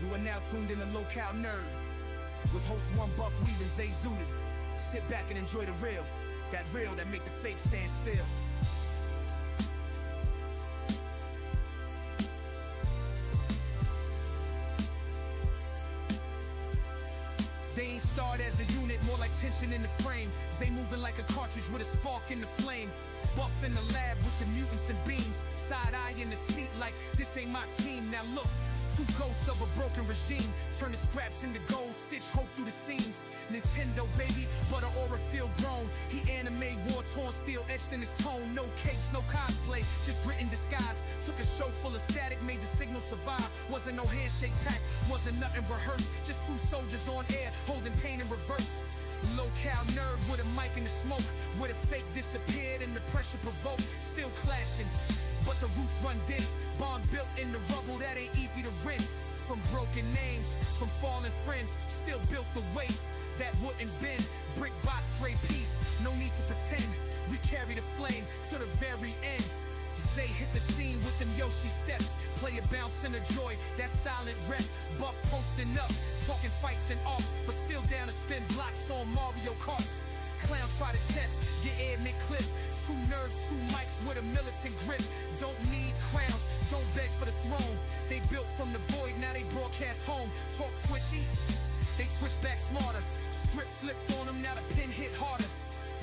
You are now tuned in to Local Nerd with host One Buff Weave and Zay Zooted. Sit back and enjoy the real that make the fake stand still. They ain't start as a unit, more like tension in the frame. Zay moving like a cartridge with a spark in the flame. Buff in the lab with the mutants and beams. Side eye in the seat like this ain't my team. Now look, two ghosts of a broken regime. Turn the scraps into gold, stitch hope through the seams. Nintendo baby, but an aura feel grown. He anime war-torn steel etched in his tone. No capes, no cosplay, just grit in disguise. Took a show full of static, made the signal survive. Wasn't no handshake pact, wasn't nothing rehearsed. Just two soldiers on air, holding pain in reverse. Local nerd with a mic in the smoke. Where the fake disappeared and the pressure provoked. Still clashing, but the roots run this. Bond built in the rubble that ain't easy to rinse. From broken names, from fallen friends. Still built the weight that wouldn't bend. Brick by stray piece, no need to pretend. We carry the flame to the very end. Zay hit the scene with them Yoshi steps. Play a bounce and a joy, that silent rep. Buff posting up, talking fights and offs, but still down to spin blocks on Mario Karts. Clown try to test, get air mid-clip. Two nerds, two mics with a militant grip. Don't need crowns, don't beg for the throne. They built from the void, now they broadcast home. Talk twitchy, they twitch back smarter. Script flipped on them, now the pen hit harder.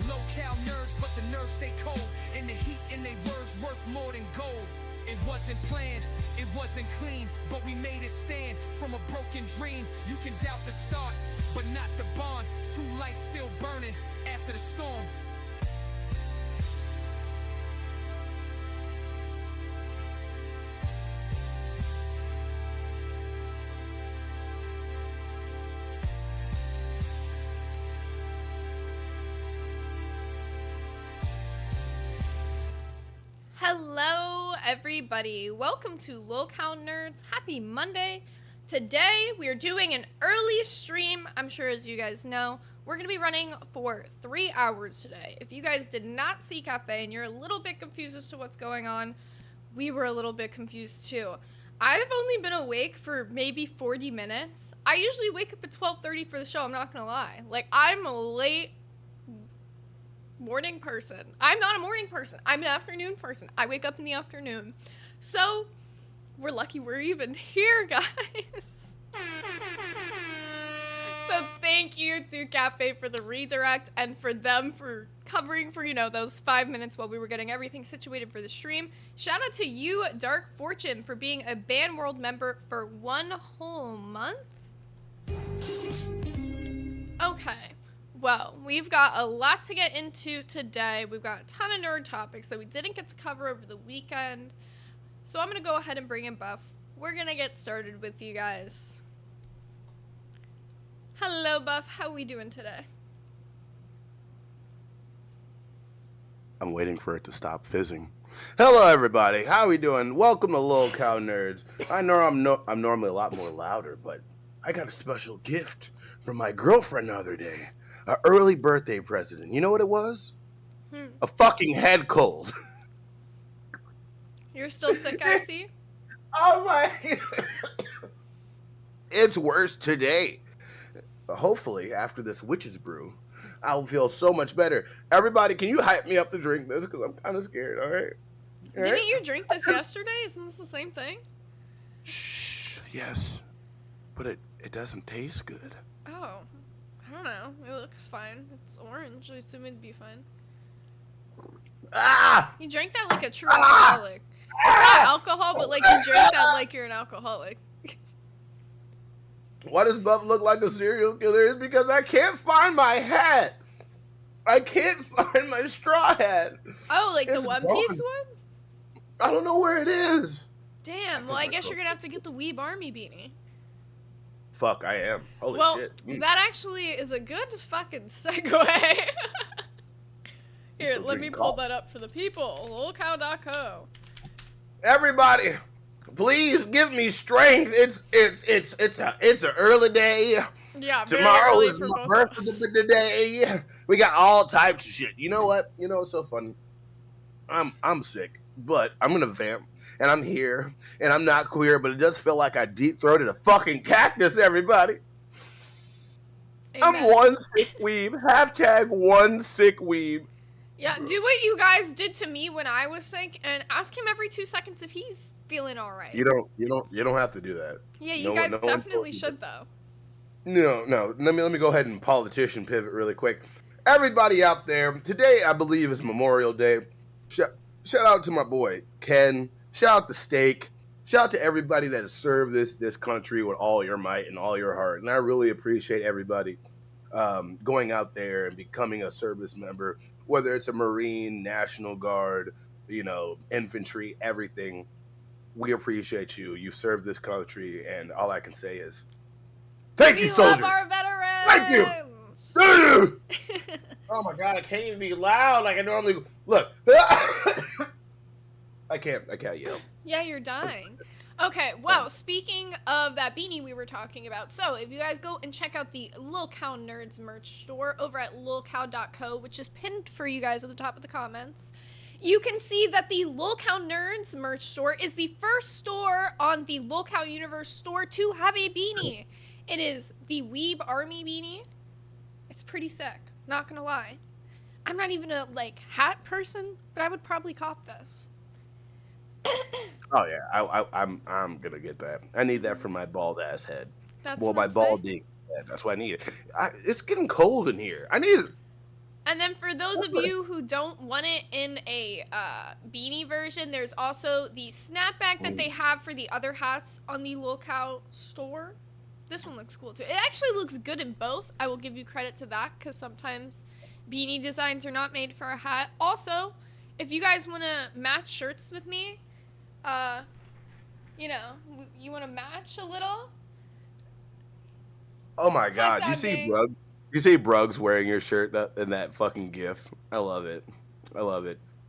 Local nerds, but the nerves stay cold. And the heat in they words worth more than gold. It wasn't planned, it wasn't clean, but we made it stand from a broken dream. You can doubt the start, but not the bond. Two lights still burning after the storm. Hello everybody, welcome to Local Nerds. Happy Monday. Today we are doing an early stream. I'm sure as you guys know, we're going to be running for 3 hours today. If you guys did not see Cafe and you're a little bit confused as to what's going on, we were a little bit confused too. I've only been awake for maybe 40 minutes. I usually wake up at 12:30 for the show, I'm not going to lie. Like, I'm a late morning person. I'm not a morning person. I'm an afternoon person. I wake up in the afternoon. So, we're lucky we're even here, guys. So, thank you to Cafe for the redirect and for them for covering for, those 5 minutes while we were getting everything situated for the stream. Shout out to you, Dark Fortune, for being a Band World member for 1 whole month. Okay. Well, we've got a lot to get into today. We've got a ton of nerd topics that we didn't get to cover over the weekend. So I'm going to go ahead and bring in Buff. We're going to get started with you guys. Hello, Buff. How are we doing today? I'm waiting for it to stop fizzing. Hello, everybody. How we doing? Welcome to Local Nerds. I know I'm normally a lot more louder, but I got a special gift from my girlfriend the other day. An early birthday present. You know what it was? A fucking head cold. You're still sick, I see? Oh my. It's worse today. Hopefully, after this witch's brew, I'll feel so much better. Everybody, can you hype me up to drink this? Because I'm kind of scared, all right? Didn't you drink this yesterday? Isn't this the same thing? Shh, yes. But it doesn't taste good. Oh. I don't know. It looks fine. It's orange. I assume it'd be fine. Ah! You drank that like a true alcoholic. It's not alcohol, but like you drank that like you're an alcoholic. Why does Buff look like a serial killer? It's because I can't find my hat. I can't find my straw hat. Oh, like it's the One gone. Piece one? I don't know where it is. Damn. Well, I guess you're gonna have to get the Weeb Army beanie. Fuck, I am. Holy shit. That actually is a good fucking segue. Here, let me pull that up for the people. Lolcow.co. Everybody, please give me strength. It's an early day. Yeah, tomorrow is my birthday day. We got all types of shit. You know what? You know what's so funny? I'm sick, but I'm gonna vamp. and I'm here, and I'm not queer, but it does feel like I deep-throated a fucking cactus, everybody. I'm Amen. one sick weeb. Hashtag one sick weeb. Yeah, do what you guys did to me when I was sick, and ask him every 2 seconds if he's feeling all right. You don't have to do that. Yeah, you guys no definitely should though. No. Let me go ahead and politician pivot really quick. Everybody out there, today I believe is Memorial Day. Shout out to my boy Ken. Shout out to Steak. Shout out to everybody that has served this country with all your might and all your heart. And I really appreciate everybody going out there and becoming a service member, whether it's a Marine, National Guard, infantry, everything. We appreciate you. You served this country, and all I can say is, thank you, soldier. We love our veterans. Thank you. Thank you. Oh my God, I can't even be loud like I normally. Look, I can't yell. Yeah, you're dying. Okay, well, speaking of that beanie we were talking about, so if you guys go and check out the Lil Cow Nerds merch store over at lilcow.co, which is pinned for you guys at the top of the comments, you can see that the Lil Cow Nerds merch store is the first store on the Lil Cow Universe store to have a beanie. It is the Weeb Army beanie. It's pretty sick, not gonna lie. I'm not even a, hat person, but I would probably cop this. Oh yeah, I'm gonna get that. I need that for my bald ass head. That's well, what my I'm bald saying. dick head. That's what I need it. It's getting cold in here. I need it. And then for those of you who don't want it in a beanie version, there's also the snapback that they have for the other hats on the Lil Cow store. This one looks cool too. It actually looks good in both. I will give you credit to that because sometimes beanie designs are not made for a hat. Also, if you guys want to match shirts with me, you want to match a little? Oh my God! Hot You see dogging. Bruggs? You see Bruggs wearing your shirt in that fucking gif? I love it.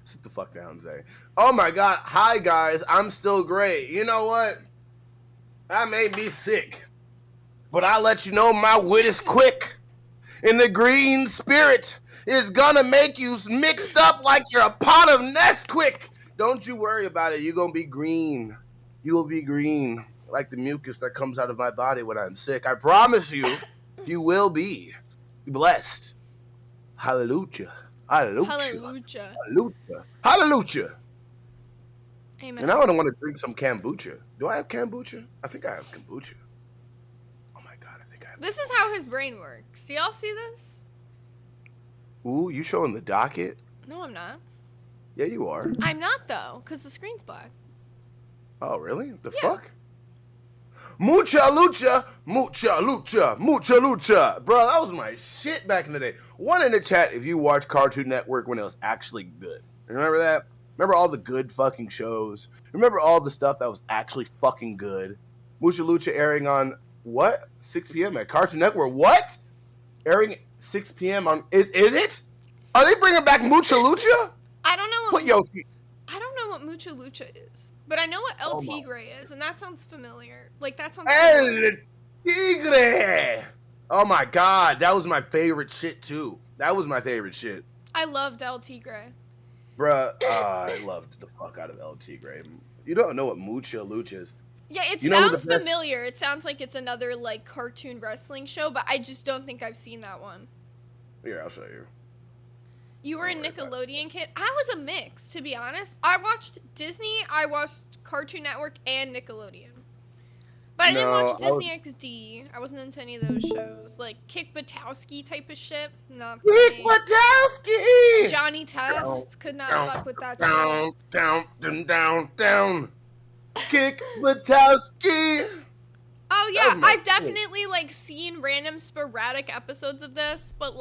Sit the fuck down, Zay. Oh my God! Hi guys, I'm still great. You know what? I may be sick, but I let you know my wit is quick, and the green spirit is gonna make you mixed up like you're a pot of Nesquik. Don't you worry about it. You're gonna be green. You will be green like the mucus that comes out of my body when I'm sick. I promise you, you will be blessed. Hallelujah. Hallelujah. Hallelujah. Hallelujah. Hallelujah. Amen. And I don't want to drink some kombucha. Do I have kombucha? I think I have kombucha. Oh my God, I think I have. This is how his brain works. Do y'all see this? Ooh, you showing the docket? No, I'm not. Yeah, you are. I'm not, though, because the screen's black. Oh, really? The Yeah. fuck? Mucha lucha, mucha lucha, mucha lucha. Bro, that was my shit back in the day. One in the chat if you watched Cartoon Network when it was actually good. Remember that? Remember all the good fucking shows? Remember all the stuff that was actually fucking good? Mucha lucha airing on what? 6 p.m. at Cartoon Network. What? Airing 6 p.m. on... Is it? Are they bringing back Mucha lucha? I don't know Put what Yoshi... I don't know what Mucha Lucha is, but I know what El Oh my. Tigre is, and that sounds familiar. That sounds familiar. El Tigre! Oh my God, that was my favorite shit too. That was my favorite shit. I loved El Tigre. Bruh, I loved the fuck out of El Tigre. You don't know what Mucha Lucha is. Yeah, it You know who sounds the best- familiar. It sounds like it's another, cartoon wrestling show, but I just don't think I've seen that one. Here, I'll show you. You were a Don't worry about Nickelodeon kid? I was a mix, to be honest. I watched Disney, I watched Cartoon Network, and Nickelodeon. But I didn't No, watch I was- Disney XD. I wasn't into any of those shows. Like Kick Buttowski type of shit. Not for Kick me. Buttowski! Johnny Test could not fuck with that shit. Down, down, down, down, down. Kick Buttowski! Oh That yeah, was my I've definitely seen random sporadic episodes of this, but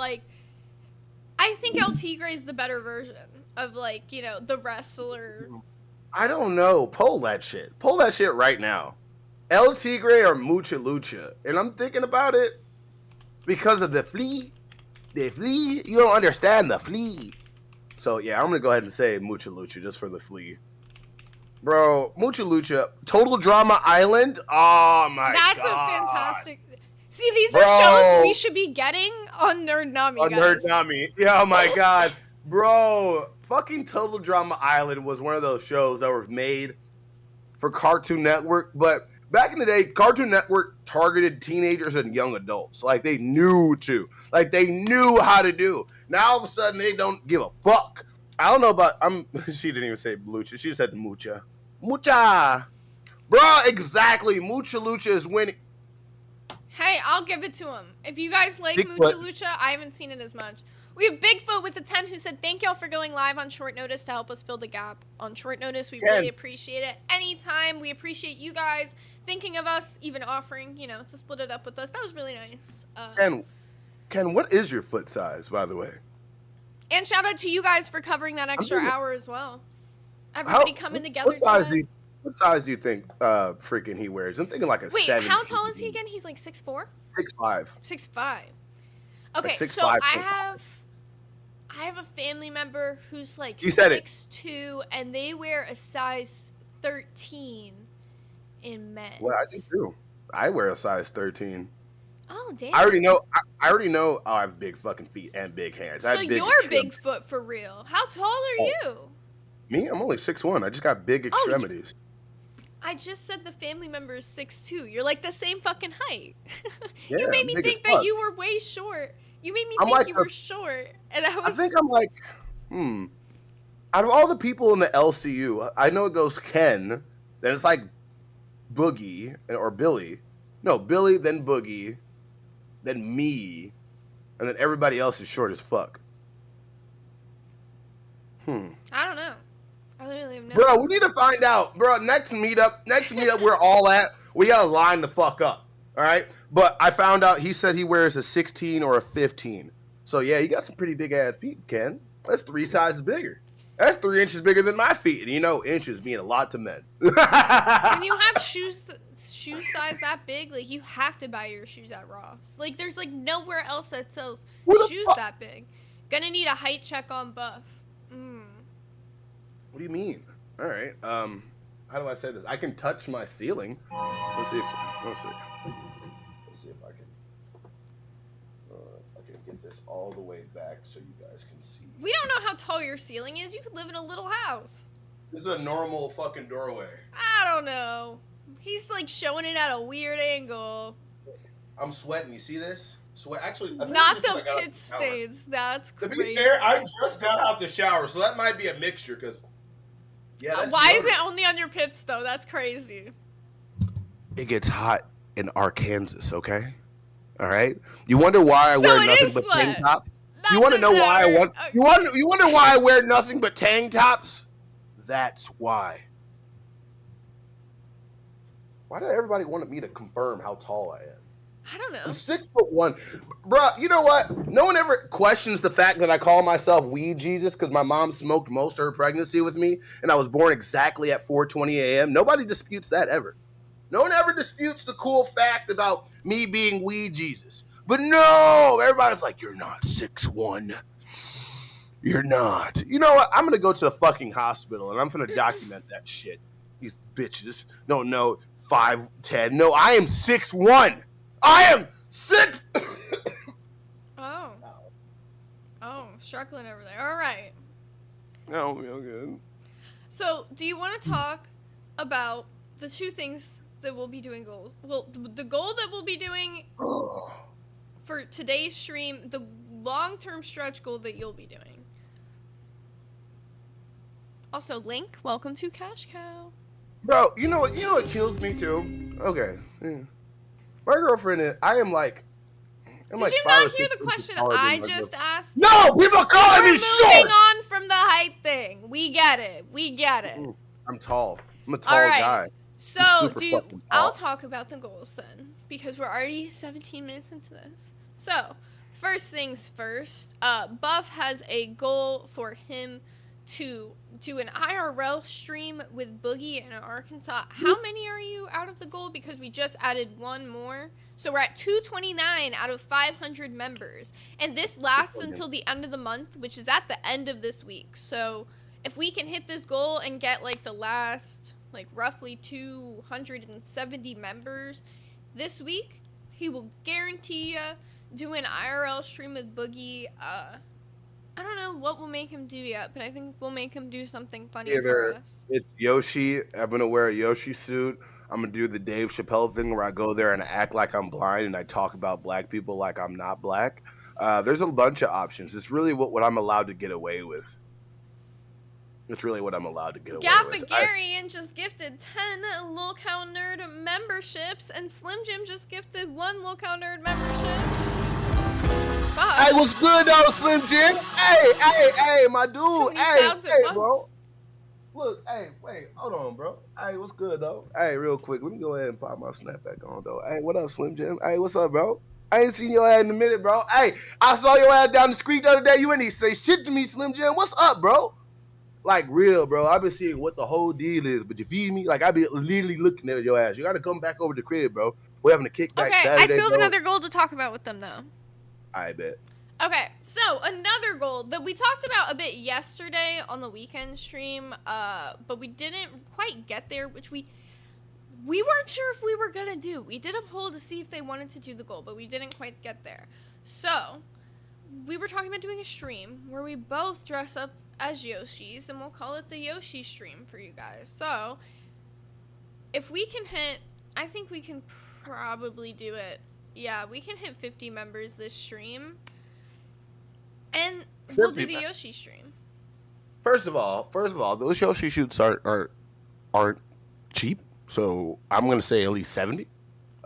I think El Tigre is the better version of the wrestler. I don't know. Pull that shit. Pull that shit right now. El Tigre or Mucha Lucha. And I'm thinking about it because of the flea. The flea. You don't understand the flea. So yeah, I'm gonna go ahead and say Mucha Lucha just for the flea. Bro, Mucha Lucha. Total Drama Island. Oh my god. That's a fantastic. See, these Bro. are shows we should be getting on Nerd Nami, On guys. Nerd Nami. Yeah, oh my god. Bro, fucking Total Drama Island was one of those shows that was made for Cartoon Network, but back in the day, Cartoon Network targeted teenagers and young adults. Like they knew to. Like they knew how to do. Now all of a sudden they don't give a fuck. I don't know about she didn't even say lucha. She said mucha. Mucha. Bruh, exactly. Mucha Lucha is winning. Hey, I'll give it to him. If you guys like Bigfoot. Mucha Lucha, I haven't seen it as much. We have Bigfoot with the 10 who said, thank y'all for going live on short notice to help us fill the gap on short notice. We really appreciate it. Anytime, we appreciate you guys thinking of us, even offering, you know, to split it up with us. That was really nice. Ken, what is your foot size, by the way? And shout out to you guys for covering that extra hour as well. Everybody coming together. What size do you think freaking he wears? I'm thinking like a 17. Wait, how tall is he again? He's like 6'4"? 6'5". 6'5". Okay, Like 6'5", so I have a family member who's like 6'2", and they wear a size 13 in men. Well, I do too. I wear a size 13. Oh, damn. I already know. Oh, I have big fucking feet and big hands. So you're Bigfoot for real. How tall are you? Me? I'm only 6'1". I just got big extremities. I just said the family member is 6'2". You're like the same fucking height. Yeah, you made me think that you were way short. You made me think you were short. And I think I'm like, out of all the people in the LCU, I know it goes Ken, then it's like Boogie, or Billy. No, Billy, then Boogie, then me, and then everybody else is short as fuck. I don't know. I literally have no. Bro, we need to find out. Bro, next meetup we're all at, we gotta line the fuck up. All right? But I found out he said he wears a 16 or a 15. So yeah, you got some pretty big ass feet, Ken. That's 3 sizes bigger. That's 3 inches bigger than my feet. And you know, inches mean a lot to men. When you have shoe size that big, like you have to buy your shoes at Ross. Like there's like nowhere else that sells shoes that big. Gonna need a height check on Buff. What do you mean? All right. How do I say this? I can touch my ceiling. Let's see if I can get this all the way back so you guys can see. We don't know how tall your ceiling is. You could live in a little house. This is a normal fucking doorway. I don't know. He's like showing it at a weird angle. I'm sweating. You see this? Actually, not the pit stains. That's crazy. I just got out the shower, so that might be a mixture. Because why is it only on your pits though? That's crazy. It gets hot in Arkansas. Okay. All right. You wonder why I wear nothing but tank tops? You want to know why I want? You wonder why I wear nothing but tank tops? That's why. Why did everybody want me to confirm how tall I am? I don't know. I'm 6'1", bruh. You know what? No one ever questions the fact that I call myself Weed Jesus because my mom smoked most of her pregnancy with me, and I was born exactly at 4:20 a.m. Nobody disputes that ever. No one ever disputes the cool fact about me being Weed Jesus. But no, everybody's like, you're not 6'1". You're not. You know what? I'm gonna go to the fucking hospital and I'm gonna document that shit. These bitches don't know 5'10". No, I am 6'1". I am 6. Oh, struggling over there. All right. No, real good. So, do you want to talk about the 2 things that we'll be doing goals? Well, the goal that we'll be doing for today's stream, the long-term stretch goal that you'll be doing. Also, Link, welcome to Cash Cow. Bro, you know what kills me too? Okay. Yeah. My girlfriend I am like... Did you not hear the question I just asked? No! People calling me short! Moving on from the height thing. We get it. I'm tall. I'm a tall guy. So, I'll talk about the goals then, because we're already 17 minutes into this. So, first things first, Buff has a goal for him to do an IRL stream with Boogie in Arkansas. How many are you out of the goal? Because we just added 1 more. So we're at 229 out of 500 members. And this lasts until the end of the month, which is at the end of this week. So if we can hit this goal and get like the last, like roughly 270 members this week, he will guarantee you do an IRL stream with Boogie I don't know what we'll make him do yet, but I think we'll make him do something funny for Either us. it's Yoshi, I'm gonna wear a Yoshi suit. I'm gonna do the Dave Chappelle thing where I go there and act like I'm blind and I talk about black people like I'm not black. There's a bunch of options. It's really what I'm allowed to get away with. It's really what I'm allowed to get away with. Gaffagarian just gifted 10 Lil Cow Nerd memberships, and Slim Jim just gifted 1 Lil Cow Nerd membership. Hey, what's good though, Slim Jim? Hey, my dude. Hey, bro. Look, hey, wait, hold on, bro. Hey, what's good though? Hey, real quick, let me go ahead and pop my snap back on though. Hey, what up, Slim Jim? Hey, what's up, bro? I ain't seen your ass in a minute, bro. Hey, I saw your ass down the street the other day. You ain't even say shit to me, Slim Jim. What's up, bro? Like, real, bro. I've been seeing what the whole deal is, but you feed me? Like, I be literally looking at your ass. You gotta come back over to the crib, bro. We're having a kickback Okay, Saturday, I still have bro. another goal to talk about with them, though. I bet. Okay, so another goal that we talked about a bit yesterday on the weekend stream, but we didn't quite get there, which we weren't sure if we were gonna do. We did a poll to see if they wanted to do the goal, but we didn't quite get there. So, we were talking about doing a stream where we both dress up as Yoshis, and we'll call it the Yoshi stream for you guys. So, if we can hit, I think we can probably do it. Yeah, we can hit 50 members this stream. And we'll do the Yoshi stream. First of all, those Yoshi shoots aren't cheap. So I'm gonna say at least 70.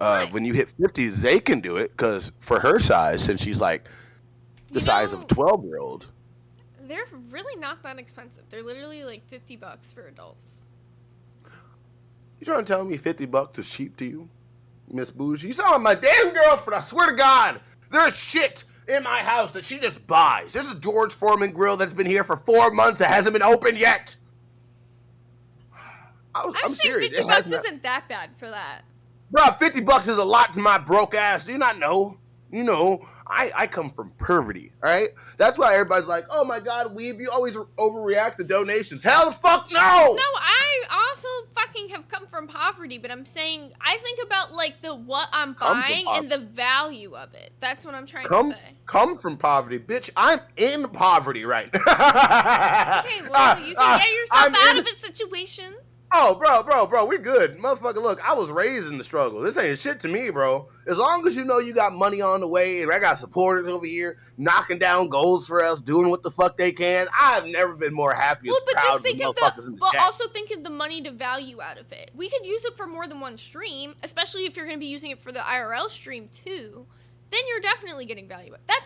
Right. When you hit 50, Zay can do it because for her size, since she's like the size of a 12-year-old. They're really not that expensive. They're literally like $50 for adults. You trying to tell me $50 is cheap to you, Miss Bougie? You sound like my damn girlfriend. I swear to God, there's shit in my house that she just buys. There's a George Foreman grill that's been here for 4 months that hasn't been opened yet. I'm serious. $50 isn't that bad for that. Bro, $50 is a lot to my broke ass. Do you not know? You know, I come from poverty, all right? That's why everybody's like, oh my God, Weeb, you always overreact to donations. Hell the fuck no! No, I also fucking have come from poverty, but I'm saying, I think about like the what I'm buying and the value of it. That's what I'm trying to say. Come from poverty, bitch. I'm in poverty right now. Okay, well, you can get yourself out of a situation. Oh, bro, we good. Motherfucker, look, I was raised in the struggle. This ain't shit to me, bro. As long as you know you got money on the way and I got supporters over here knocking down goals for us, doing what the fuck they can, I've never been more happy and proud just of think of motherfuckers in the but chat. also think of the money to value out of it. We could use it for more than one stream, especially if you're going to be using it for the IRL stream too. Then you're definitely getting value. That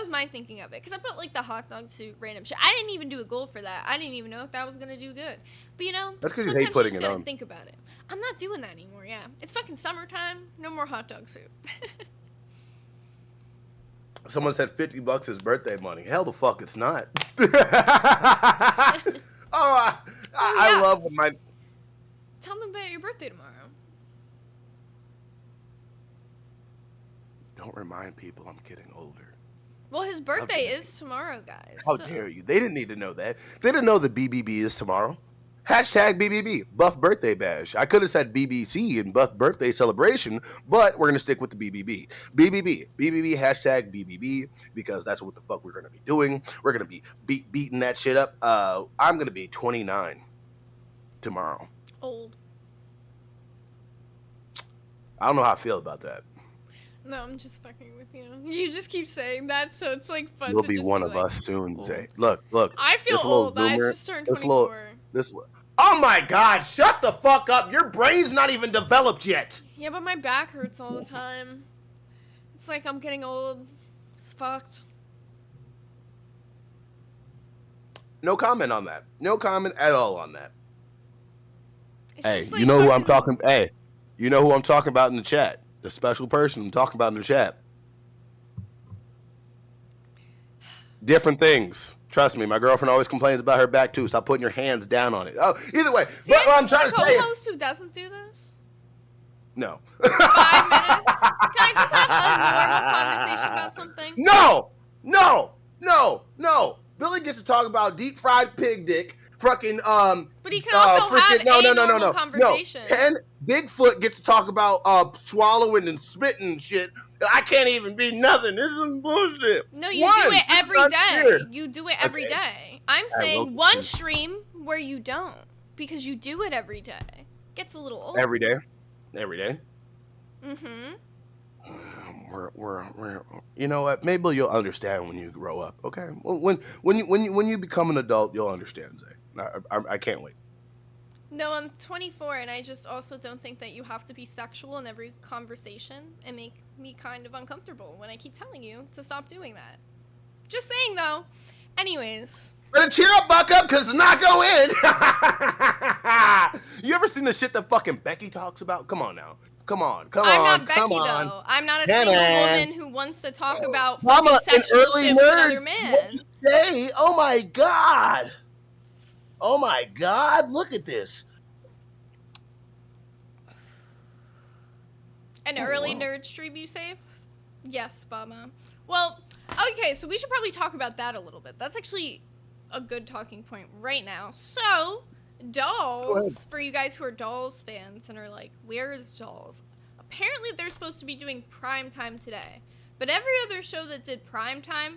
was my thinking of it. Because I put like the hot dog suit random shit. I didn't even do a goal for that. I didn't even know if that was going to do good. But you know, That's because you sometimes hate putting you it just on. gotta think about it. I'm not doing that anymore, yeah. It's fucking summertime. No more hot dog soup. Someone said $50 is birthday money. Hell the fuck it's not. I love when my... Tell them about your birthday tomorrow. Don't remind people I'm getting older. Well, his birthday is tomorrow, guys. How dare you? They didn't need to know that. They didn't know the BBB is tomorrow. Hashtag BBB, Buff Birthday Bash. I could have said BBC and Buff Birthday Celebration, but we're going to stick with the BBB. BBB, hashtag BBB, because that's what the fuck we're going to be doing. We're going to be beating that shit up. I'm going to be 29 tomorrow. Old. I don't know how I feel about that. No, I'm just fucking with you. You just keep saying that, so it's like fun. You'll to be just one be of like, us soon, old. Zay. Look. I feel this little old. I zoomer, just turned this 24. Oh my God! Shut the fuck up! Your brain's not even developed yet. Yeah, but my back hurts all the time. It's like I'm getting old. It's fucked. No comment on that. No comment at all on that. It's Hey, just like you know who I'm fucking talking? old. Hey, you know who I'm talking about in the chat? The special person I'm talking about in the chat. Different things. Trust me, my girlfriend always complains about her back too. Stop putting your hands down on it. Oh, either way, See, but what I'm trying to say is, co-host who doesn't do this? no. 5 minutes? Can I just have a normal conversation about something? No. Billy gets to talk about deep fried pig dick fucking But he can also have a normal conversation. No, Ken Bigfoot gets to talk about swallowing and spitting and shit. I can't even be nothing. This is bullshit. No, you do it every day. Fair. You do it every day. I'm saying one stream where you don't, because you do it every day. Gets a little old. Every day. Every day. Mm-hmm. We're you know what? Maybe you'll understand when you grow up. Okay, when you become an adult, you'll understand. Zay, I can't wait. No, I'm 24, and I just also don't think that you have to be sexual in every conversation and make me kind of uncomfortable when I keep telling you to stop doing that. Just saying, though. Anyways. Better cheer up, buck up, because it's not going. You ever seen the shit that fucking Becky talks about? Come on now. Come on. I'm not Becky, though. I'm not a single woman who wants to talk about Mama, sexual shit with another man. What'd you say? Oh, my God. Oh, my God. Look at this. An early nerd stream, you say? Yes, Bama. Well, okay, so we should probably talk about that a little bit. That's actually a good talking point right now. So, Dolls, for you guys who are Dolls fans and are like, where is Dolls? Apparently, they're supposed to be doing primetime today. But every other show that did primetime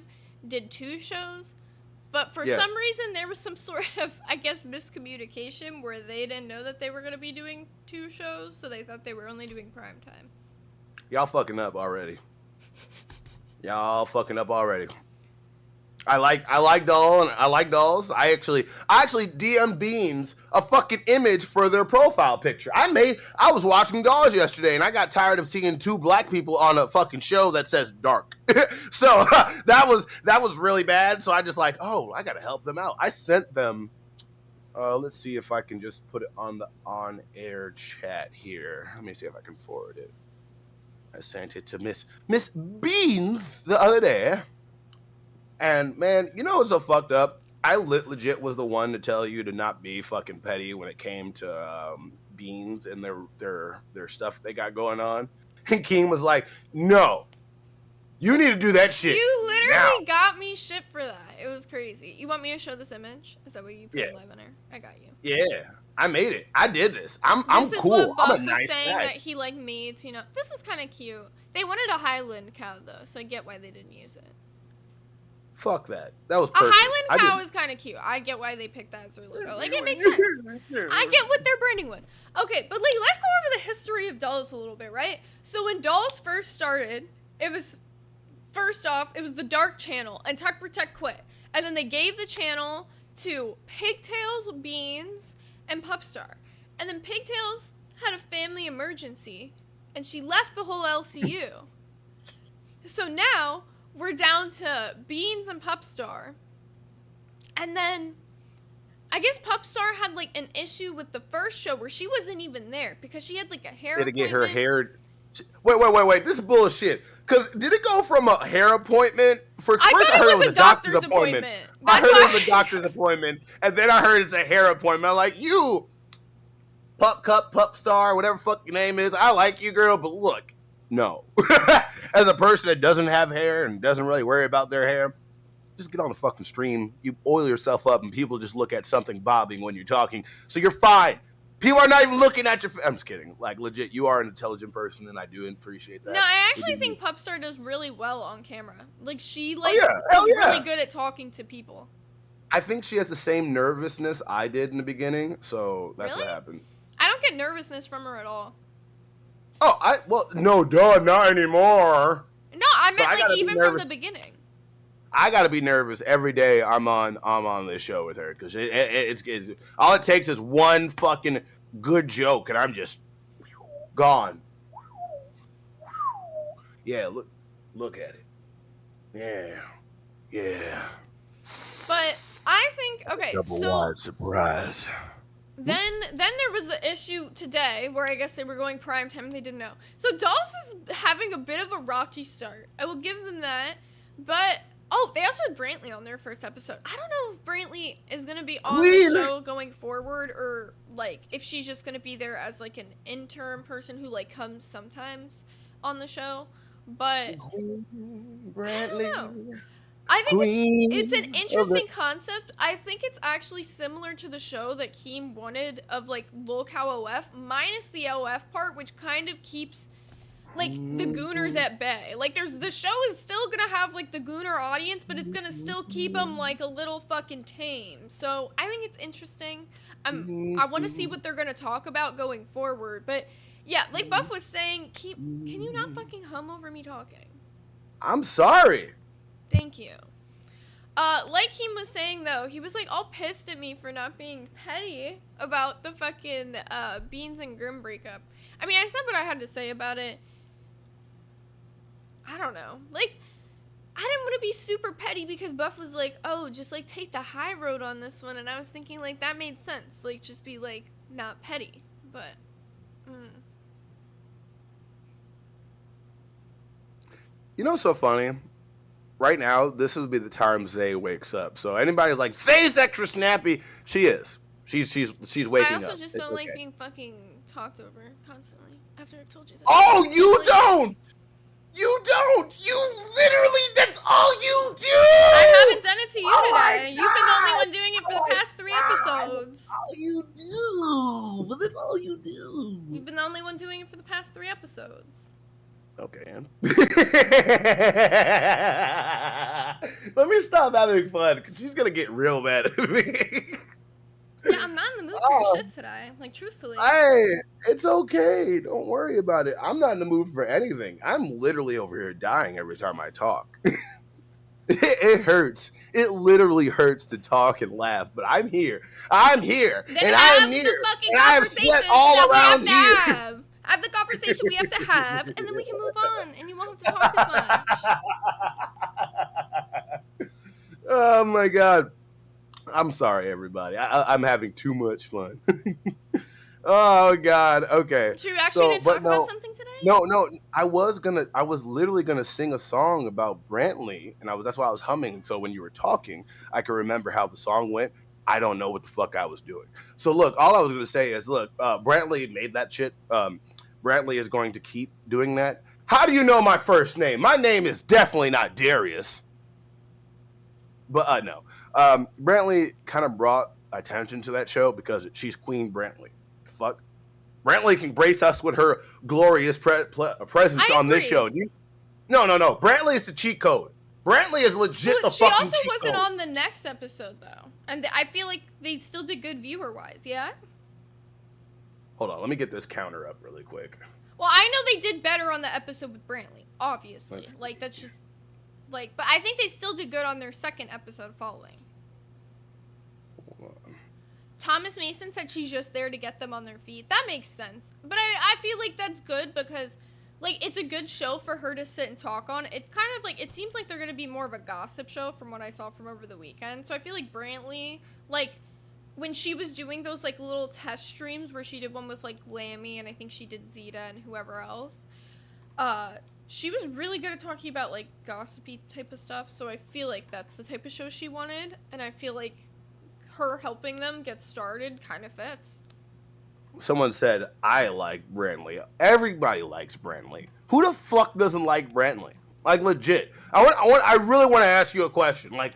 did 2 shows. But for some reason, there was some sort of, I guess, miscommunication where they didn't know that they were going to be doing 2 shows, so they thought they were only doing primetime. Y'all fucking up already. Y'all fucking up already. I like Dolls. I actually DM'd Beans a fucking image for their profile picture. I was watching Dolls yesterday and I got tired of seeing 2 black people on a fucking show that says dark. So that was really bad. So I just like, oh, I gotta help them out. I sent them. Let's see if I can just put it on the on-air chat here. Let me see if I can forward it. I sent it to Miss Beans the other day. And, man, you know what's so fucked up? I legit was the one to tell you to not be fucking petty when it came to Beans and their stuff they got going on. And King was like, no, you need to do that shit. You literally got me shit for that. It was crazy. You want me to show this image? Is that what you put live on air? I got you. Yeah, I made it. I did this. I'm cool. This is what Buff I'm a nice was saying guy. that he like made, you know. This is kind of cute. They wanted a Highland cow though, so I get why they didn't use it. Fuck that. That was A personal. Highland cow is kind of cute. I get why they picked that as their logo. Like, it makes sense. I get what they're branding with. Okay, but like, let's go over the history of Dolls a little bit, right? So when Dolls first started, it was, first off, it was the Dark Channel, and Tech Protect quit. And then they gave the channel to Pigtails, Beans, and Pupstar. And then Pigtails had a family emergency, and she left the whole LCU. So now, we're down to Beans and Pupstar. And then, I guess Pupstar had, like, an issue with the first show where she wasn't even there because she had, like, a hair appointment. Did it get her hair... Wait. This is bullshit. Because did it go from a hair appointment... First I heard it was a doctor's appointment. I heard it was a doctor's appointment. And then I heard it's a hair appointment. I'm like, you... Pupstar, whatever fuck your name is. I like you, girl, but look. No. As a person that doesn't have hair and doesn't really worry about their hair, just get on the fucking stream. You oil yourself up and people just look at something bobbing when you're talking. So you're fine. People are not even looking at your... I'm just kidding. Like, legit, you are an intelligent person and I do appreciate that. No, I actually think Pupstar does really well on camera. Like, she, like, is really good at talking to people. I think she has the same nervousness I did in the beginning, so that's what happens. I don't get nervousness from her at all. Oh, no, duh, not anymore. No, I meant like even from the beginning. I gotta be nervous every day I'm on this show with her because it's all it takes is one fucking good joke and I'm just gone. Yeah, look at it. Yeah. But I think Double wide surprise. Then there was the issue today where I guess they were going prime time and they didn't know. So Dolls is having a bit of a rocky start. I will give them that. But, they also had Brantley on their first episode. I don't know if Brantley is going to be on the show going forward or, like, if she's just going to be there as, like, an interim person who, like, comes sometimes on the show. But, Brantley. I don't know. I think Queen it's an of the- interesting concept. I think it's actually similar to the show that Keem wanted of like Lolcow OF, minus the OF part, which kind of keeps like the Gooners at bay. Like the show is still gonna have like the Gooner audience, but it's gonna still keep them like a little fucking tame. So I think it's interesting. I want to see what they're gonna talk about going forward. But yeah, like Buff was saying, can you not fucking hum over me talking? I'm sorry. Thank you. Like Keem was saying though, he was like all pissed at me for not being petty about the fucking Beans and Grim breakup. I mean, I said what I had to say about it. I don't know. Like, I didn't want to be super petty because Buff was like, oh, just like take the high road on this one. And I was thinking like that made sense. Like, just be like not petty. But, You know what's so funny? Right now, this would be the time Zay wakes up. So anybody's like, Zay's extra snappy. She is. She's waking I up. also just It's don't like okay. being fucking talked over constantly after I've told you that. Oh, you Like, don't! You don't! You literally, that's all you do! I haven't done it to you Oh my today. You've been the only God! one doing it for the past 3 episodes. All you do. But that's all you do. You've been the only one doing it for the past 3 episodes. Okay, Ann. Let me stop having fun, because she's going to get real mad at me. Yeah, I'm not in the mood for your shit today. Like, truthfully. Hey, it's okay. Don't worry about it. I'm not in the mood for anything. I'm literally over here dying every time I talk. It hurts. It literally hurts to talk and laugh, but I'm here. I'm here. Then And I have am the here. fucking And I have conversation sweat all that around we have to here. have. Have the conversation we have to have, and then we can move on, and you won't have to talk as much. Oh my God. I'm sorry, everybody. I'm having too much fun. Oh God. Okay. Should we actually need to talk about something today? No. I was literally gonna sing a song about Brantley, and that's why I was humming. So when you were talking, I could remember how the song went. I don't know what the fuck I was doing. So look, all I was gonna say is, look, Brantley made that shit. Brantley is going to keep doing that. How do you know my first name? My name is definitely not Darius. But no. Brantley kind of brought attention to that show because she's Queen Brantley. Fuck. Brantley can grace us with her glorious presence I on this agree. show. No. Brantley is the cheat code. Brantley is legit Well, the she fucking also cheat wasn't code. on the next episode, though. And I feel like they still did good viewer-wise, yeah? Hold on, let me get this counter up really quick. Well, I know they did better on the episode with Brantley, obviously. Let's see. Like, that's just... Like, but I think they still did good on their second episode following. Hold on. Thomas Mason said she's just there to get them on their feet. That makes sense. But I feel like that's good because, like, it's a good show for her to sit and talk on. It's kind of like, it seems like they're going to be more of a gossip show from what I saw from over the weekend. So I feel like Brantley, like, when she was doing those, like, little test streams where she did one with, like, Lammy and I think she did Zeta and whoever else, she was really good at talking about, like, gossipy type of stuff. So I feel like that's the type of show she wanted. And I feel like her helping them get started kind of fits. Someone said, I like Brantley. Everybody likes Brantley. Who the fuck doesn't like Brantley? Like, legit. I really want to ask you a question. Like,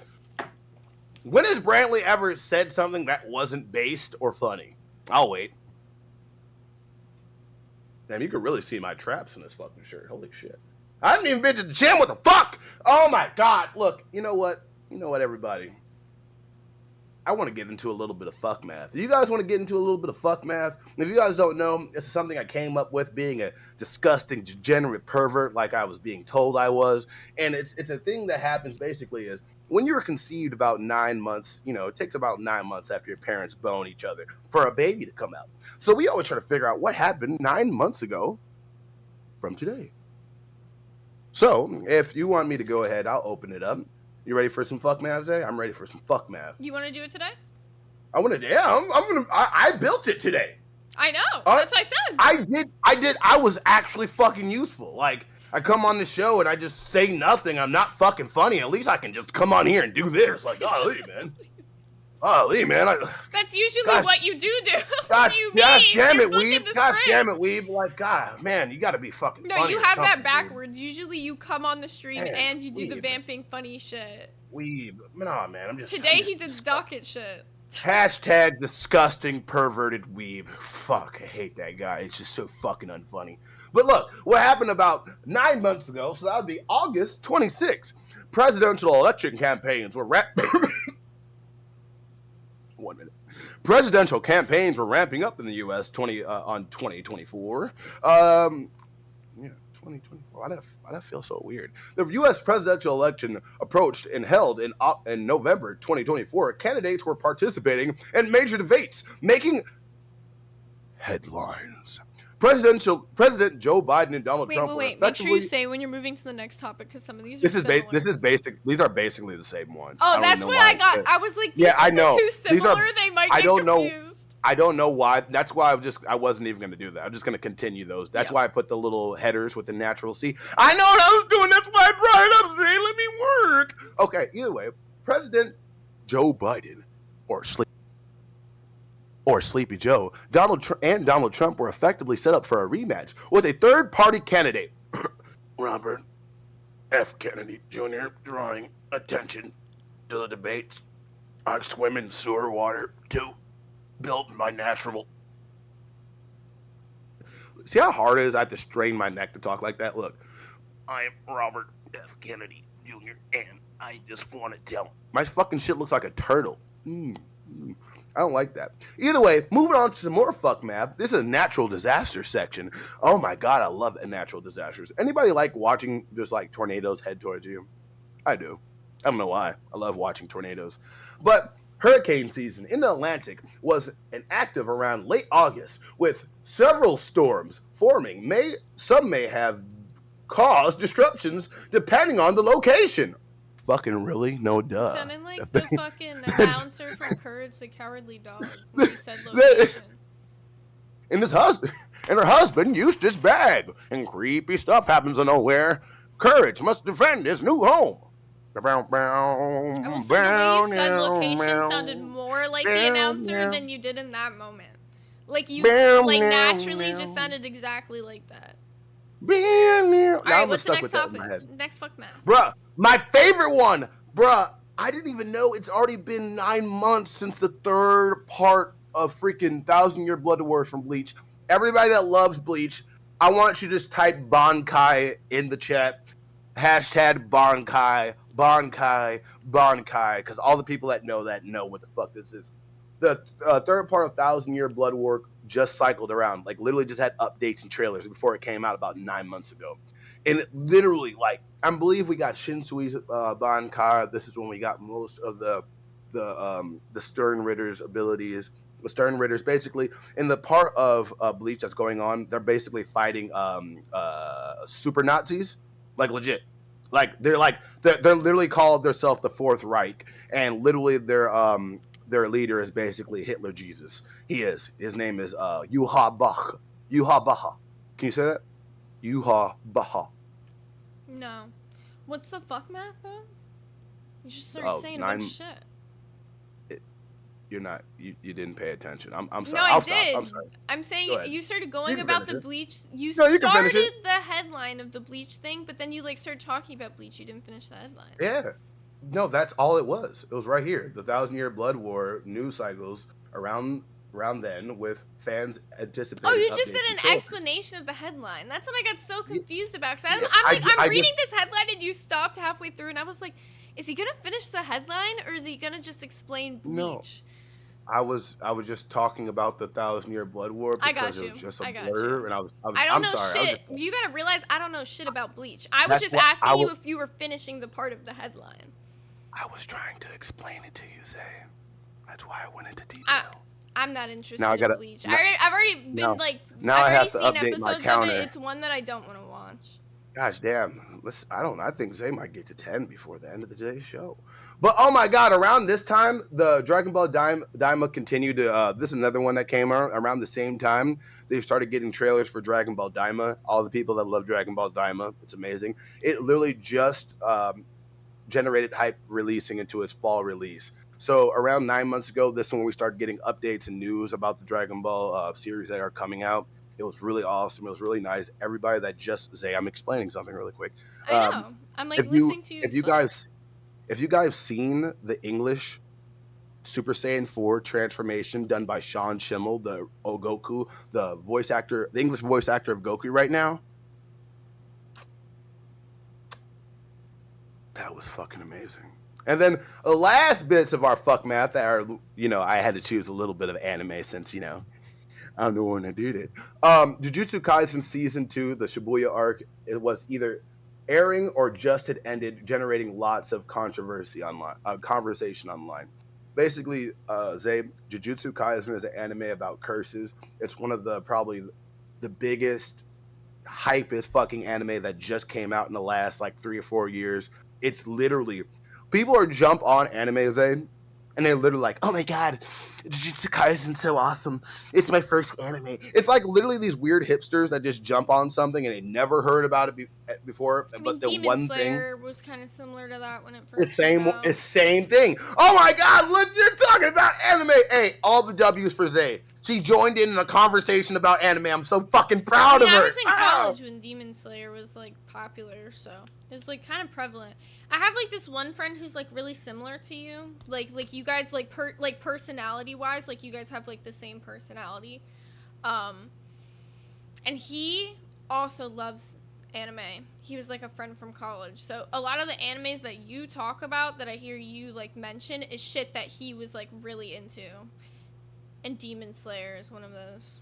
when has Brantley ever said something that wasn't based or funny? I'll wait. Damn, you can really see my traps in this fucking shirt. Holy shit. I haven't even been to the gym. What the fuck? Oh my God. Look, you know what? Everybody? I want to get into a little bit of fuck math. Do you guys want to get into a little bit of fuck math? If you guys don't know, this is something I came up with being a disgusting, degenerate pervert like I was being told I was. And it's a thing that happens basically is when you're conceived about 9 months, it takes about 9 months after your parents bone each other for a baby to come out. So we always try to figure out what happened 9 months ago from today. So if you want me to go ahead, I'll open it up. You ready for some fuck math today? I'm ready for some fuck math. You want to do it today? I built it today. I know. That's what I said. I did. I was actually fucking useful. Like, I come on the show and I just say nothing. I'm not fucking funny. At least I can just come on here and do this. Like, golly, man. Golly, man. That's usually Gosh. what you do. Gosh, You gosh mean? damn Just it, look at Weeb. the Gosh script. damn it, Weeb. Like, God, man, you gotta be fucking No, funny you or have something, that dude. backwards. Usually you come on the stream Man, and you do the Weeb. vamping funny shit. weeb. Nah, man, I'm just... Today I'm he just did docket shit. Hashtag disgusting perverted weeb. Fuck, I hate that guy. It's just so fucking unfunny. But look, what happened about 9 months ago, so that would be August 26th. Presidential election campaigns were 1 minute. Presidential campaigns were ramping up in the U.S. On 2024. Yeah, 2024. Why that feel so weird? The U.S. presidential election approached and held in November 2024. Candidates were participating in major debates, making headlines. President Joe Biden and Donald Trump were Wait. Make effectively... sure you say when you're moving to the next topic, because some of these are This is basic. These are basically the same one. Oh, that's what I got. I was like, these yeah, I ones know. Are too similar. They might get confused. I don't know why. That's why I wasn't even going to do that. I'm just going to continue those. That's why I put the little headers with the natural C. I know what I was doing. That's why I brought it up. Zay, let me work. Okay. Either way, President Joe Biden or Sleepy Joe, Donald Trump were effectively set up for a rematch with a third-party candidate, Robert F. Kennedy Jr., drawing attention to the debates. I swim in sewer water too, built by natural. See how hard it is? I have to strain my neck to talk like that. Look, I am Robert F. Kennedy Jr., and I just want to tell. My fucking shit looks like a turtle. I don't like that. Either way, moving on to some more fuck math. This is a natural disaster section. Oh my god, I love natural disasters. Anybody like watching just like tornadoes head towards you? I do. I don't know why. I love watching tornadoes. But hurricane season in the Atlantic was active around late August, with several storms forming. Some may have caused disruptions depending on the location. Fucking really? No duh. Sounding like the fucking announcer from Courage the Cowardly Dog when you said location. And her husband used his bag, and creepy stuff happens out of nowhere. Courage must defend his new home. I will say the way you said location sounded more like the announcer than you did in that moment. Like you, naturally just sounded exactly like that. Alright, what's the next topic? Next fuck math. Bruh, my favorite one! Bruh, I didn't even know it's already been 9 months since the third part of freaking 1,000-Year Blood Wars from Bleach. Everybody that loves Bleach, I want you to just type Bankai in the chat. Hashtag Bankai, because all the people that know what the fuck this is. The third part of 1,000-Year Blood War just cycled around, like literally just had updates and trailers before it came out about 9 months ago. And it literally, like, I believe we got Shinsui's Bankai. This is when we got most of the Stern Ritter's abilities. The Stern Ritters, basically, in the part of Bleach that's going on, they're basically fighting super Nazis, like legit. Like they're literally called themselves the Fourth Reich, and literally their leader is basically Hitler Jesus. He is. His name is Yuha Baha. Yuha Baha. Can you say that? Yuha Baha. No. What's the fuck math though? You just started saying a bunch of shit. You're not. You didn't pay attention. I'm sorry. No, I did. I'm sorry. I'm saying you started going about the Bleach. You started the headline of the Bleach thing, but then you like started talking about Bleach. You didn't finish the headline. Yeah. No, that's all it was. It was right here. The 1,000-Year Blood War news cycles around then, with fans anticipating. Oh, you just did an explanation of the headline. That's what I got so confused about. Because I'm reading this headline and you stopped halfway through, and I was like, is he gonna finish the headline or is he gonna just explain Bleach? No. I was just talking about the 1,000-Year Blood War because it was just a blur, and I don't know shit. You gotta realize I don't know shit about Bleach. I was just asking you if you were finishing the part of the headline. I was trying to explain it to you, Zay. That's why I went into detail. I'm not interested in Bleach. I've already been I've seen episodes of it. It's one that I don't want to watch. Gosh damn. I think Zay might get to 10 before the end of the day's show. But oh my god, around this time, the Dragon Ball Daima continued to, this is another one that came out around the same time. They started getting trailers for Dragon Ball Daima. All the people that love Dragon Ball Daima, it's amazing. It literally just generated hype releasing into its fall release. So around 9 months ago, this is when we started getting updates and news about the Dragon Ball series that are coming out. It was really awesome. It was really nice. Everybody that I'm explaining something really quick. I know. I'm listening to you. If you guys seen the English Super Saiyan 4 transformation done by Sean Schimmel, the Goku, the voice actor, the English voice actor of Goku right now, that was fucking amazing. And then the last bits of our fuck math that are, I had to choose a little bit of anime since, I'm the one that did it. Jujutsu Kaisen Season 2, the Shibuya arc, it was either airing or just had ended, generating lots of conversation online. Basically, Zay, Jujutsu Kaisen is an anime about curses. It's one of probably the biggest, hypest fucking anime that just came out in the last like 3 or 4 years. It's literally, people are jump on anime, Zay, and they're literally like, oh my god, Jujutsu Kaisen's so awesome. It's my first anime. It's like literally these weird hipsters that just jump on something and they never heard about it before. I mean, but the Demon one Slayer thing was kind of similar to that when it the first came same out. it's same thing. Oh my god, look, you're talking about anime. Hey, all the W's for Zay. She joined in a conversation about anime. I'm so fucking proud of her. I was in college when Demon Slayer was like popular, so it was like kind of prevalent. I have like this one friend who's like really similar to you, like you guys like personality wise, like you guys have like the same personality, and he also loves anime. He was like a friend from college, so a lot of the animes that you talk about that I hear you like mention is shit that he was like really into. And Demon Slayer is one of those.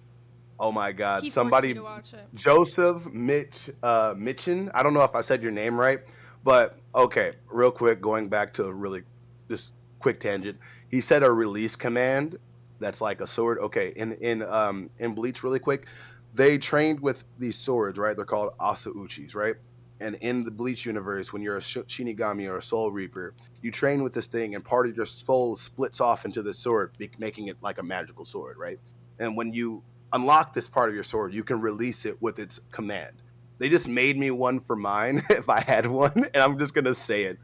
Oh my god, He somebody, forced me to watch it. Joseph Mitchin. I don't know if I said your name right, but okay, real quick, going back to this quick tangent. He said a release command that's like a sword. Okay, in Bleach, really quick, they trained with these swords, right? They're called Asauchis, right? And in the Bleach universe, when you're a Shinigami or a Soul Reaper, you train with this thing, and part of your soul splits off into the sword, making it like a magical sword, right? And when you unlock this part of your sword, you can release it with its command. They just made me one for mine if I had one, and I'm just gonna say it.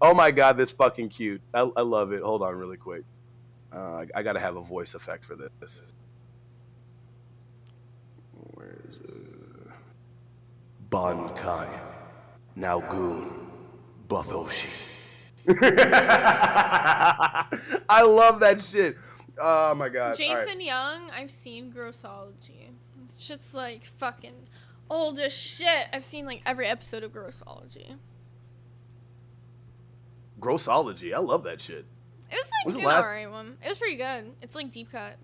Oh my god, this fucking cute. I love it. Hold on, really quick. I gotta have a voice effect for this. Where's Bankai? Now Goon, Buffoshi. I love that shit. Oh my god. Jason Young, I've seen Grossology. It's just like fucking old as shit. I've seen like every episode of Grossology. Grossology, I love that shit. It was When's like the an last- alright one. It was pretty good. It's like deep cut.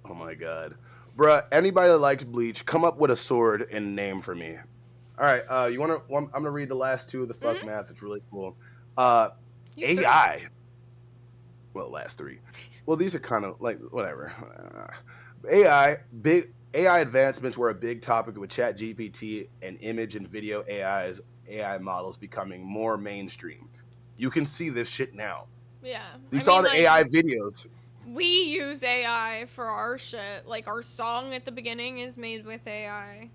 Oh my god. Bruh, anybody that likes Bleach, come up with a sword and name for me. Alright, I'm gonna read the last two of the fuck math. It's really cool. You AI. Well, last three. Well, these are kind of like whatever. AI advancements were a big topic with ChatGPT and image and video AI models becoming more mainstream. You can see this shit now. Yeah. You saw the AI videos. We use AI for our shit. Like our song at the beginning is made with AI.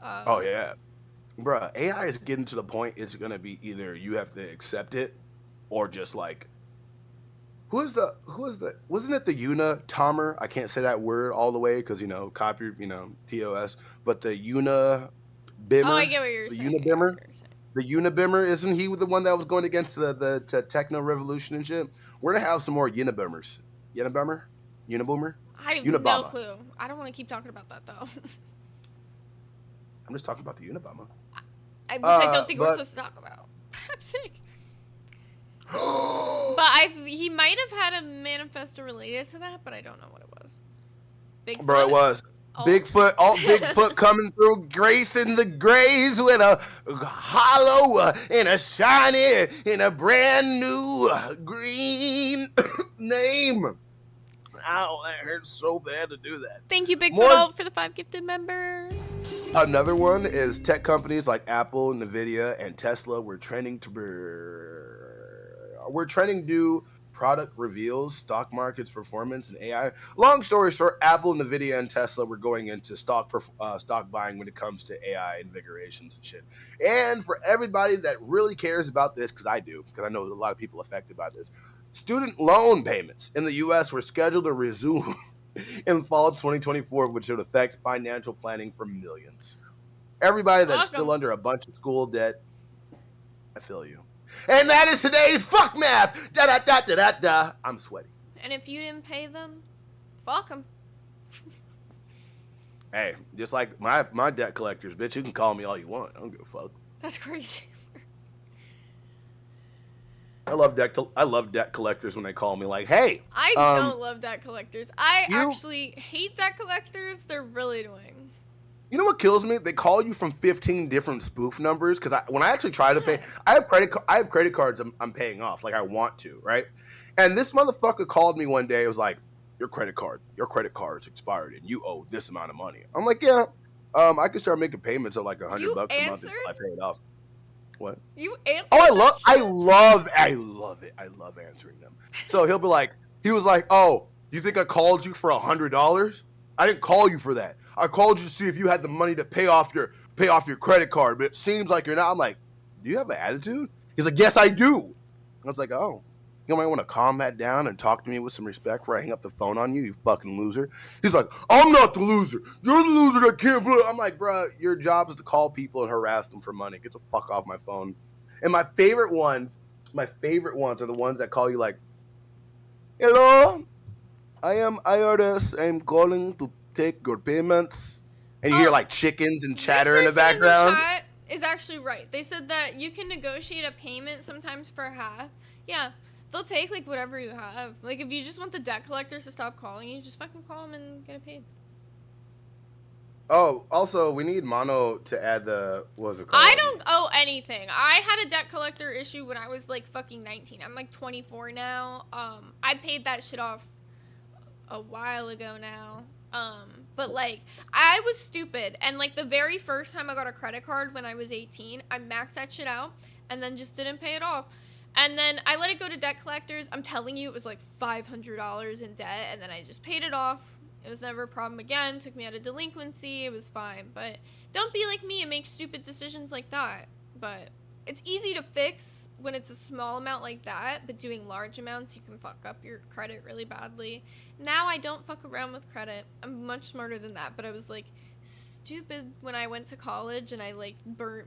Oh yeah, bruh. AI is getting to the point it's gonna be either you have to accept it, or just like, who is the wasn't it the Unabomber? I can't say that word all the way because copy TOS, but the Unabomber. Oh, I get what you're the saying. Unabomber. The Unabomber, isn't he the one that was going against the techno revolution and shit? We're gonna have some more Unabombers. Unabomber. I have no Unabomber. clue. I don't want to keep talking about that though. I'm just talking about the Unabomber. Which I don't think we're supposed to talk about. I'm sick. But he might have had a manifesto related to that, but I don't know what it was. Bigfoot? Bro, it was. Oh. Bigfoot coming through, gracing the grays with a hollow and a shiny and a brand new green name. Ow, that hurts so bad to do that. Thank you, Bigfoot, More- all for the 5 gifted members. Another one is tech companies like Apple, Nvidia, and Tesla were trending to do product reveals, stock markets performance, and AI. Long story short, Apple, Nvidia, and Tesla were going into stock buying when it comes to AI invigorations and shit. And for everybody that really cares about this, because I do, because I know a lot of people affected by this, student loan payments in the U.S. were scheduled to resume in fall 2024, which would affect financial planning for millions. Everybody that's still under a bunch of school debt, I feel you. And that is today's fuck math. Da da da da da da. I'm sweaty. And if you didn't pay them, fuck them. Hey, just like my debt collectors, bitch, you can call me all you want. I don't give a fuck. That's crazy. I love debt collectors when they call me like, hey. I don't love debt collectors. I you- actually hate debt collectors. They're really annoying. You know what kills me? They call you from 15 different spoof numbers. Because when I actually try to pay, I have credit cards I'm paying off. Like I want to, right? And this motherfucker called me one day. It was like, your credit card is expired and you owe this amount of money. I'm like, yeah. I can start making payments of like $100 a month until I pay it off. What? You answer. Oh, I love it. I love answering them. So he was like, oh, you think I called you for $100? I didn't call you for that. I called you to see if you had the money to pay off your credit card, but it seems like you're not. I'm like, do you have an attitude? He's like, yes, I do. I was like, oh, you might want to calm that down and talk to me with some respect before I hang up the phone on you, you fucking loser. He's like, I'm not the loser. You're the loser that can't believe. I'm like, bro, your job is to call people and harass them for money. Get the fuck off my phone. And my favorite ones are the ones that call you like, hello, I am IRS. I'm calling to take your payments. And you hear like chickens and chatter in the background. In the chat is actually right. They said that you can negotiate a payment sometimes for half. Yeah. They'll take, like, whatever you have. Like, if you just want the debt collectors to stop calling you, just fucking call them and get it paid. Oh, also, we need Mono to add what was it called? I don't owe anything. I had a debt collector issue when I was, like, fucking 19. I'm, like, 24 now. I paid that shit off a while ago now. But, like, I was stupid. And, like, the very first time I got a credit card when I was 18, I maxed that shit out and then just didn't pay it off. And then I let it go to debt collectors. I'm telling you, it was like $500 in debt, and then I just paid it off. It was never a problem again. Took me out of delinquency. It was fine. But don't be like me and make stupid decisions like that. But it's easy to fix when it's a small amount like that, but doing large amounts, you can fuck up your credit really badly. Now I don't fuck around with credit. I'm much smarter than that, but I was like stupid when I went to college, and I like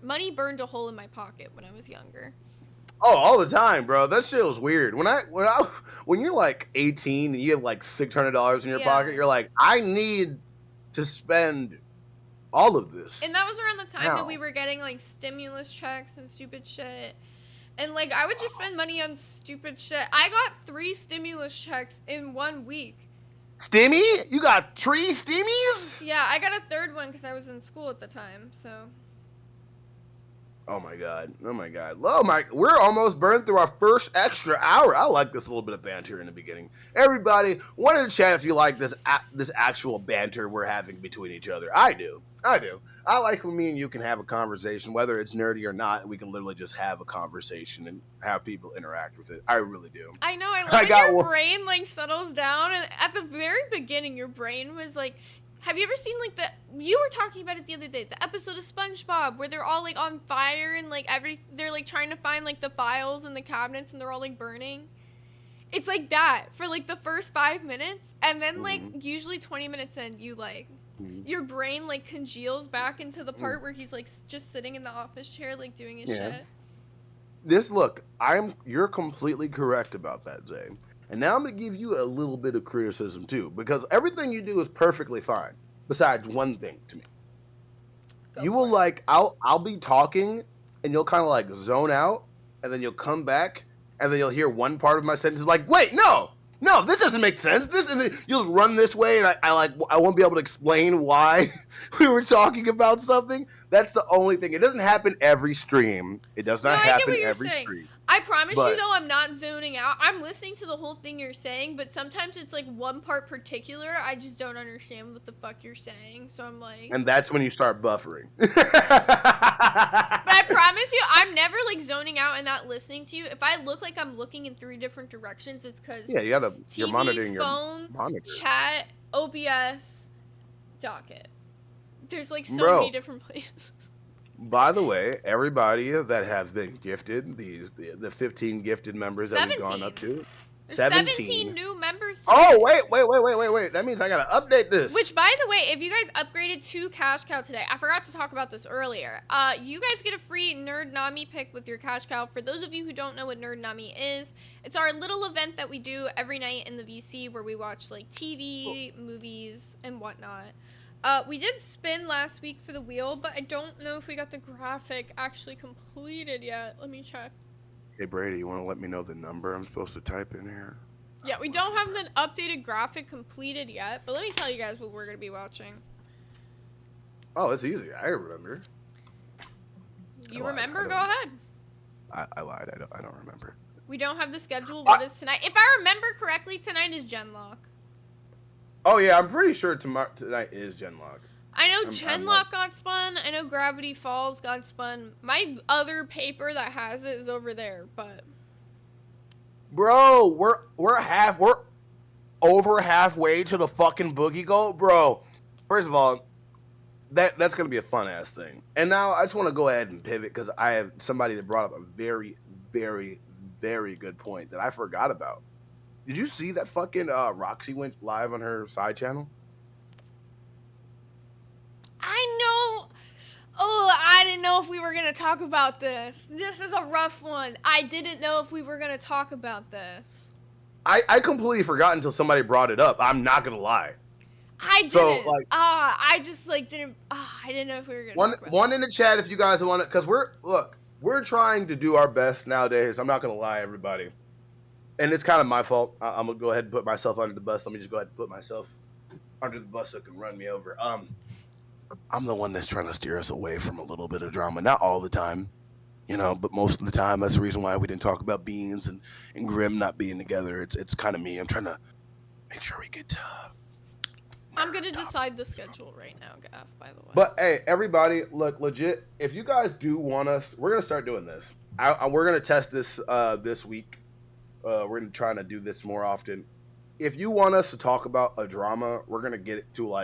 money burned a hole in my pocket when I was younger. Oh, all the time, bro. That shit was weird. When you're like 18 and you have like $600 in your pocket, you're like, I need to spend all of this. And that was around the time that we were getting like stimulus checks and stupid shit. And like I would just spend money on stupid shit. I got 3 stimulus checks in 1 week. Stimmy? You got 3 stimmies? Yeah, I got a 3rd one because I was in school at the time, so. Oh my god. We're almost burned through our first extra hour. I like this little bit of banter in the beginning. Everybody, wanted to chat if you like this actual banter we're having between each other. I do. I like when me and you can have a conversation, whether it's nerdy or not. We can literally just have a conversation and have people interact with it. I really do. I know. I love when your brain like settles down. And at the very beginning, your brain was like, have you ever seen like you were talking about it the other day, the episode of SpongeBob where they're all like on fire and like they're like trying to find like the files in the cabinets and they're all like burning? It's like that for like the first 5 minutes, and then like usually 20 minutes in, you like your brain like congeals back into the part where he's like just sitting in the office chair like doing his shit. You're completely correct about that, Zay. And now I'm going to give you a little bit of criticism too, because everything you do is perfectly fine, besides one thing to me. I'll be talking, and you'll kind of like zone out, and then you'll come back, and then you'll hear one part of my sentence like, wait, no, this doesn't make sense. And then you'll just run this way, and I won't be able to explain why we were talking about something. That's the only thing. It doesn't happen every stream. It does not happen every stream. I promise you, though, I'm not zoning out. I'm listening to the whole thing you're saying, but sometimes it's like one part particular. I just don't understand what the fuck you're saying, so I'm like... And that's when you start buffering. But I promise you, I'm never like zoning out and not listening to you. If I look like I'm looking in 3 different directions, it's because you're monitoring phone, your monitor. Chat, OBS, docket. There's like so many different places. By the way, everybody that have been gifted, the 15 gifted members that we've gone up to. There's 17. 17 new members today. Oh, wait. That means I gotta update this. Which, by the way, if you guys upgraded to Cash Cow today, I forgot to talk about this earlier. You guys get a free Nerd Nami pick with your Cash Cow. For those of you who don't know what Nerd Nami is, it's our little event that we do every night in the VC where we watch like TV, movies, and whatnot. We did spin last week for the wheel, but I don't know if we got the graphic actually completed yet. Let me check. Hey, Brady, you want to let me know the number I'm supposed to type in here? Yeah, we don't have the updated graphic completed yet, but let me tell you guys what we're going to be watching. Oh, it's easy. I remember. You lied. remember? I Go don't- ahead. I lied. I don't remember. We don't have the schedule. What is tonight? If I remember correctly, tonight is Genlock. Oh, yeah, I'm pretty sure tonight is Genlock. I know I'm Genlock got spun. I know Gravity Falls got spun. My other paper that has it is over there, but... Bro, we're over halfway to the fucking Boogie Goat, bro. First of all, that's gonna be a fun ass thing. And now I just want to go ahead and pivot because I have somebody that brought up a very, very, very good point that I forgot about. Did you see that fucking Roxy went live on her side channel? I know... Oh, I didn't know if we were going to talk about this. This is a rough one. I didn't know if we were going to talk about this. I completely forgot until somebody brought it up. I'm not gonna lie. I didn't. So, like- I just, like, didn't... I didn't know if we were going to talk about One in the chat if you guys want it, because we're trying to do our best nowadays. I'm not gonna lie, everybody, and it's kind of my fault. I'm gonna go ahead and put myself under the bus. Let me just go ahead and put myself under the bus so it can run me over. I'm the one that's trying to steer us away from a little bit of drama. Not all the time, but most of the time. That's the reason why we didn't talk about Beans and Grim not being together. It's kind of me. I'm trying to make sure we get to... I'm going to decide the schedule right now, Gaff, by the way. But hey, everybody, look, legit, if you guys do want us, we're going to start doing this. We're going to test this this week. We're going to try to do this more often. If you want us to talk about a drama, we're going to get it to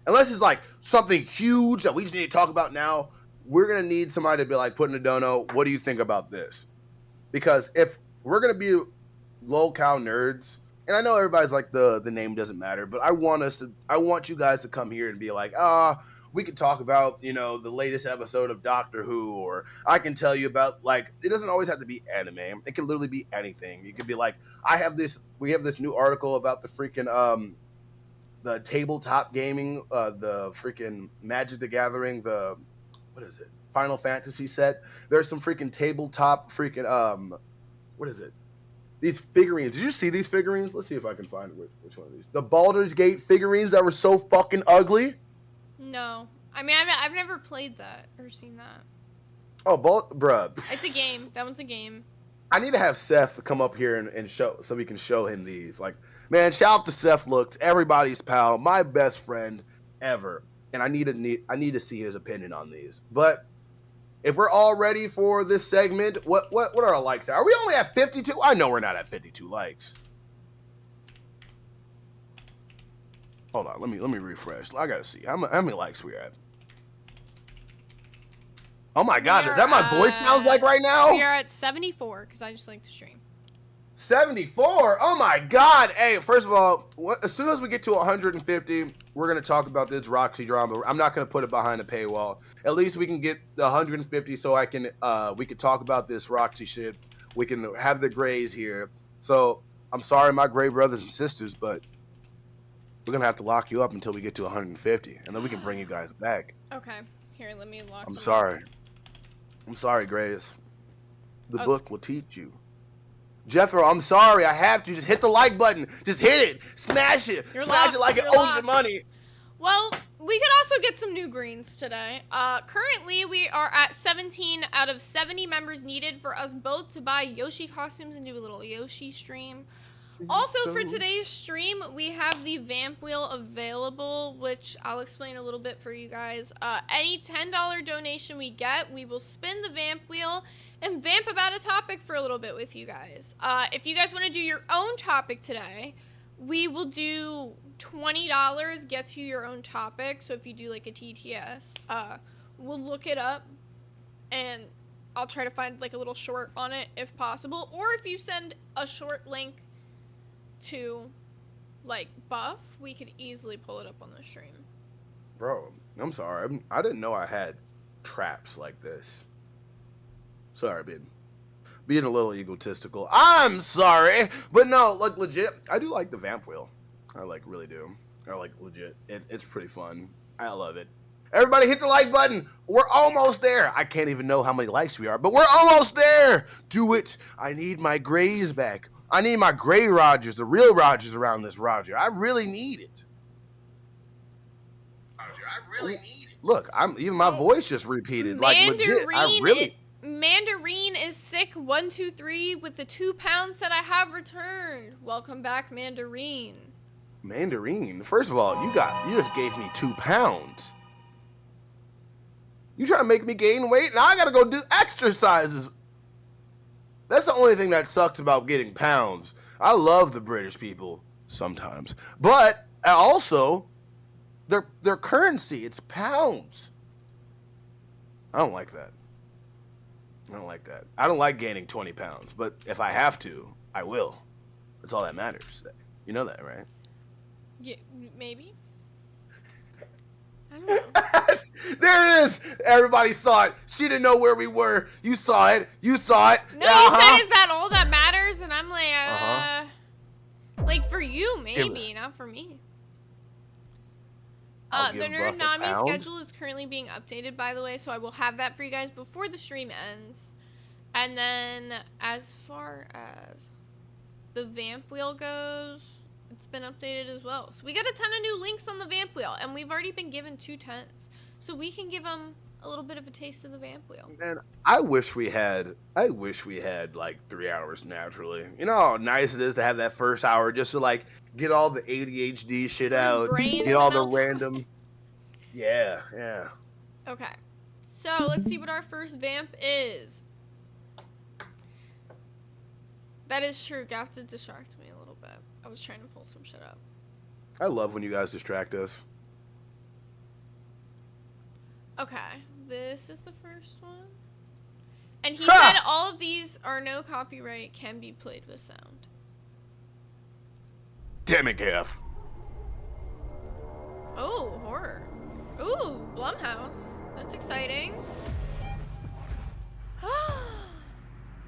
unless it's something huge that we just need to talk about now, we're going to need somebody to be put in a dono, what do you think about this? Because if we're going to be Lol Cow Nerds, and I know everybody's the name doesn't matter, but I want you guys to come here and be we could talk about, the latest episode of Doctor Who, or I can tell you about, it doesn't always have to be anime. It can literally be anything. You could be we have this new article about the freaking, the tabletop gaming, the freaking Magic the Gathering, what is it? Final Fantasy set. There's some freaking tabletop freaking, what is it? These figurines. Did you see these figurines? Let's see if I can find which one of these. The Baldur's Gate figurines that were so fucking ugly. No. I mean, I've never played that or seen that. Oh, bruh. It's a game. That one's a game. I need to have Seth come up here and show, so we can show him these. Man, shout out to Seth Looks, everybody's pal, my best friend ever. And I need to see his opinion on these. But if we're all ready for this segment, what are our likes? Are we only at 52? I know we're not at 52 likes. Hold on, let me refresh. I gotta see how many likes we at. Oh my God, is that my voice sounds like right now? We are at 74 because I just like to stream. 74. Oh my God. Hey, first of all, as soon as we get to 150, we're gonna talk about this Roxy drama. I'm not gonna put it behind a paywall. At least we can get the 150 so we can talk about this Roxy shit. We can have the Grays here. So I'm sorry, my Gray brothers and sisters, but we're gonna have to lock you up until we get to 150, and then we can bring you guys back. Okay. Here, let me lock I'm them sorry. up. I'm sorry, Grays. The Oh, book will teach you. Jethro, I'm sorry. I have to. Just hit the like button. Just hit it. Smash it. You're Smash it locked. like it You're owes you locked. money. Well, we could also get some new greens today. Currently, we are at 17 out of 70 members needed for us both to buy Yoshi costumes and do a little Yoshi stream. Also, for today's stream, we have the Vamp Wheel available, which I'll explain a little bit for you guys. Any $10 donation we get, we will spin the Vamp Wheel and vamp about a topic for a little bit with you guys. If you guys want to do your own topic today, we will do $20 gets you your own topic. So if you do like a TTS, we'll look it up and I'll try to find like a little short on it if possible. Or if you send a short link to, like, buff, we could easily pull it up on the stream. Bro, I'm sorry. I didn't know I had traps like this. Sorry, being a little egotistical. I'm sorry, but no, like legit, I do like the vamp wheel. I like really do. I like legit. It's pretty fun. I love it. Everybody hit the like button. We're almost there. I can't even know how many likes we are, but we're almost there. Do it. I need my grays back. I need my gray Rogers, the real Rogers around this Roger. I really need it. Look, even my voice just repeated. Like legit. Mandarine is sick 123 with the 2 pounds that I have returned. Welcome back, Mandarine. Mandarine. First of all, you just gave me 2 pounds. You trying to make me gain weight? Now I gotta go do exercises. That's the only thing that sucks about getting pounds. I love the British people sometimes, but also their currency, it's pounds. I don't like that. I don't like gaining 20 pounds, but if I have to, I will. That's all that matters. You know that, right? Yeah, maybe. I don't know. There it is. Everybody saw it. She didn't know where we were. You saw it. No, you said, is that all that matters? And I'm like, like for you, maybe, not for me. The Nerd Nami schedule is currently being updated, by the way, so I will have that for you guys before the stream ends. And then, as far as the Vamp Wheel goes, it's been updated as well. So we got a ton of new links on the Vamp Wheel, and we've already been given 2 tens. So we can give them a little bit of a taste of the Vamp Wheel. Man, I wish we had like 3 hours naturally. You know how nice it is to have that first hour just to like get all the ADHD shit out, get all the random. Yeah. Okay, so let's see what our first vamp is. That is true. Gaff did distract me a little bit. I was trying to pull some shit up. I love when you guys distract us. Okay, this is the first one. And he said all of these are no copyright, can be played with sound. Damn it, Gaff. Oh, horror. Ooh, Blumhouse. That's exciting.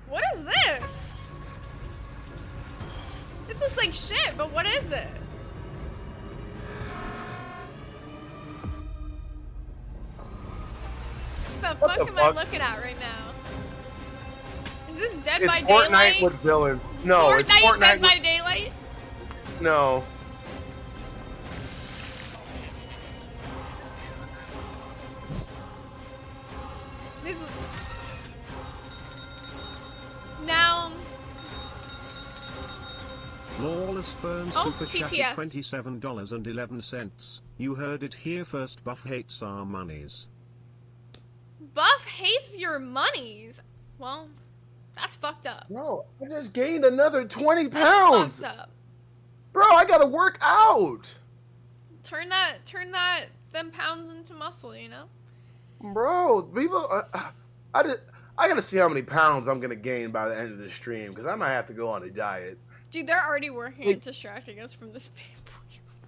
What is this? This looks like shit, but what is it? What the fuck am I looking at right now? Is this Dead by Daylight? Fortnite with villains. No, it's Fortnite Dead by Daylight? No. This is... Now... Lawless Fern Oh, super chatted TTS. $27.11. You heard it here first. Buff hates our monies. Buff hates your monies. Well, that's fucked up. No, I just gained another 20 pounds. That's fucked up. Bro, I gotta work out. Turn them pounds into muscle, you know? Bro, people, I gotta see how many pounds I'm gonna gain by the end of the stream, because I might have to go on a diet. Dude, they're already working at distracting us from this paper.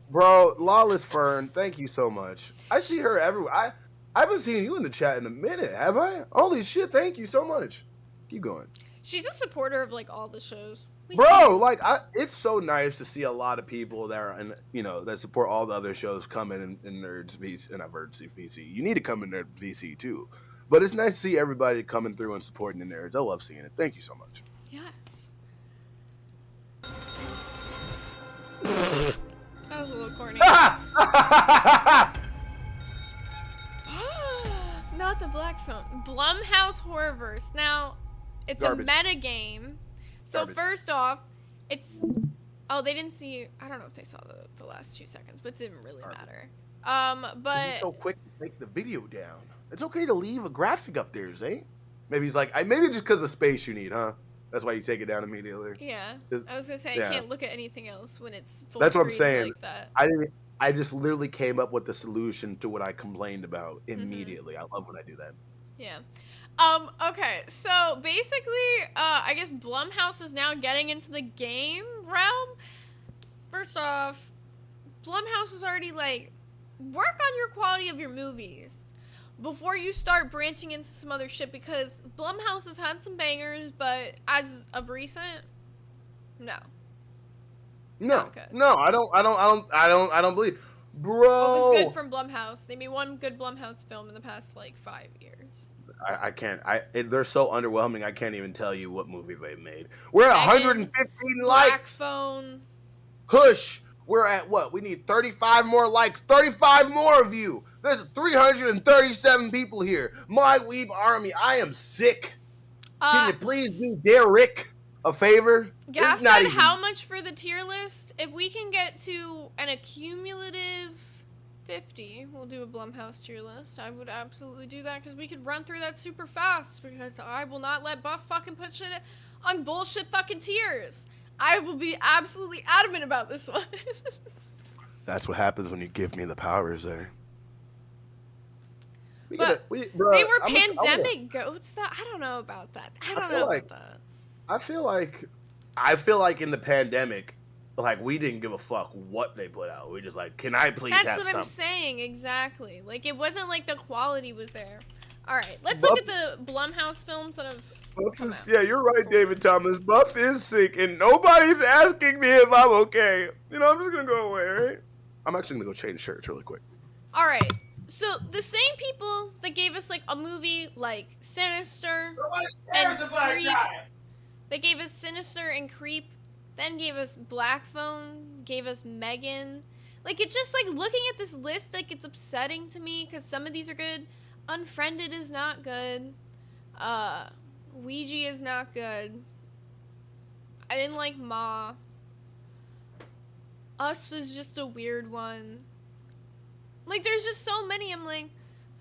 Bro, Lawless Fern, thank you so much. I see her everywhere. I haven't seen you in the chat in a minute, have I? Holy shit, thank you so much. Keep going. She's a supporter of, like, all the shows. Bro, like, it's so nice to see a lot of people that are, that support all the other shows come in Nerds VC, and I've heard VC. You need to come in Nerd VC, too. But it's nice to see everybody coming through and supporting the Nerds. I love seeing it. Thank you so much. Yes. That was a little corny. Not the black film. Blumhouse Horrorverse. Now, it's Garbage. a meta game. So Garbage. first off, it's... Oh, they didn't see... I don't know if they saw the last 2 seconds, but it didn't really matter. But... He's so quick to take the video down. It's okay to leave a graphic up there, Zay. Maybe he's like, maybe just because of the space you need, huh? That's why you take it down immediately. Yeah. Is- I was going to say, yeah. I can't look at anything else when it's full That's what I'm screen saying. like that. I just literally came up with the solution to what I complained about immediately. I love when I do that. Yeah. Okay, so basically, I guess Blumhouse is now getting into the game realm. first off, Blumhouse is already like, work on your quality of your movies before you start branching into some other shit, because Blumhouse has had some bangers, but as of recent, no. No, Not good. no, I don't believe, bro. What was good from Blumhouse? Name me one good Blumhouse film in the past like 5 years. I can't. They're so underwhelming. I can't even tell you what movie they made. We're at Megan, 115 Black likes. Phone. Hush. We're at what? We need 35 more likes. 35 more of you. There's 337 people here. My Weeb Army. I am sick. Can you please do Derek a favor? Gas It's not said even- how much for the tier list? If we can get to an accumulative 50, we'll do a Blumhouse tier list. I would absolutely do that because we could run through that super fast, because I will not let Buff fucking put shit on bullshit fucking tiers. I will be absolutely adamant about this one. That's what happens when you give me the powers, eh? But Bro, they were I'm just- I wanna- pandemic goats. That I don't know about that. I don't feel know like- about that. I feel like in the pandemic, like we didn't give a fuck what they put out. We just like, can I please That's have what I'm something? saying, exactly. Like, it wasn't like the quality was there. Alright, let's Buff- look at the Blumhouse films that have Buff come is, out. yeah, you're right, David Thomas. Buff is sick, and nobody's asking me if I'm okay. You know, I'm just gonna go away, right? I'm actually gonna go change shirts really quick. Alright, so the same people that gave us, like, a movie like Sinister and Creep, they gave us Sinister and Creep, then gave us Black Phone, gave us Megan. Like, it's just, like, looking at this list, like, it's upsetting to me, because some of these are good. Unfriended is not good. Ouija is not good. I didn't like Ma. Us is just a weird one. Like, there's just so many. I'm like,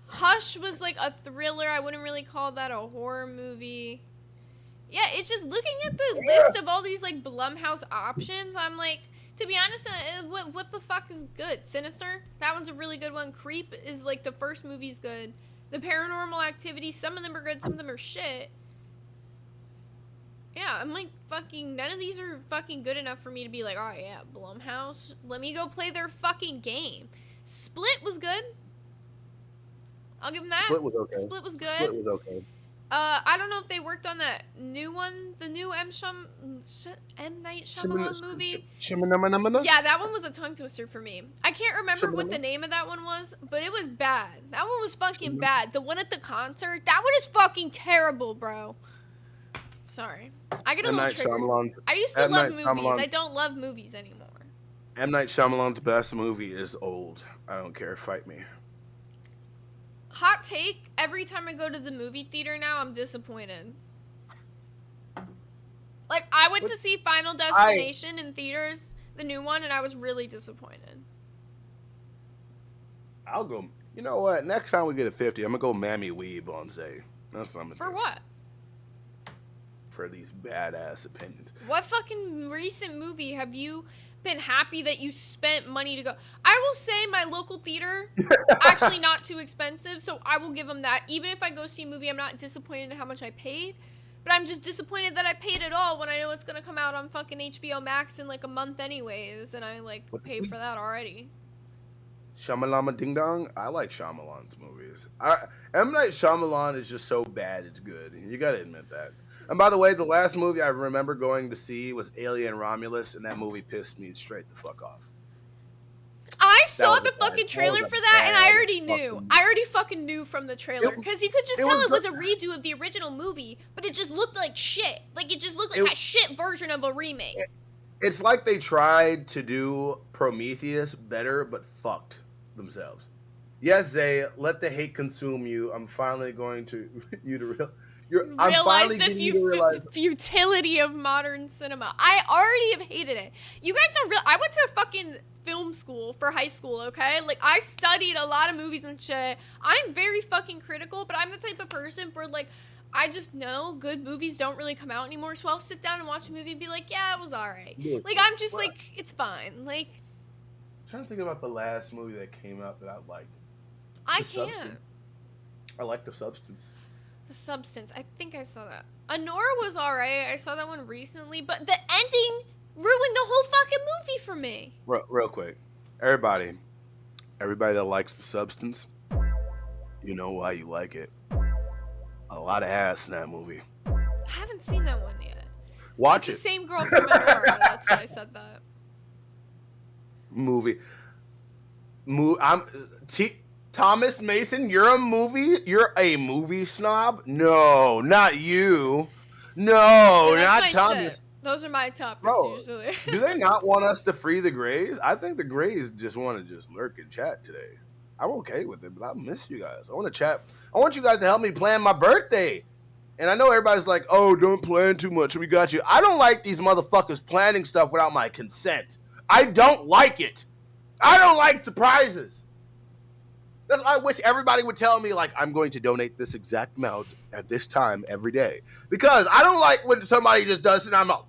Hush was like a thriller. I wouldn't really call that a horror movie. Yeah, it's just looking at the list of all these like Blumhouse options. I'm like, to be honest, what the fuck is good? Sinister? That one's a really good one. Creep is like the first movie's good. The Paranormal Activity, some of them are good, some of them are shit. Yeah, I'm like, fucking, none of these are fucking good enough for me to be like, oh yeah, Blumhouse, let me go play their fucking game. Split was good. I'll give them that. Split was okay. Split was good. Split was okay. I don't know if they worked on that new one, the new M. Night Shyamalan movie. Yeah, that one was a tongue twister for me. I can't remember what the name of that one was, but it was bad. That one was fucking bad. The one at the concert, that one is fucking terrible, bro. Sorry. I get a little triggered. I used to love movies. I don't love movies anymore. M. Night Shyamalan's best movie is Old. I don't care. Fight me. Hot take, every time I go to the movie theater now, I'm disappointed. Like, I went to see Final Destination in theaters, the new one, and I was really disappointed. I'll go. You know what? Next time we get a 50, I'm gonna go Mammy Weeb on Zay. That's what I'm gonna For do. what? For these badass opinions. What fucking recent movie have you been happy that you spent money to go? I will say my local theater, actually not too expensive, so I will give them that. Even if I go see a movie, I'm not disappointed in how much I paid, but I'm just disappointed that I paid it all when I know it's gonna come out on fucking HBO Max in like a month anyways, and I like paid for that already. Shyamalama Ding Dong. I like Shyamalan's movies. M. Night Shyamalan is just so bad it's good. You gotta admit that. And by the way, the last movie I remember going to see was Alien Romulus, and that movie pissed me straight the fuck off. I saw was the a bad- fucking that trailer was a for that, and I bad already knew. fucking- I already fucking knew from the trailer, because you could just it tell was it was a good. redo of the original movie, but it just looked like shit. Like, it just looked like It- a shit version of a remake. It's like they tried to do Prometheus better, but fucked themselves. Yes, Zay, let the hate consume you. I'm finally going to I'm Realize finally the getting you to realize. futility of modern cinema. I already have hated it. You guys don't I went to fucking film school for high school, okay? Like, I studied a lot of movies and shit. I'm very fucking critical, but I'm the type of person where, like, I just know good movies don't really come out anymore, so I'll sit down and watch a movie and be like, yeah, it was alright. Like, I'm just What? like, it's fine. Like, I'm trying to think about the last movie that came out that I liked. I The can't. Substance. I like The Substance. The Substance. I think I saw that. Honora was alright. I saw that one recently, but the ending ruined the whole fucking movie for me. Real quick, everybody that likes the substance, you know why you like it. A lot of ass in that movie. I haven't seen that one yet. Watch It's it. the same girl from Aurora. That's why I said that. Movie. Thomas Mason, you're a movie snob? No, not you. No, Yeah, not that's my Thomas. shit. Those are my topics Bro, usually. Do they not want us to free the Greys? I think the Greys just want to just lurk and chat today. I'm okay with it, but I miss you guys. I want to chat. I want you guys to help me plan my birthday. And I know everybody's like, oh, don't plan too much. We got you. I don't like these motherfuckers planning stuff without my consent. I don't like it. I don't like surprises. That's why I wish everybody would tell me, like, I'm going to donate this exact amount at this time every day. Because I don't like when somebody just does it and I'm like,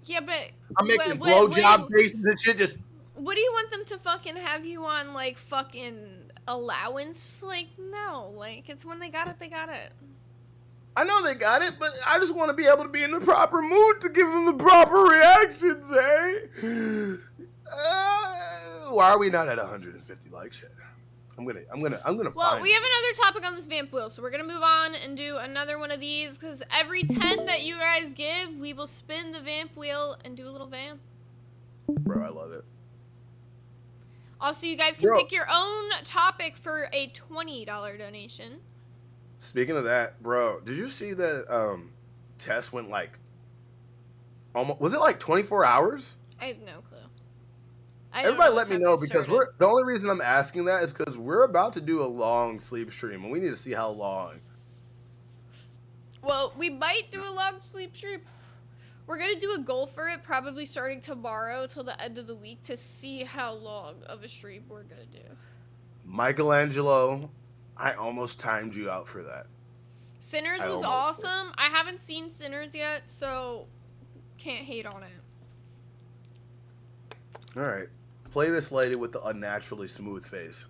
Yeah, but I'm making what- blowjob faces and shit. Just what do you want them to fucking have you on, like, fucking allowance? Like, no. Like, it's when they got it, they got it. I know they got it, but I just want to be able to be in the proper mood to give them the proper reactions, eh? Why are we not at 150 likes yet? I'm gonna Well, find. we have another topic on this vamp wheel, so we're gonna move on and do another one of these, because every 10 that you guys give, we will spin the vamp wheel and do a little vamp. Bro, I love it. Also, you guys can Bro. pick your own topic for a $20 donation. Speaking of that, bro, did you see that test went like almost, was it like 24 hours? I have no clue. I don't Everybody know let what me time know I because started. the only reason I'm asking that is because we're about to do a long sleep stream and we need to see how long. Well, we might do a long sleep stream. We're gonna do a goal for it, probably starting tomorrow till the end of the week, to see how long of a stream we're gonna do. Michelangelo, I almost timed you out for that. Sinners I was almost did. awesome. I haven't seen Sinners yet, so can't hate on it. All right. Play this lady with the unnaturally smooth face.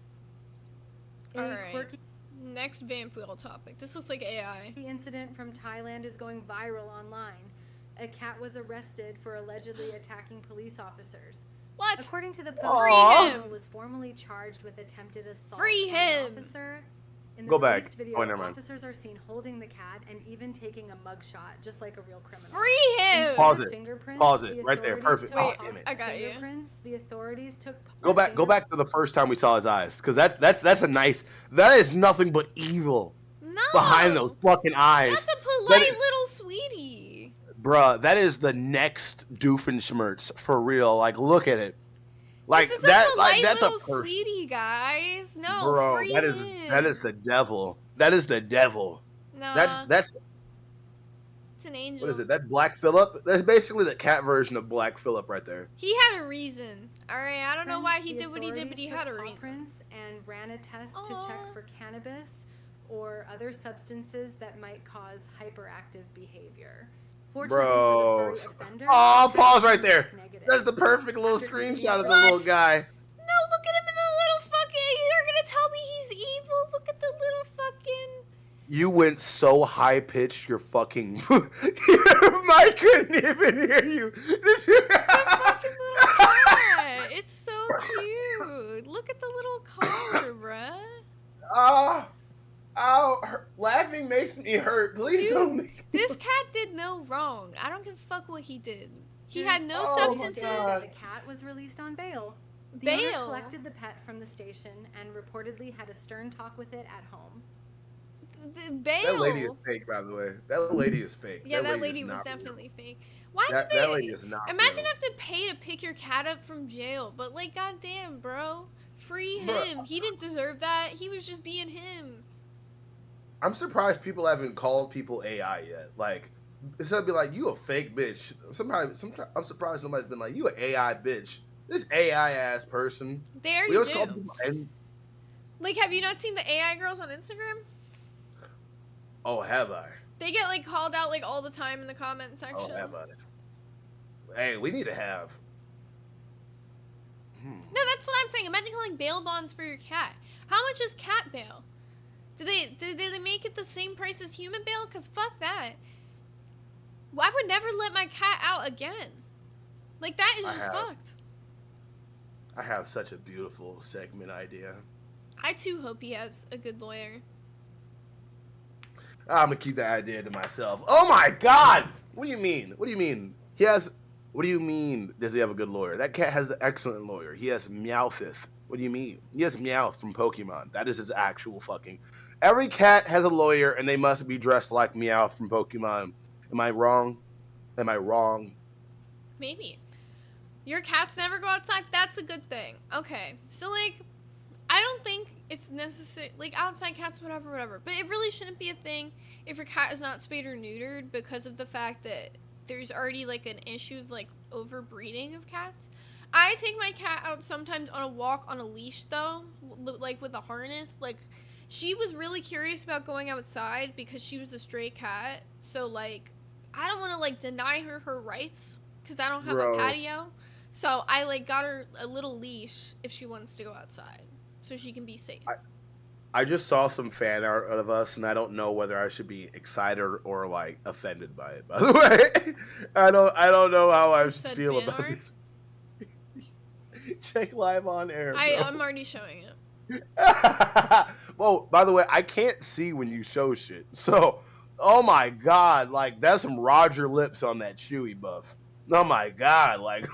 A Alright. quirky Next vamp wheel topic. This looks like AI. incident from Thailand is going viral online. A cat was arrested for allegedly attacking police officers. What? According to the Free post, him. the was formally charged with attempted assault Free on an him. officer. In the Go back. released video, Oh, never mind. officers are seen holding the cat and even taking a mugshot, just like a real criminal. Free him! Pause it. Fingerprints, Pause it. the Right there. authorities Perfect. took Wait, Oh, damn it. I got you. fingerprints. The authorities took. Go back to the first time we saw his eyes, because that's a nice. That is nothing but evil No! behind those fucking eyes, That's a polite is- little sweetie. bruh. That is the next Doofenshmirtz for real. Like, look at it. Like this is that. a polite Like that's a little person, sweetie, guys. No, bro. free That him. is the devil. That is the devil. No, That's it's an angel. what is it? That's Black Phillip. That's basically the cat version of Black Phillip right there. He had a reason. All right, I don't know why he The did what he did, but he had a authorities took paw reason. prints and ran a test to Aw. check for cannabis or other substances that might cause hyperactive behavior. Fortunately Bro. for the furry offender, Oh, the pause test right there. was negative. That's the perfect little After screenshot of the What? little guy. No, look at him in the little fucking. You're gonna tell me he's evil? Look at the little fucking. You went so high pitched, your fucking your mic couldn't even hear you. Fucking little cat. It's so cute. Look at the little collar, bruh. Laughing makes me hurt. Please Dude, don't make This cat did no wrong. I don't give a fuck what he did. He There's had no Oh my substances. God. The cat was released on bail. The Bail? owner collected the pet from the station and reportedly had a stern talk with it at home. The bail. That lady is fake, by the way. That lady is fake. Yeah, that is lady was not real. definitely fake. Why That did they? lady is not. Imagine real. have to pay to pick your cat up from jail, but like, goddamn, bro, free Bruh. him. He didn't deserve that. He was just being him. I'm surprised people haven't called people AI yet. Like, instead of be like, you a fake bitch. Sometimes I'm surprised nobody's been like, you an AI bitch. This AI ass person. They We already always do. call people. And, Like, have you not seen the AI girls on Instagram? oh, have I? They get like called out like all the time in the comment section. Oh, have I? Hey, we need to have. No, that's what I'm saying. Imagine calling bail bonds for your cat. How much is cat bail? Did they make it the same price as human bail? Cause fuck that. I would never let my cat out again. Like, that is I just have. fucked. I have such a beautiful segment idea. I too hope he has a good lawyer. I'm gonna keep that idea to myself. Oh my god! What do you mean? What do you mean? He has. What do you mean? Does he have a good lawyer? That cat has an excellent lawyer. He has Meowthith. What do you mean? He has Meowth from Pokemon. That is his actual fucking. Every cat has a lawyer, and they must be dressed like Meowth from Pokemon. Am I wrong? Am I wrong? Maybe. Your cats never go outside? That's a good thing. Okay. So, like, I don't think it's necessary. Like, outside cats, whatever. But it really shouldn't be a thing if your cat is not spayed or neutered because of the fact that there's already, like, an issue of, like, overbreeding of cats. I take my cat out sometimes on a walk on a leash, though, like, with a harness. Like, she was really curious about going outside because she was a stray cat. So, like, I don't want to, like, deny her her rights because I don't have Bro. a patio. So I, like, got her a little leash if she wants to go outside so she can be safe. I just saw some fan art of us, and I don't know whether I should be excited or like offended by it. By the way, I don't know how I This said feel fan about art? this. Check live on air. Bro. I'm already showing it. Well, by the way, I can't see when you show shit. So, oh my god, like that's some Roger Lips on that Chewy buff. Oh my god, like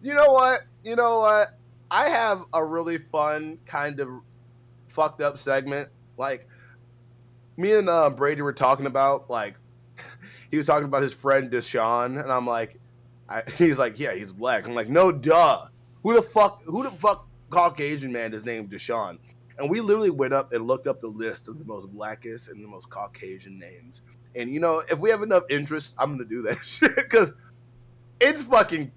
you know what? You know what? I have a really fun kind of fucked up segment. Like me and Brady were talking about like he was talking about his friend Deshaun, and I'm like he's like, yeah, he's black. I'm like, no duh. Who the fuck Caucasian man is named Deshaun? And we literally went up and looked up the list of the most blackest and the most Caucasian names. And you know, if we have enough interest, I'm gonna do that shit because it's fucking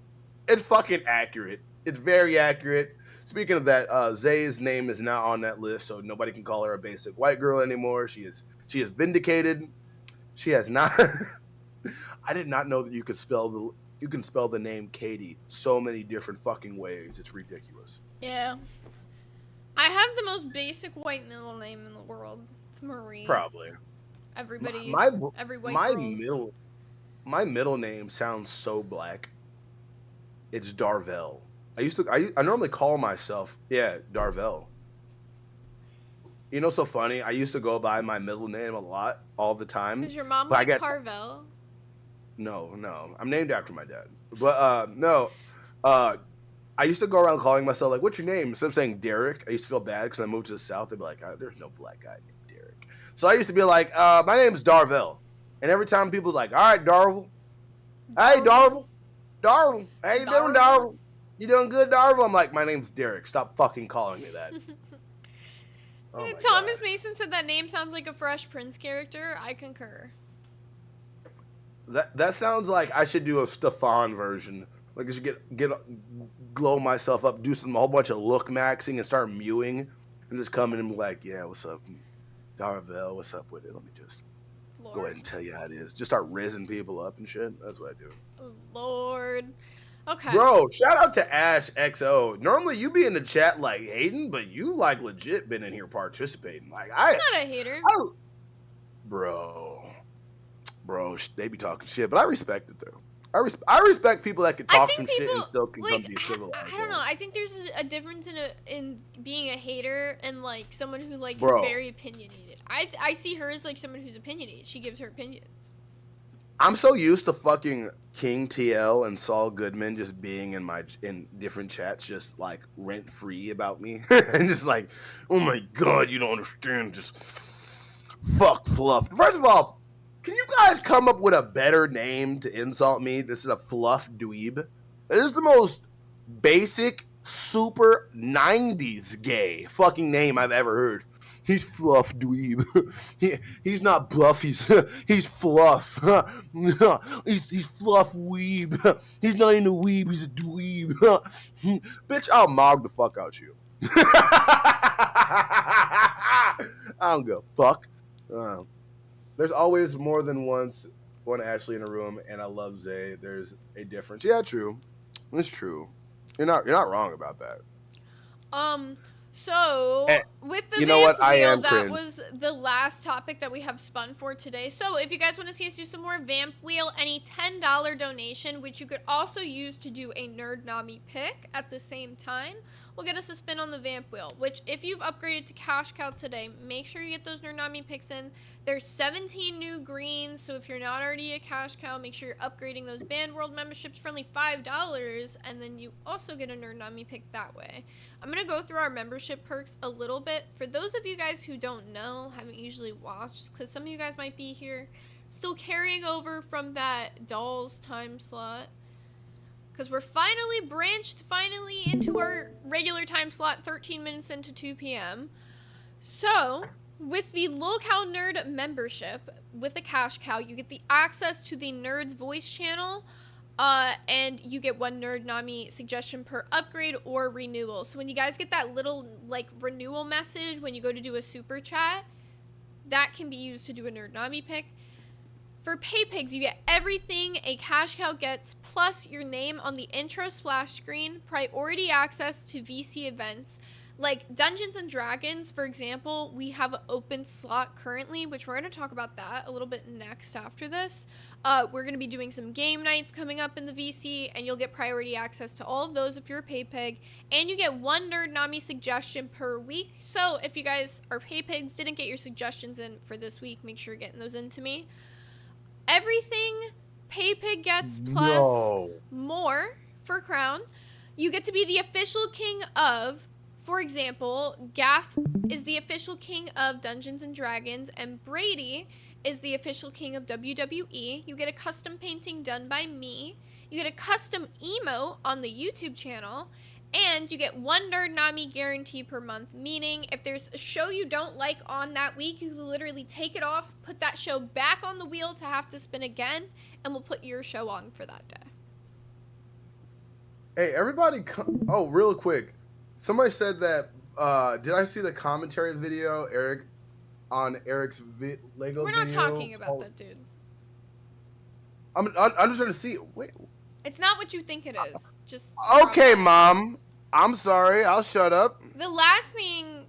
accurate. It's very accurate. Speaking of that, Zay's name is now on that list, so nobody can call her a basic white girl anymore. She is vindicated. She has not. I did not know that you can spell the name Katie so many different fucking ways. It's ridiculous. Yeah. I have the most basic white middle name in the world. It's Marie. Probably. Everybody every white girl's. My middle name sounds so black. It's Darvell. I normally call myself Darvell. You know, so funny. I used to go by my middle name a lot, all the time. Is your mom but like Carvel? No. I'm named after my dad. But no. I used to go around calling myself like, "What's your name?" Instead of saying Derek, I used to feel bad because I moved to the South. They'd be like, "There's no black guy named Derek." So I used to be like, "My name's Darvell," and every time people were like, "All right, Darvel, hey Darvel, how you doing, Darvel? You doing good, Darvel?" I'm like, "My name's Derek. Stop fucking calling me that." Oh my Thomas God. Mason said that name sounds like a Fresh Prince character. I concur. That sounds like I should do a Stefan version. Like I should glow myself up, do a whole bunch of look maxing and start mewing, and just come in and be like, "Yeah, what's up, Darvell? What's up with it? Let me just Lord. go ahead and tell you how it is." Just start rizzing people up and shit. That's what I do. Lord. Okay. Bro, shout out to Ash XO. Normally you be in the chat like Hayden, but you like legit been in here participating. Like I'm not a hater. Bro, they be talking shit, but I respect it though. I respect people that can talk some shit and still can come be civilized. I don't know. I think there's a difference in being a hater and like someone who like Bro. is very opinionated. I see her as like someone who's opinionated. She gives her opinions. I'm so used to fucking King TL and Saul Goodman just being in different chats, just like rent free about me, and just like, oh my god, you don't understand, just fuck Fluff. First of all, can you guys come up with a better name to insult me? This is a Fluff Dweeb. This is the most basic, super 90s gay fucking name I've ever heard. He's Fluff Dweeb. He's not buff, he's fluff. He's Fluff Weeb. He's not even a weeb, he's a dweeb. Bitch, I'll mog the fuck out you. I don't give a fuck. There's always more than one Ashley in a room, and I love Zay. There's a difference. Yeah, true. It's true. You're not wrong about that. So, Eh, with the you know what? vamp I wheel, am that cringe. was the last topic that we have spun for today. So, if you guys want to see us do some more vamp wheel, any $10 donation, which you could also use to do a Nerd Nami pick at the same time, will get us a spin on the vamp wheel. Which, if you've upgraded to Cash Cow today, make sure you get those Nerd Nami picks in. There's 17 new greens, so if you're not already a Cash Cow, make sure you're upgrading those Band World memberships for only $5, and then you also get a Nerd Nami pick that way. I'm going to go through our membership perks a little bit. For those of you guys who don't know, haven't usually watched, because some of you guys might be here still carrying over from that Dolls time slot, because we're finally branched into our regular time slot, 13 minutes into 2 p.m. So, with the Lol Cow Nerd membership, with the Cash Cow, you get the access to the Nerd's Voice channel, and you get one Nerd Nami suggestion per upgrade or renewal. So when you guys get that little, like, renewal message when you go to do a super chat, that can be used to do a Nerd Nami pick. For Pay Pigs, you get everything a Cash Cow gets, plus your name on the intro splash screen, priority access to VC events. Like Dungeons and Dragons, for example, we have an open slot currently, which we're going to talk about that a little bit next after this. We're going to be doing some game nights coming up in the VC, and you'll get priority access to all of those if you're a Pay Pig. And you get one Nerd Nami suggestion per week. So if you guys are Pay Pigs, didn't get your suggestions in for this week, make sure you're getting those in to me. Everything Pay Pig gets plus more for Crown. You get to be the official king of... For example, Gaff is the official king of Dungeons and Dragons, and Brady is the official king of WWE. You get a custom painting done by me. You get a custom emote on the YouTube channel, and you get one Nerd Nami guarantee per month, meaning if there's a show you don't like on that week, you can literally take it off, put that show back on the wheel to have to spin again, and we'll put your show on for that day. Hey, everybody! Oh, real quick. Somebody said that. Did I see the commentary video, Eric, on Eric's Lego? We're not video? talking about that, dude. I'm just trying to see. Wait. It's not what you think it is. Just Okay, Mom. I'm sorry. I'll shut up. The last thing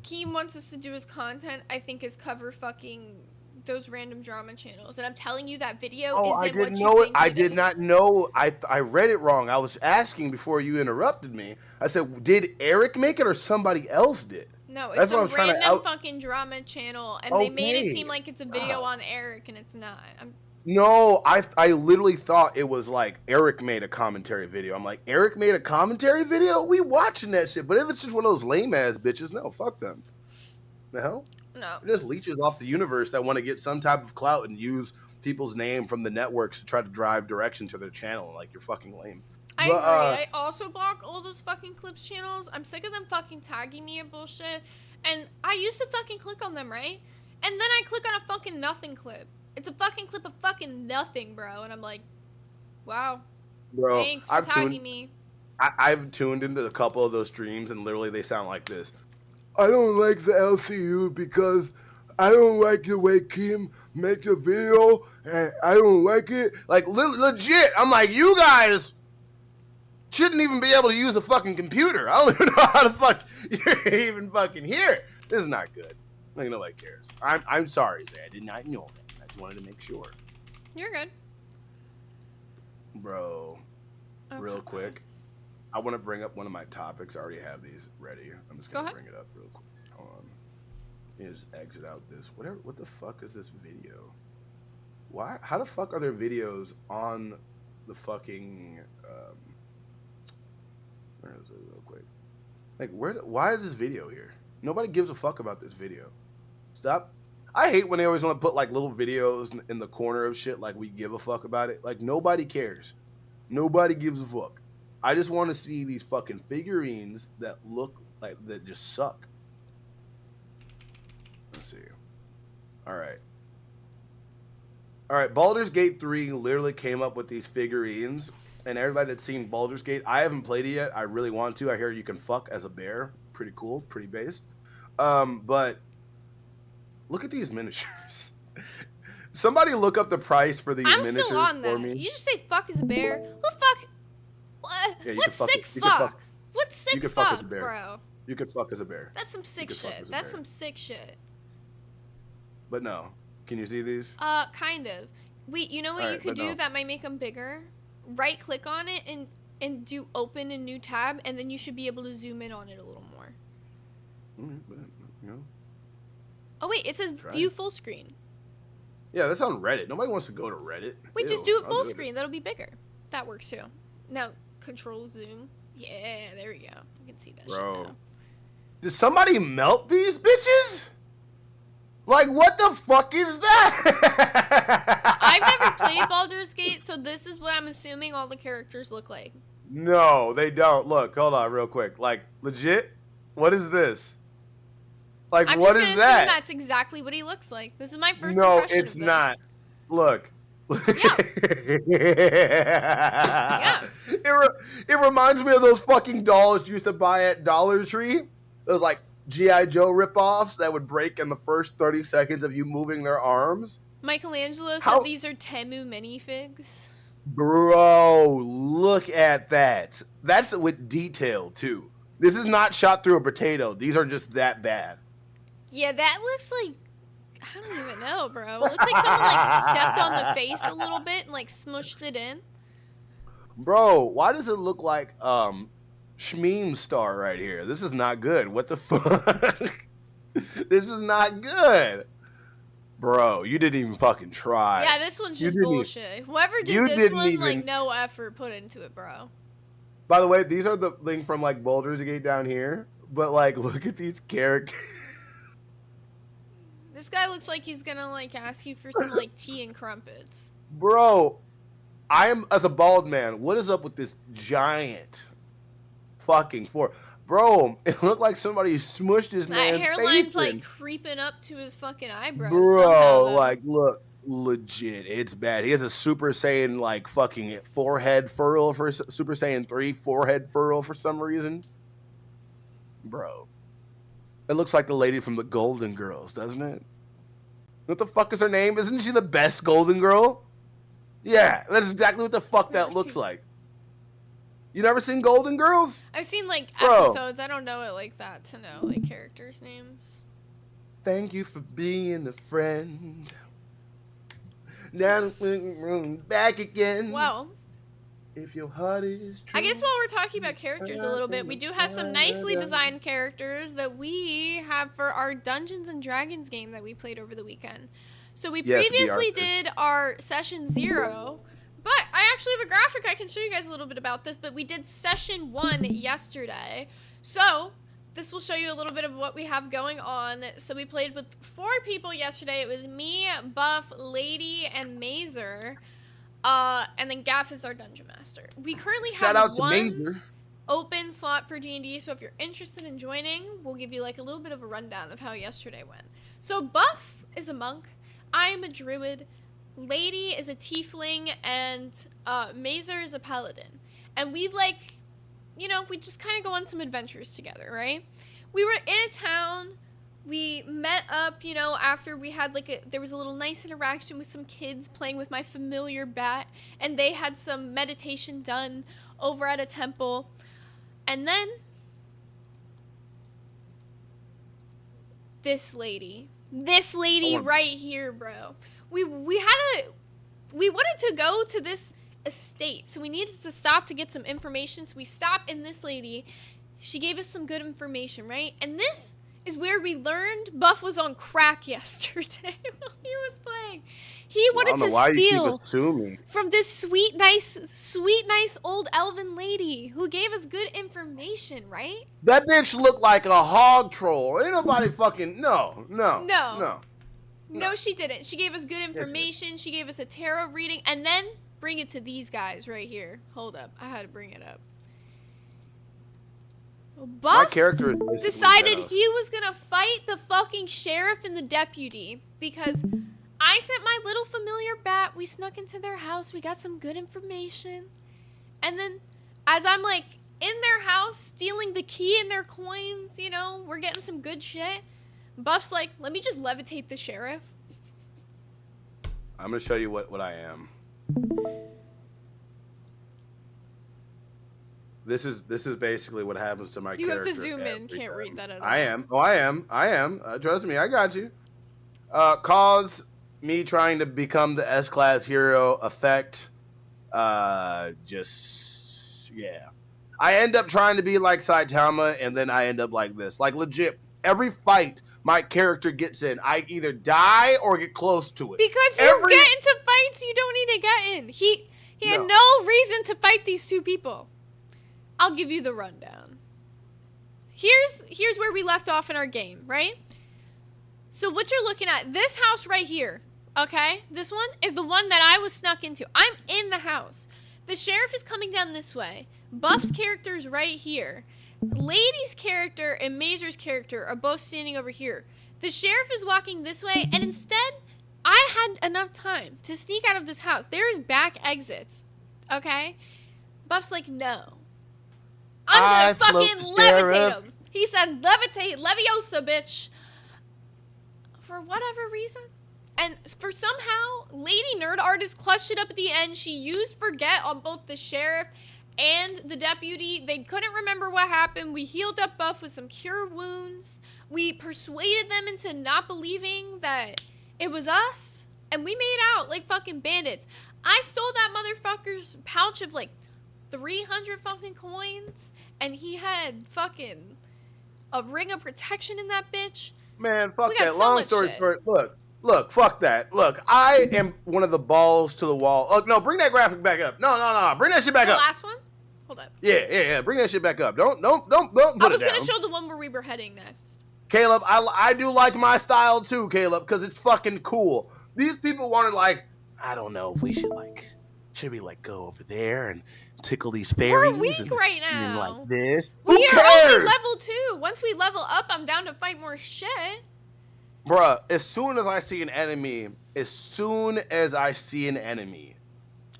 Keem wants us to do as content, I think, is cover fucking those random drama channels. And I'm telling you, that video isn't I didn't what you know it. think I it did is. not know. I read it wrong. I was asking before you interrupted me. I said, did Eric make it or somebody else did? No, That's it's what I a was trying to random fucking drama channel, and they made it Okay. seem like it's a video on Eric, and it's not. No, I literally thought it was like Eric made a commentary video. I'm like, Eric made a commentary video? We watching that shit. But if it's just one of those lame ass bitches, no, fuck them. The hell? No. It just leeches off the universe that want to get some type of clout and use people's name from the networks to try to drive direction to their channel. Like, you're fucking lame. I But, agree. I also block all those fucking clips channels. I'm sick of them fucking tagging me and bullshit. And I used to fucking click on them, right? And then I click on a fucking nothing clip. It's a fucking clip of fucking nothing, bro. And I'm like, wow. Bro, Thanks for tagging me. I've tuned into a couple of those streams, and literally they sound like this. I don't like the LCU because I don't like the way Kim makes a video, and I don't like it. Like, legit, I'm like, you guys shouldn't even be able to use a fucking computer. I don't even know how the fuck you're even fucking here. This is not good. Like, nobody cares. I'm sorry, Zay. I did not know that. I just wanted to make sure. You're good. Bro, real Okay. quick. I want to bring up one of my topics. I already have these ready. I'm just going to bring it up real quick. Hold on. Let me just exit out this. What the fuck is this video? Why? How the fuck are there videos on the fucking... where is it real quick? Like, why is this video here? Nobody gives a fuck about this video. Stop. I hate when they always want to put, like, little videos in the corner of shit like we give a fuck about it. Like, nobody cares. Nobody gives a fuck. I just want to see these fucking figurines that look like that just suck. Let's see. All right. Baldur's Gate 3 literally came up with these figurines, and everybody that's seen Baldur's Gate, I haven't played it yet. I really want to. I hear you can fuck as a bear. Pretty cool. Pretty based. But look at these miniatures. Somebody look up the price for these miniatures I'm still on for that. me. You just say fuck as a bear. Who fuck? What? Yeah, you What can fuck sick it. You can fuck? fuck- What sick can fuck with fuck, the bear. bro? You could fuck as a bear. That's some sick could fuck shit. as a That's bear. some sick shit. But no. Can you see these? Kind of. Wait, you know what you Alright, could but do no. that might make them bigger? Right click on it and do open a new tab, and then you should be able to zoom in on it a little more. But, you know. Oh wait, it says Try. view full screen. Yeah, that's on Reddit. Nobody wants to go to Reddit. Wait, just Ew, do it I'll full it. screen. That'll be bigger. That works too. Now control zoom. Yeah, there we go. You can see that Bro. shit now. Did somebody melt these bitches? Like, what the fuck is that? I've never played Baldur's Gate, so this is what I'm assuming all the characters look like. No, they don't. Look, hold on real quick. Like, legit? What is this? Like, I'm what just is gonna that? assume that's exactly what he looks like. This is my first No, impression it's of this. not. Look. Yeah. It reminds me of those fucking dolls you used to buy at Dollar Tree. Those like G.I. Joe ripoffs that would break in the first 30 seconds of you moving their arms. Michelangelo How- said these are Temu minifigs. Bro, look at that. That's with detail too. This is not shot through a potato. These are just that bad. Yeah, that looks like, I don't even know, bro. It looks like someone like stepped on the face a little bit and like smushed it in. Bro, why does it look like Shmeem Star right here? This is not good. What the fuck? This is not good. Bro, you didn't even fucking try. Yeah, this one's You just didn't even- bullshit. Whoever you did this didn't one, even- like, no effort put into it, bro. By the way, these are the things from like Baldur's Gate down here. But like, look at these characters. This guy looks like he's gonna, like, ask you for some, like, tea and crumpets. Bro, I am, as a bald man, what is up with this giant fucking floor? Bro, it looked like somebody smushed his That man's hairline's, face like, in. creeping up to his fucking eyebrows. Bro, somehow, though. like, look, legit, it's bad. He has a Super Saiyan, like, fucking forehead furrow for Super Saiyan 3 forehead furrow for some reason. Bro. It looks like the lady from the Golden Girls, doesn't it? What the fuck is her name? Isn't she the best Golden Girl? Yeah, that's exactly what the fuck that Never looks seen- like. You never seen Golden Girls? I've seen, like, Bro. episodes. I don't know it like that to know, like, characters' names. Thank you for being a friend. Now back again. Well, If your heart is true. I guess while we're talking about characters a little bit, we do have some nicely designed characters that we have for our Dungeons and Dragons game that we played over the weekend. So we Yes, previously VR. did our session 0, but I actually have a graphic I can show you guys a little bit about this, but we did session 1 yesterday. So this will show you a little bit of what we have going on. So we played with 4 people yesterday. It was me, Buff, Lady, and Mazer. And then Gaff is our dungeon master. We currently Shout have out to one Mazer. open slot for D&D, so if you're interested in joining, we'll give you like a little bit of a rundown of how yesterday went. So Buff is a monk, I am a druid, Lady is a tiefling, and Mazer is a paladin. And we like, you know, we just kind of go on some adventures together, right? We were in a town. We met up, you know, after we had there was a little nice interaction with some kids playing with my familiar bat, and they had some meditation done over at a temple. And then this lady right here, bro. We wanted to go to this estate, so we needed to stop to get some information. So we stopped, and this lady, she gave us some good information, right? And this is where we learned Buff was on crack yesterday while he was playing. He wanted to steal from this sweet, nice old elven lady who gave us good information, right? That bitch looked like a hog troll. Ain't nobody fucking no. No, she didn't. She gave us good information. She gave us a tarot reading, and then bring it to these guys right here. Hold up, I had to bring it up. My Buff character is basically decided Thanos. he was gonna fight the fucking sheriff and the deputy because I sent my little familiar bat. We snuck into their house. We got some good information. And then as I'm like in their house stealing the key and their coins, you know, we're getting some good shit. Buff's like, let me just levitate the sheriff. I'm gonna show you what I am. This is basically what happens to my You have character. to zoom in. every Can't time. read that at all. I am. Oh, I am. Trust me, I got you. Cause me trying to become the S-class hero effect. Just yeah. I end up trying to be like Saitama, and then I end up like this. Like legit, every fight my character gets in, I either die or get close to it. Because you get into fights you don't need to get in. He had no reason to fight these two people. I'll give you the rundown. Here's where we left off in our game, right? So what you're looking at, this house right here, okay? This one is the one that I was snuck into. I'm in the house. The sheriff is coming down this way. Buff's character's right here. Lady's character and Mazer's character are both standing over here. The sheriff is walking this way, and instead, I had enough time to sneak out of this house. There's back exits, okay? Buff's like, no. I'm gonna fucking levitate him. He said, levitate, Leviosa, bitch. For whatever reason. And for somehow, Lady Nerd Artist clutched it up at the end. She used Forget on both the sheriff and the deputy. They couldn't remember what happened. We healed up Buff with some cure wounds. We persuaded them into not believing that it was us. And we made out like fucking bandits. I stole that motherfucker's pouch of like 300 fucking coins. And he had fucking a ring of protection in that bitch. Man, fuck We got that. so Long much story shit. short, look, fuck that. Look, I am one of the balls to the wall. Oh, no, bring that graphic back up. No, bring that shit back The up. last one? Hold up. Yeah, bring that shit back up. Don't put I it down. was going to show the one where we were heading next. Caleb, I do like my style too, Caleb, because it's fucking cool. These people wanted like, I don't know if we should we go over there and tickle these fairies? We're weak right and now. like this. We Who are cares? only level 2. Once we level up, I'm down to fight more shit. Bruh, as soon as I see an enemy,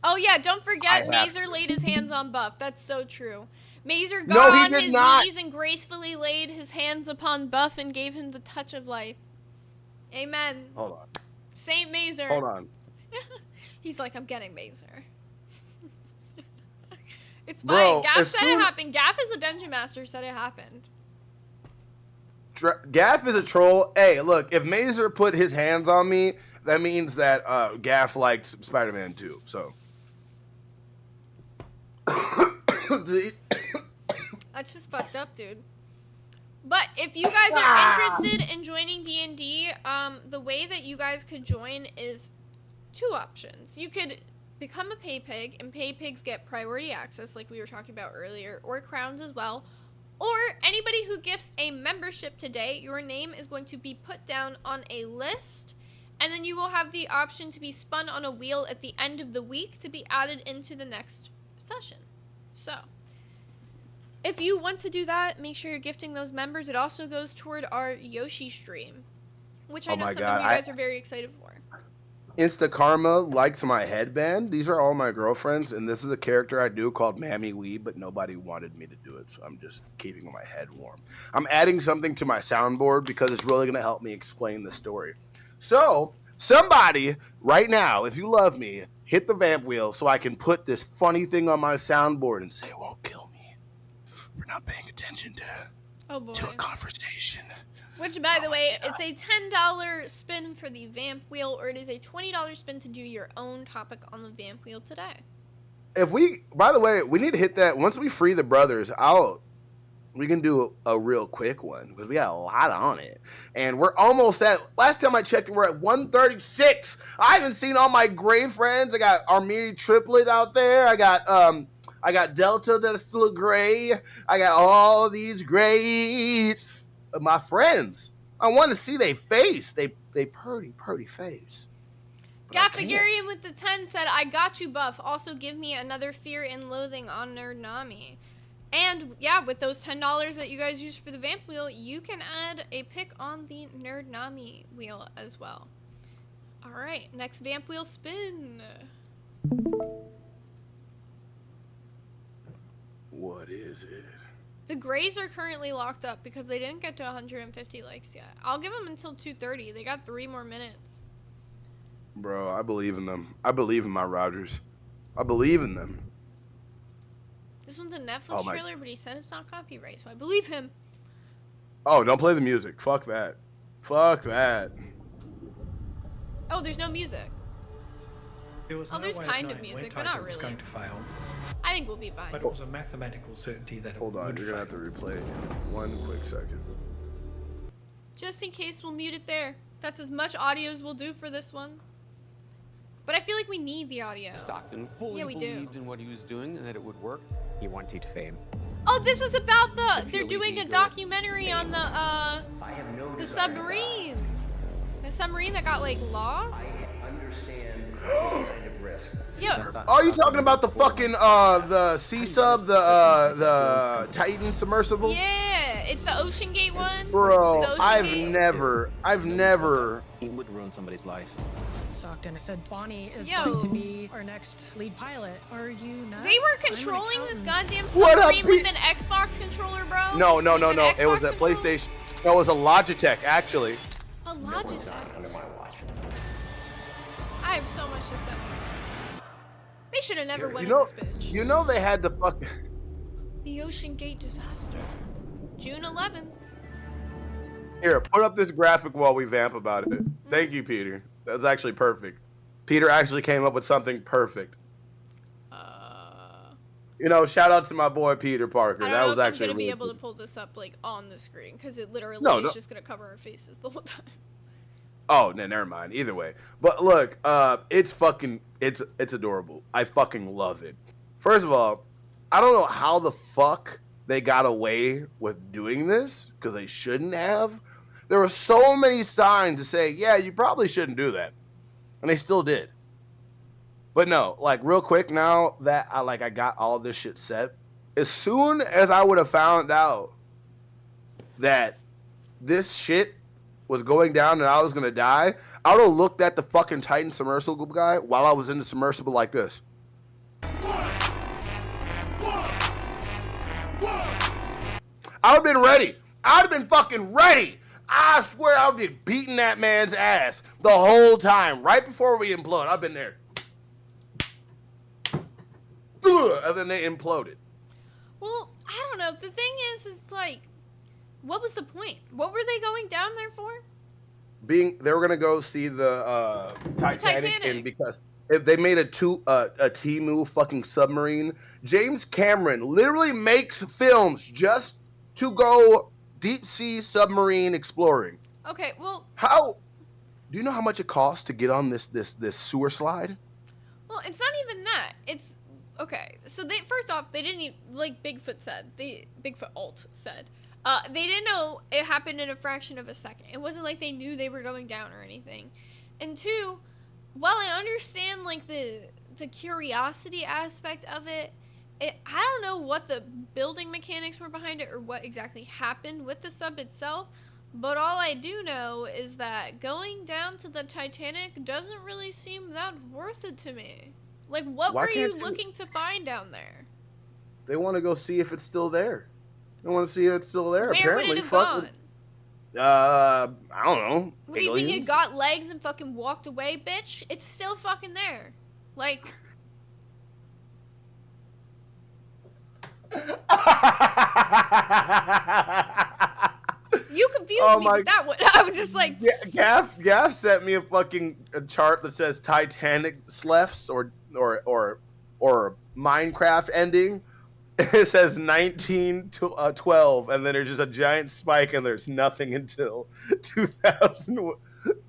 Oh yeah, don't forget I have Mazer to. laid his hands on Buff. That's so true. Mazer got No, he on did his not. knees and gracefully laid his hands upon Buff and gave him the touch of life. Amen. Hold on. Saint Mazer. Hold on. He's like, I'm getting Mazer. It's fine. Bro, Gaff as said it soon- happened. Gaff is the dungeon master, said it happened. Gaff is a troll. Hey, look, if Mazer put his hands on me, that means that Gaff likes Spider-Man too. So. That's just fucked up, dude. But if you guys are interested in joining D&D, the way that you guys could join is 2 options. You could become a pay pig, and pay pigs get priority access, like we were talking about earlier, or crowns as well. Or anybody who gifts a membership today, your name is going to be put down on a list, and then you will have the option to be spun on a wheel at the end of the week to be added into the next session. So, if you want to do that, make sure you're gifting those members. It also goes toward our Yoshi stream, which I Oh know my some God, of you guys are very excited for. Insta Karma likes my headband. These are all my girlfriends, and this is a character I do called Mammy Wee, but nobody wanted me to do it, so I'm just keeping my head warm. I'm adding something to my soundboard because it's really going to help me explain the story. So, somebody, right now, if you love me, hit the vamp wheel so I can put this funny thing on my soundboard and say it won't kill me for not paying attention Oh boy. to a conversation. Which, by the Oh way, my it's a $10 spin for the vamp wheel, or it is a $20 spin to do your own topic on the vamp wheel today. By the way, we need to hit that once we free the brothers. We can do a real quick one because we got a lot on it, and we're almost at. Last time I checked, we're at 136. I haven't seen all my gray friends. I got Armiri Triplet out there. I got Delta that's still a gray. I got all these grays. My friends. I want to see their face. They pretty face. But I can't. Gaffagarian with the 10 said, I got you, Buff. Also, give me another Fear and Loathing on Nerd Nami. And, yeah, with those $10 that you guys use for the vamp wheel, you can add a pick on the Nerd Nami wheel as well. Alright, next vamp wheel spin. What is it? The Grays are currently locked up because they didn't get to 150 likes yet. I'll give them until 2:30. They got 3 more minutes. Bro, I believe in them. I believe in my Rogers. I believe in them. This one's a Netflix Oh, my- trailer, but he said it's not copyright, so I believe him. Oh, don't play the music. Fuck that. Fuck that. Oh, there's no music. There was Oh, no there's way kind of knowing music, when but not Titan was really. going to fail, I think we'll be fine. but it was a mathematical certainty that it Hold on, would you're gonna have to fail. replay it in 1 quick second. Just in case, we'll mute it there. That's as much audio as we'll do for this one. But I feel like we need the audio. Stockton fully Yeah, we do. believed in what he was doing and that it would work. He wanted fame. Oh, this is about the. If They're you're doing a leaving, documentary on the I have no the desire to die. submarine. The submarine that got like lost. I understand this kind of risk. Yeah. Are you talking about the fucking the sea sub, the Titan submersible? Yeah, it's the Ocean Gate one. Bro, The Ocean I've Gate. never. He would ruin somebody's life. Stockton said Bonnie is Yo. going to be our next lead pilot. Are you nuts? They were I'm an controlling this accountant. goddamn What up, submarine with Pete? an Xbox controller, bro. No. With an It was Xbox a controller? PlayStation. No, it was a Logitech actually. A Logitech. Under my watch. I have so much to say. They should have never went You know, in this bitch. you know they had the fucking. The Ocean Gate disaster. June 11th. Here, put up this graphic while we vamp about it. Thank you, Peter. That was actually perfect. Peter actually came up with something perfect. You know, shout out to my boy Peter Parker. I don't That know was if actually I'm gonna be really able to cool. pull this up like on the screen because it literally No, is no. just gonna cover our faces the whole time. Oh, no, never mind. Either way, but look, it's fucking, it's adorable. I fucking love it. First of all, I don't know how the fuck they got away with doing this because they shouldn't have. There were so many signs to say, yeah, you probably shouldn't do that, and they still did. But no, like real quick, now that I got all this shit set, as soon as I would have found out that this shit was going down and I was gonna die, I would have looked at the fucking Titan submersible guy while I was in the submersible like this. I would have been ready. I'd have been fucking ready. I swear I would be beating that man's ass the whole time, right before we implode. I've been there. Ugh, and then they imploded. Well, I don't know. The thing is like, what was the point? What were they going down there for? They were gonna go see the Titanic, Titanic. and because if they made a Temu fucking submarine, James Cameron literally makes films just to go deep sea submarine exploring. Okay, well, How? Do you know how much it costs to get on this sewer slide? well, it's not even that. It's okay. So they first off, they didn't even, like Bigfoot said. Bigfoot alt said. They didn't know it happened in a fraction of a second. It wasn't like they knew they were going down or anything. And two, while I understand like the curiosity aspect of it, I don't know what the building mechanics were behind it or what exactly happened with the sub itself. But all I do know is that going down to the Titanic doesn't really seem that worth it to me. Like, what Why were you can't you- looking to find down there? They want to go see if it's still there. They want to see if it's still there. Where Apparently, would it have fuck. gone? I don't know. What do you think? It Aliens? got legs and fucking walked away, bitch? It's still fucking there. Like, you confused Oh me my- with that one. I was just like, Gaff sent me a chart that says Titanic slefts or Minecraft ending. It says 19 to 12, and then there's just a giant spike, and there's nothing until 2000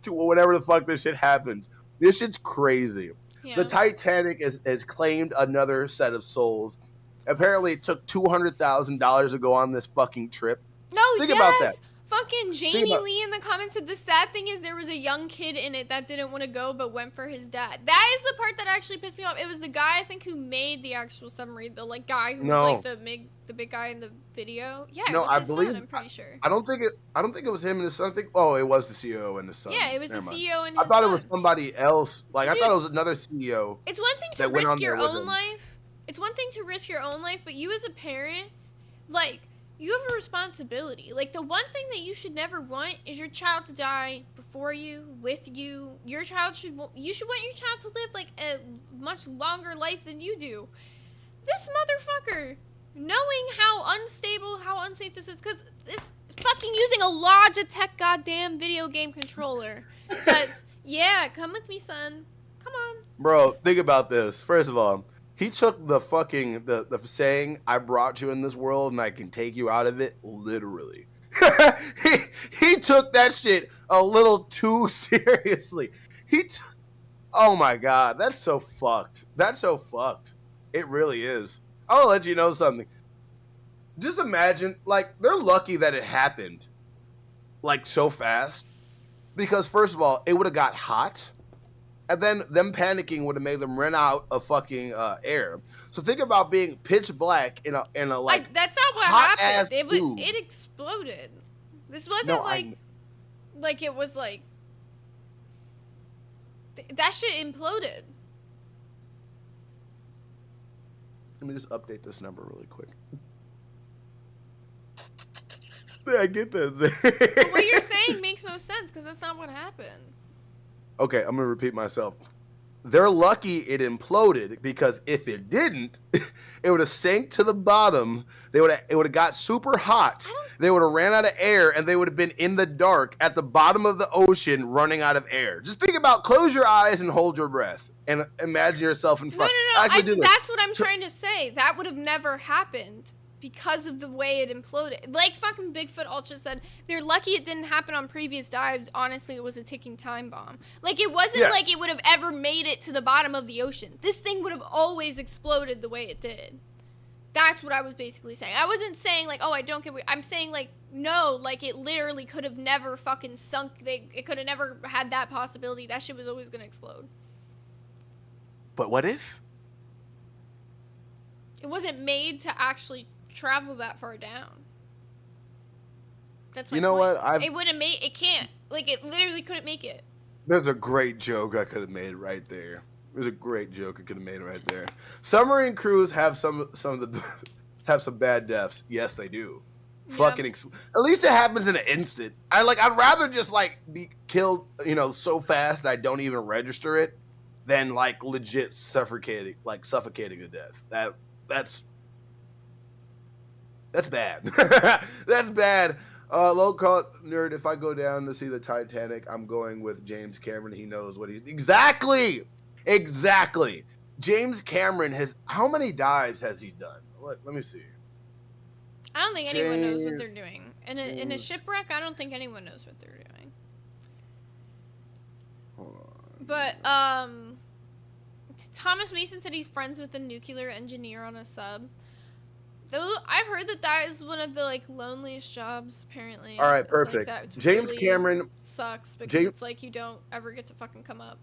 to whatever the fuck this shit happens. This shit's crazy. yeah. The Titanic has claimed another set of souls. Apparently, it took $200,000 to go on this fucking trip. No, Think yes. about that. Fucking Jamie about- Lee in the comments said the sad thing is there was a young kid in it that didn't want to go but went for his dad. That is the part that actually pissed me off. It was the guy I think who made the actual submarine, the like guy who No. was like the big guy in the video. Yeah, No, it was I his believe- son, I'm pretty sure. I don't think it was him and his son. I think it was the CEO and his son. Yeah, it was Never the mind. CEO and I his thought son. it was somebody else. Like I Dude. thought it was another CEO. It's one thing to that went risk on your there with own him. life. It's one thing to risk your own life, but you as a parent, like, you have a responsibility. Like, the one thing that you should never want is your child to die before you, with you. You should want your child to live, like, a much longer life than you do. This motherfucker knowing how unstable, how unsafe this is, because this fucking using a Logitech goddamn video game controller says, yeah, come with me, son. Come on. Bro, think about this. First of all, he took the fucking the saying, "I brought you in this world and I can take you out of it," literally. he took that shit a little too seriously. Oh my god, that's so fucked. That's so fucked. It really is. I'll let you know something. Just imagine, like, they're lucky that it happened, like, so fast. Because, first of all, it would have got hot. And then them panicking would have made them run out of fucking air. So think about being pitch black in a like that's not what hot-ass happened. tube. It exploded. This wasn't like it was like that shit imploded. Let me just update this number really quick. Yeah, I get that. But what you're saying makes no sense because that's not what happened. Okay, I'm gonna repeat myself. They're lucky it imploded because if it didn't, it would have sank to the bottom. It would have got super hot. They would have ran out of air and they would have been in the dark at the bottom of the ocean running out of air. Just think about, close your eyes and hold your breath and imagine yourself in front. No. That's what I'm trying to say. That would have never happened because of the way it imploded. Like fucking Bigfoot Ultra said, they're lucky it didn't happen on previous dives. Honestly, it was a ticking time bomb. Like, it wasn't like it would have ever made it to the bottom of the ocean. This thing would have always exploded the way it did. That's what I was basically saying. I wasn't saying, like, oh, I don't get what... I'm saying, like, no, like, it literally could have never fucking sunk. It could have never had that possibility. That shit was always going to explode. But what if? It wasn't made to actually travel that far down. That's my point. What? It wouldn't make... It can't. Like, it literally couldn't make it. There's a great joke I could have made right there. There's a great joke I could have made right there. Submarine crews have some bad deaths. Yes, they do. Yeah. Fucking at least it happens in an instant. I'd rather just like be killed, so fast that I don't even register it than like legit suffocating to death. That's bad. That's bad. Low-cut nerd, if I go down to see the Titanic, I'm going with James Cameron. He knows what Exactly. James Cameron how many dives has he done? Let me see. I don't think anyone knows what they're doing. In a shipwreck, I don't think anyone knows what they're doing. Hold on. But, Thomas Mason said he's friends with a nuclear engineer on a sub. Though I've heard that is one of the, like, loneliest jobs, apparently. All right, It's perfect. Like that. James really Cameron sucks because it's like you don't ever get to fucking come up.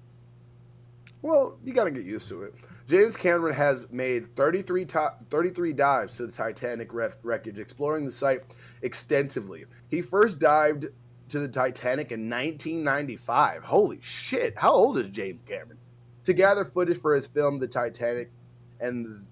Well, you got to get used to it. James Cameron has made 33 dives to the Titanic wreckage, exploring the site extensively. He first dived to the Titanic in 1995. Holy shit. How old is James Cameron? To gather footage for his film, The Titanic, and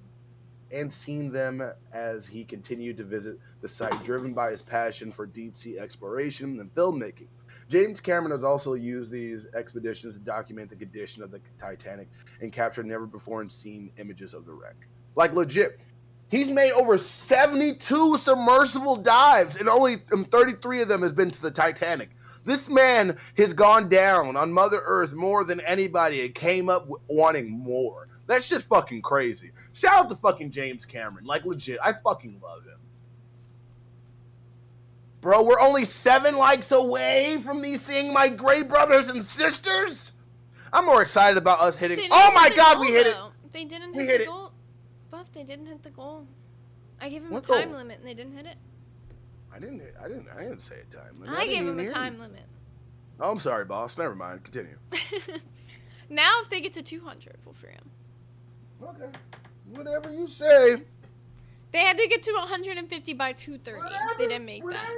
seen them as he continued to visit the site, driven by his passion for deep-sea exploration and filmmaking. James Cameron has also used these expeditions to document the condition of the Titanic and capture never-before-seen images of the wreck. Like, legit. He's made over 72 submersible dives, and only 33 of them has been to the Titanic. This man has gone down on Mother Earth more than anybody and came up wanting more. That's just fucking crazy. Shout out to fucking James Cameron. Like, legit, I fucking love him. Bro, we're only 7 likes away from me seeing my great brothers and sisters. I'm more excited about us hitting. Oh my god, we hit it. They didn't hit the goal. Buff, they didn't hit the goal. I gave him a time limit and they didn't hit it. I didn't say a time limit. I gave him a time limit. Oh, I'm sorry, boss. Never mind. Continue. Now if they get to 200, we'll free him. Okay. Whatever you say. They had to get to 150 by 230. They didn't make that.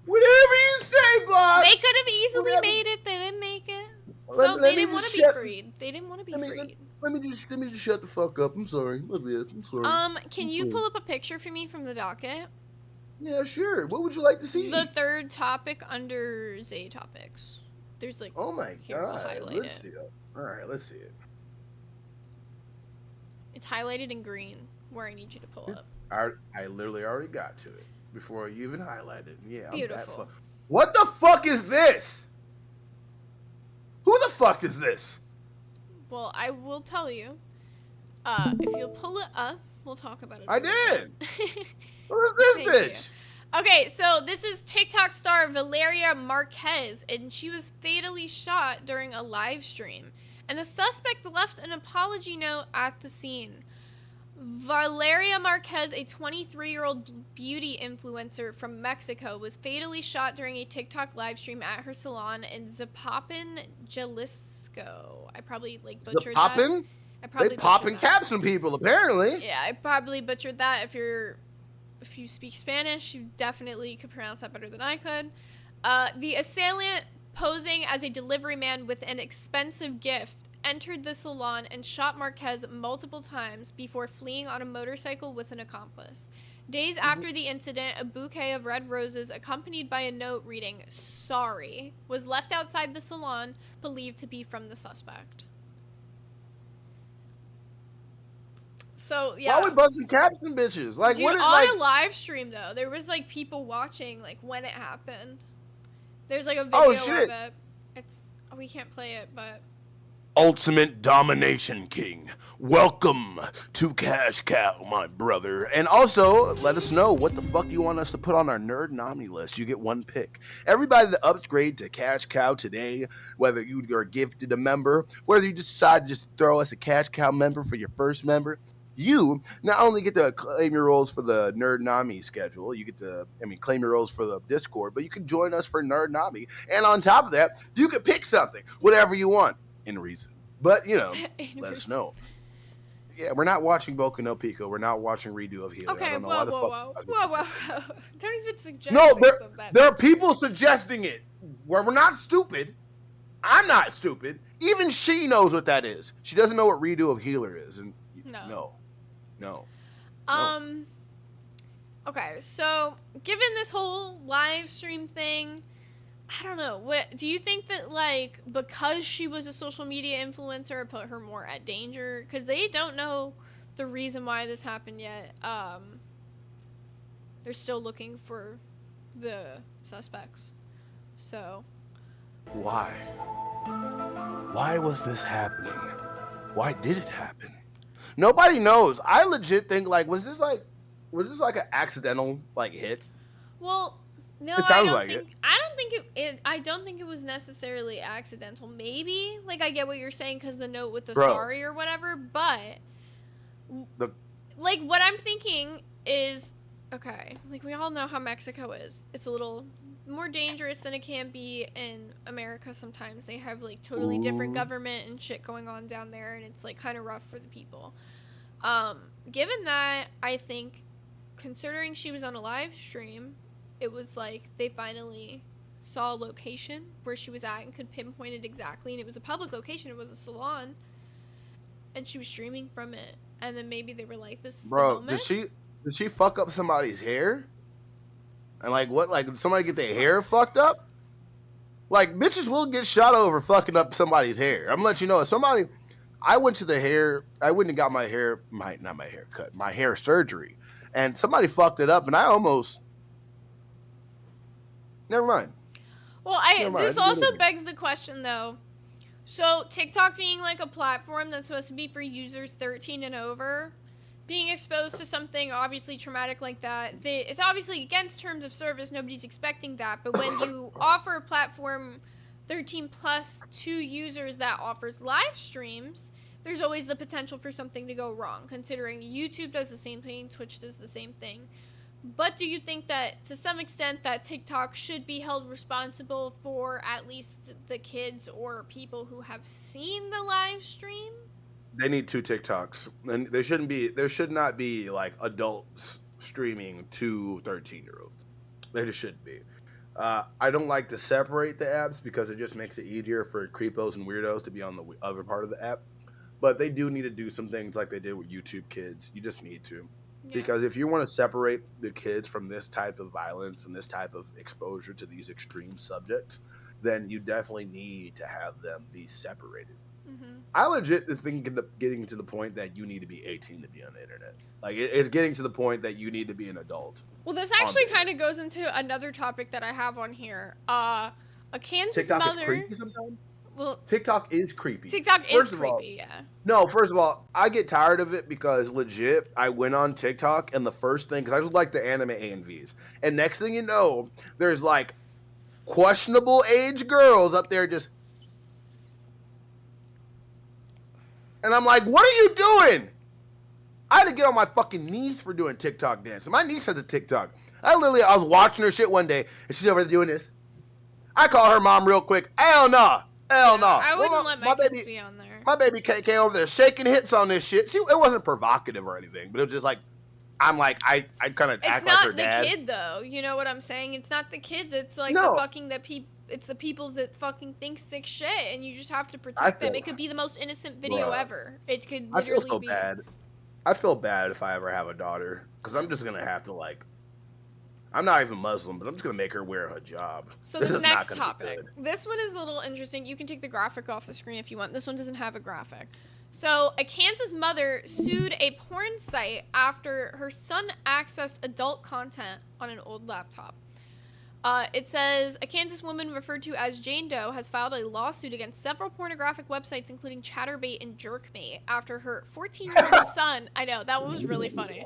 Whatever you say, boss. They could have easily made it. They didn't make it. So they didn't want to be freed. They didn't want to be freed. Let me just shut the fuck up. I'm sorry. I'm sorry. Can you pull up a picture for me from the docket? Yeah, sure. What would you like to see? The third topic under Zay topics. There's like. Oh my god. Let's see it. All right, let's see it. It's highlighted in green. Where I need you to pull up. I literally already got to it before you even highlighted. Yeah, Beautiful. What the fuck is this? Who the fuck is this? Well, I will tell you. If you'll pull it up, we'll talk about it. I a little did. bit. Who is this Thank bitch? Okay, so this is TikTok star Valeria Marquez, and she was fatally shot during a live stream. And the suspect left an apology note at the scene. Valeria Marquez, a 23-year-old beauty influencer from Mexico, was fatally shot during a TikTok live stream at her salon in Zapopan, Jalisco. I probably butchered that. Zapopan? They pop and cap some people, apparently. Yeah, I probably butchered that. If you speak Spanish, you definitely could pronounce that better than I could. The assailant, posing as a delivery man with an expensive gift, entered the salon and shot Marquez multiple times before fleeing on a motorcycle with an accomplice. Days after the incident, a bouquet of red roses accompanied by a note reading, "Sorry," was left outside the salon, believed to be from the suspect. So, yeah. Why we busting caps and bitches? Like, Dude, what is on a live stream, though, there was, people watching, when it happened. There's, a video of it. We can't play it, but... Ultimate Domination King. Welcome to Cash Cow, my brother. And also, let us know what the fuck you want us to put on our Nerd Nominee list. You get one pick. Everybody that upgrade to Cash Cow today, whether you are gifted a member, whether you decide to just throw us a Cash Cow member for your first member, you not only get to claim your roles for the Nerd Nami schedule, you get to, claim your roles for the Discord, but you can join us for Nerd Nami. And on top of that, you can pick something, whatever you want, in reason. But, let us know. Yeah, we're not watching Boku no Pico. We're not watching Redo of Healer. Okay, whoa. Don't even suggest No, that. there are people suggesting it. Where we're not stupid. I'm not stupid. Even she knows what that is. She doesn't know what Redo of Healer is. And No. Okay, so given this whole live stream thing, I don't know. What do you think that because she was a social media influencer, it put her more at danger? Because they don't know the reason why this happened yet. They're still looking for the suspects. So why? Why was this happening? Why did it happen? Nobody knows. I legit think was this an accidental hit? Well, no, it sounds I don't think it was necessarily accidental. Maybe I get what you're saying because the note with the sorry or whatever, but what I'm thinking is okay. We all know how Mexico is. It's a little more dangerous than it can be in America. Sometimes they have totally different government and shit going on down there, and it's kind of rough for the people. Given that, I think considering she was on a live stream, it was they finally saw a location where she was at and could pinpoint it exactly, and it was a public location. It was a salon, and she was streaming from it. And then maybe they were "This is the moment." Did she fuck up somebody's hair? And what? Somebody get their hair fucked up? Bitches will get shot over fucking up somebody's hair. I'm gonna let you know. I went and got my hair surgery, and somebody fucked it up, and I almost. Never mind. Well, this also begs the question, though. So, TikTok being a platform that's supposed to be for users 13 and over, being exposed to something obviously traumatic like that, it's obviously against terms of service. Nobody's expecting that. But when you offer a platform 13 plus to users that offers live streams, there's always the potential for something to go wrong, considering YouTube does the same thing, Twitch does the same thing. But do you think that, to some extent, that TikTok should be held responsible for at least the kids or people who have seen the live stream? They need 2 TikToks, and there should not be adults streaming to 13-year-olds. There just shouldn't be. I don't like to separate the apps because it just makes it easier for creepos and weirdos to be on the other part of the app. But they do need to do some things like they did with YouTube Kids. You just need to. Yeah. Because if you want to separate the kids from this type of violence and this type of exposure to these extreme subjects, then you definitely need to have them be separated. I legit think getting to the point that you need to be 18 to be on the internet. Like, it's getting to the point that you need to be an adult. Well, this actually kind of goes into another topic that I have on here. A Kansas TikTok mother. is creepy sometimes. Well, TikTok is creepy. TikTok First is of all, creepy, yeah. No, first of all, I get tired of it because legit, I went on TikTok and the first thing, because I just like the anime ANVs, and next thing you know, there's like questionable age girls up there just, and I'm like, what are you doing? I had to get on my fucking knees for doing TikTok dancing. My niece has a TikTok. I was watching her shit one day, and she's over there doing this. I call her mom real quick. Hell no. Hell no. I wouldn't let my kids baby, be on there. My baby KK over there shaking hips on this shit. It wasn't provocative or anything, but it was just like, I'm like, I kind of act like her dad. It's not the kid, though. You know what I'm saying? It's not the kids. It's like it's the people that fucking think sick shit, and you just have to protect them. It could be the most innocent video ever. It could literally I feel so bad. I feel bad if I ever have a daughter, because I'm just going to have to, like, I'm not even Muslim, but I'm just going to make her wear a hijab. So this next topic. This one is a little interesting. You can take the graphic off the screen if you want. This one doesn't have a graphic. So a Kansas mother sued a porn site after her son accessed adult content on an old laptop. It says, a Kansas woman referred to as Jane Doe has filed a lawsuit against several pornographic websites, including Chatterbait and Jerkmate, after her 14-year-old son, I know, that one was really funny.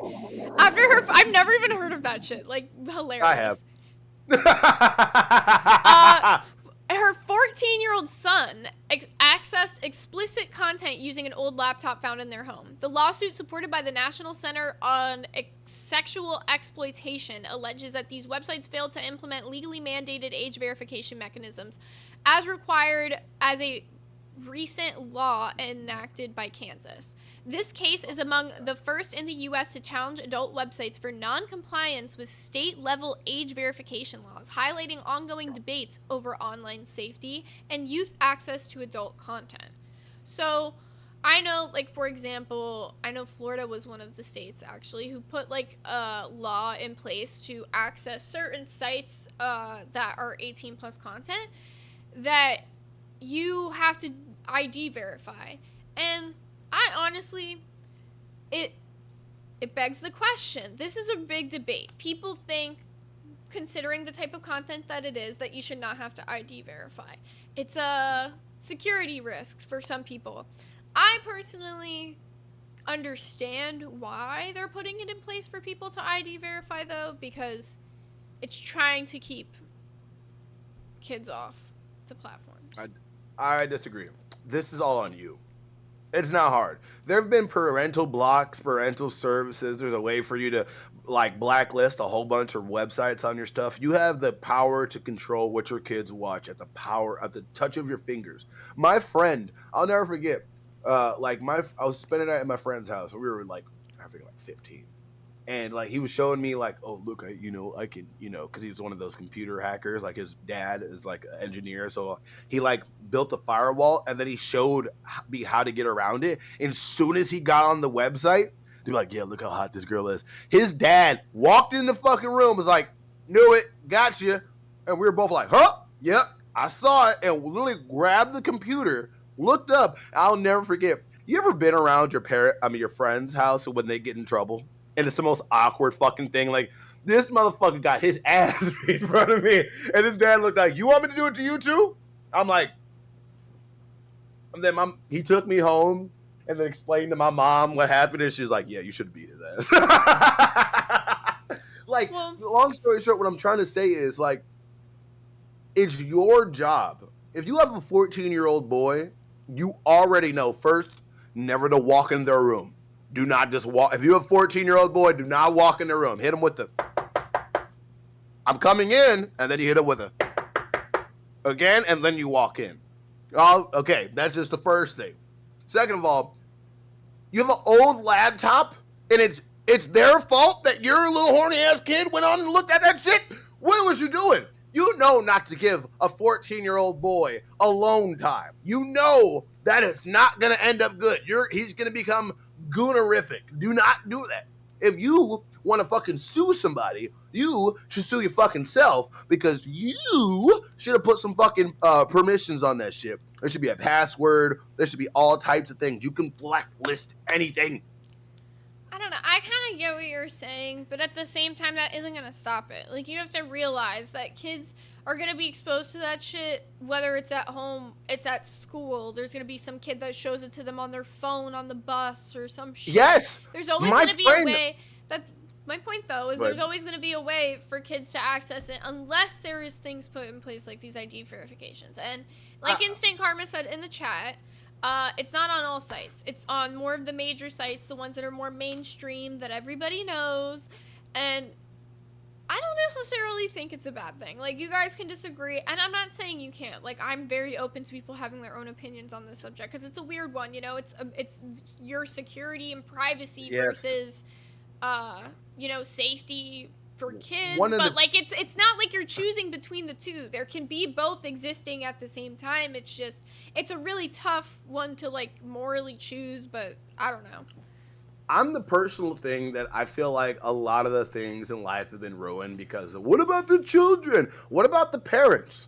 I've never even heard of that shit, like, hilarious. I have. Her 14-year-old son accessed explicit content using an old laptop found in their home. The lawsuit, supported by the National Center on Sexual Exploitation, alleges that these websites failed to implement legally mandated age verification mechanisms as required as a recent law enacted by Kansas. This case is among the first in the U.S. to challenge adult websites for non-compliance with state-level age verification laws, highlighting ongoing debates over online safety and youth access to adult content. So, I know, like, for example, I know Florida was one of the states, actually, who put, like, a law in place to access certain sites that are 18-plus content that you have to ID verify. And I honestly, it begs the question. This is a big debate. People think, considering the type of content that it is, that you should not have to ID verify. It's a security risk for some people. I personally understand why they're putting it in place for people to ID verify, though, because it's trying to keep kids off the platforms. I disagree. This is all on you. It's not hard. There have been parental blocks, parental services. There's a way for you to, like, blacklist a whole bunch of websites on your stuff. You have the power to control what your kids watch at the touch of your fingers. My friend, I'll never forget, I was spending the night at my friend's house. We were like, I think like 15. And like, he was showing me like, oh, look, I can, cause he was one of those computer hackers. Like his dad is like an engineer. So he like built a firewall and then he showed me how to get around it. And as soon as he got on the website, they're like, yeah, look how hot this girl is. His dad walked in the fucking room, was like, knew it, got you. And we were both like, huh? Yep, I saw it. And literally grabbed the computer, looked up. I'll never forget. You ever been around your friend's house when they get in trouble? And it's the most awkward fucking thing. Like, this motherfucker got his ass in front of me. And his dad looked like, you want me to do it to you too? I'm like, and then he took me home and then explained to my mom what happened. And she's like, yeah, you should beat his ass. Like, long story short, what I'm trying to say is, like, it's your job. If you have a 14-year-old boy, you already know, first, never to walk in their room. Do not just walk. If you have a 14-year-old boy, do not walk in the room. Hit him with the, I'm coming in, and then you hit him with a, again, and then you walk in. Oh, okay, that's just the first thing. Second of all, you have an old laptop, and it's their fault that your little horny-ass kid went on and looked at that shit? What was you doing? You know not to give a 14-year-old boy alone time. You know that it's not going to end up good. He's going to become goonerific. Do not do that. If you want to fucking sue somebody, you should sue your fucking self, because you should have put some fucking permissions on that shit. There should be a password. There should be all types of things. You can blacklist anything. I don't know. I kind of get what you're saying, but at the same time, that isn't going to stop it. Like, you have to realize that kids are going to be exposed to that shit, whether it's at home, it's at school. There's going to be some kid that shows it to them on their phone, on the bus, or some shit. Yes. There's always My going to be friend- a way that... My point, though, is But- there's always going to be a way for kids to access it unless there is things put in place like these ID verifications. And like Instant Karma said in the chat, it's not on all sites. It's on more of the major sites, the ones that are more mainstream, that everybody knows. And I don't necessarily think it's a bad thing. Like, you guys can disagree, and I'm not saying you can't. Like, I'm very open to people having their own opinions on this subject, because it's a weird one, you know? It's your security and privacy Yes. versus... you know, safety for kids, One of but the- like it's not like you're choosing between the two. There can be both existing at the same time. It's just it's a really tough one to like morally choose, but I don't know. I'm the personal thing that I feel like a lot of the things in life have been ruined because of, what about the children? What about the parents?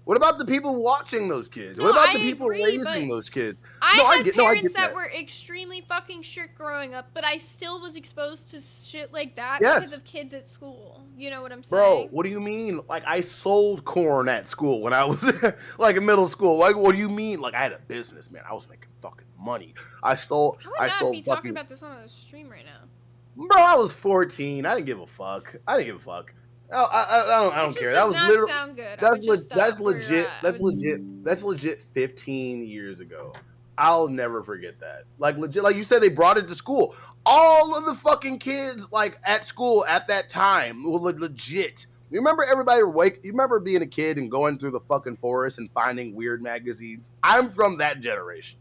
What about the people watching those kids? No, what about I the people agree, raising but those kids? I had get parents that. that were extremely fucking strict growing up, but I still was exposed to shit like that Yes. because of kids at school. You know what I'm Bro, saying? what do you mean? Like, I sold corn at school when I was like in middle school. Like, what do you mean? Like, I had a business, man. I was making fucking money. I stole How would not be talking fucking... about this on a stream right now? Bro, I was 14. I didn't give a fuck. I don't It just care. does That was not literally... sound good. I would just stop That's where you're legit. at. I That's would- legit. That's legit. 15 years ago, I'll never forget that. Like legit. Like you said, they brought it to school. All of the fucking kids like at school at that time were legit. You remember everybody You remember being a kid and going through the fucking forest and finding weird magazines? I'm from that generation.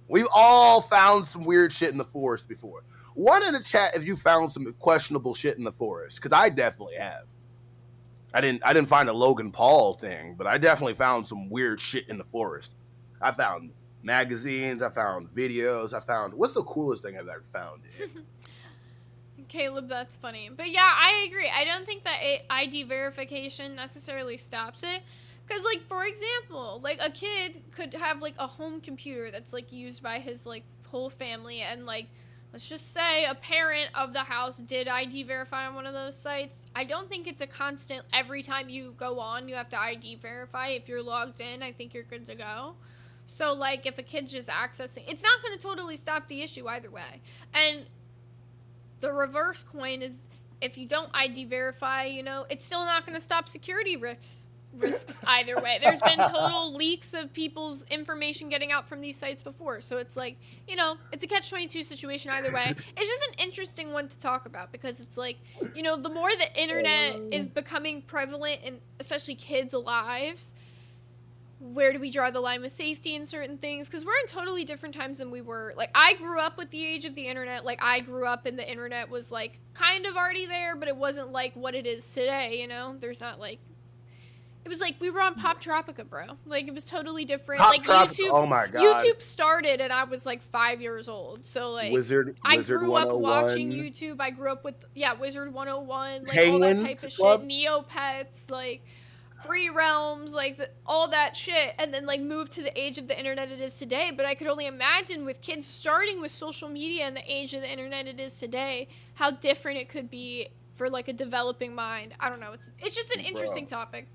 We've all found some weird shit in the forest before. One in the chat if you found some questionable shit in the forest, because I definitely have. I didn't find a Logan Paul thing, but I definitely found some weird shit in the forest. I found magazines, I found videos, what's the coolest thing I've ever found? Caleb, that's funny. But yeah, I agree. I don't think that ID verification necessarily stops it. Because, like, for example, like, a kid could have, like, a home computer that's, like, used by his, like, whole family. And, like, let's just say a parent of the house did ID verify on one of those sites. I don't think it's a constant every time you go on, you have to ID verify. If you're logged in, I think you're good to go. So, like, if a kid's just accessing, it's not going to totally stop the issue either way. And the reverse coin is if you don't ID verify, you know, it's still not going to stop security risks either way. There's been total leaks of people's information getting out from these sites before. So it's like, you know, it's a catch-22 situation either way. It's just an interesting one to talk about because it's like, you know, the more the internet is becoming prevalent in especially kids' lives, where do we draw the line with safety and certain things? Because we're in totally different times than we were. Like, I grew up with the age of the internet. Like, I grew up and the internet was, like, kind of already there, but it wasn't, like, what it is today, you know? There's not, like... It was, like, we were on Pop Tropica, bro. Like, it was totally different. Pop like, Tropica, YouTube, oh my God. YouTube started and I was, like, 5 years old. So, like... Wizard I grew up 101. watching YouTube. I grew up with, Wizard 101. Like, all Penguins that type of Club. shit. Neopets, like... Free Realms, like all that shit, and then like move to the age of the internet it is today. But I could only imagine with kids starting with social media and the age of the internet it is today, how different it could be for like a developing mind. I don't know. It's just an interesting topic.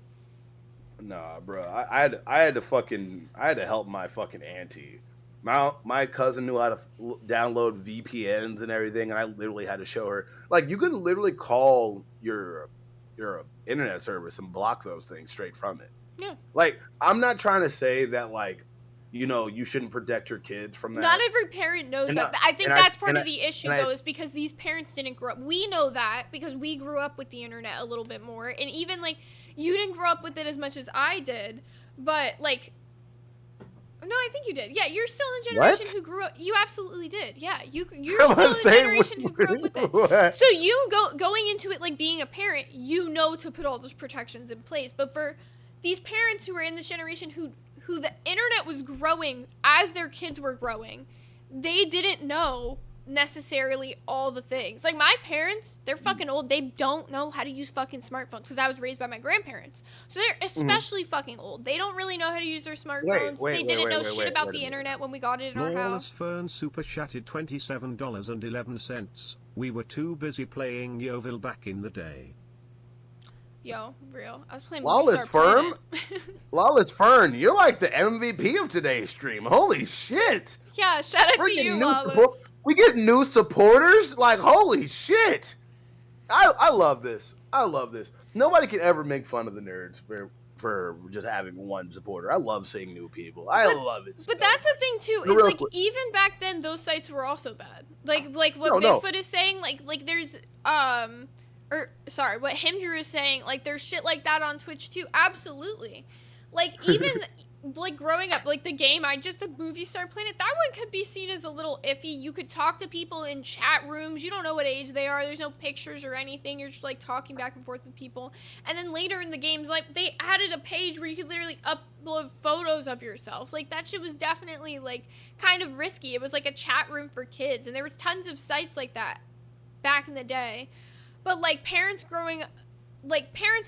Nah, bro. I had to help my fucking auntie. My cousin knew how to download VPNs and everything, and I literally had to show her. Like, you can literally call your internet service and block those things straight from it. Yeah. Like, I'm not trying to say that, like, you know, you shouldn't protect your kids from that. Not every parent knows And that. I- I think and I- that's part and of I- the issue, and I- though, is because these parents didn't grow up. We know that because we grew up with the internet a little bit more. And even, like, you didn't grow up with it as much as I did. But, like, no, I think you did. Yeah, you're still in a generation who grew up. You absolutely did. Yeah, you're still in a generation who grew up with it. What? So you going into it like being a parent, you know to put all those protections in place. But for these parents who are in this generation who the internet was growing as their kids were growing, they didn't know necessarily all the things. Like, my parents, they're fucking old. They don't know how to use fucking smartphones because I was raised by my grandparents. So they're especially fucking old. They don't really know how to use their smartphones. They didn't know shit about the internet when we got it in our Lawless house. Fern super chatted $27.11. We were too busy playing Yeovil back in the day. Yo, real. I was playing Lawless Movie Star Fern? Planet. Lawless Fern, you're like the MVP of today's stream. Holy shit. Yeah, shout out to you, Lawless. We get new supporters? Like, holy shit. I love this. I love this. Nobody can ever make fun of the nerds for just having one supporter. I love seeing new people. I love it. But that's the thing too, is like even back then those sites were also bad. Like what Bigfoot is saying, like there's what Himdrew is saying, like there's shit like that on Twitch too. Absolutely. Like even like growing up, like the game the Movie Star Planet, that one could be seen as a little iffy. You could talk to people in chat rooms. You don't know what age they are. There's no pictures or anything. You're just like talking back and forth with people. And then later in the games, like they added a page where you could literally upload photos of yourself. Like that shit was definitely like kind of risky. It was like a chat room for kids. And there was tons of sites like that back in the day. But like parents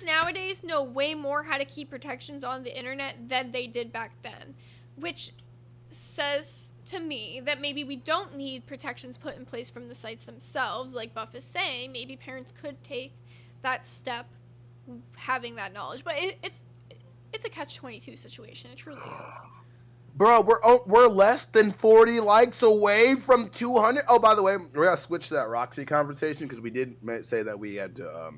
nowadays know way more how to keep protections on the internet than they did back then, which says to me that maybe we don't need protections put in place from the sites themselves. Like Buff is saying, maybe parents could take that step having that knowledge, but it's a catch-22 situation. It truly is. Bro, we're less than 40 likes away from 200. Oh, by the way, we're gonna switch to that Roxy conversation because we did say that we had to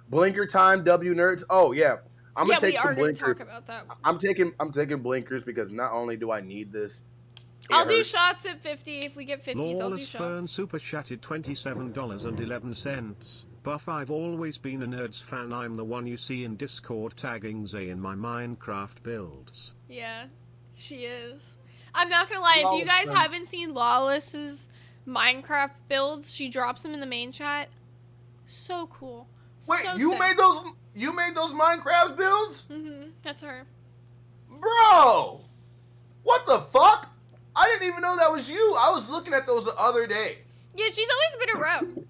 blinker time, W nerds. Oh yeah, I'm gonna take some blinkers. Talk about that. I'm taking blinkers because not only do I need this, I'll do shots at 50. If we get 50s, I'll do Lawless shots. Fern super chatted $27.11. Buff, I've always been a Nerds fan. I'm the one you see in Discord tagging Zay in my Minecraft builds. Yeah, she is. I'm not gonna lie, if you guys haven't seen Lawless's Minecraft builds, she drops them in the main chat. So cool. Wait, so you sick. made those Minecraft builds? Mm-hmm. That's her. Bro! What the fuck? I didn't even know that was you. I was looking at those the other day. Yeah, she's always been around.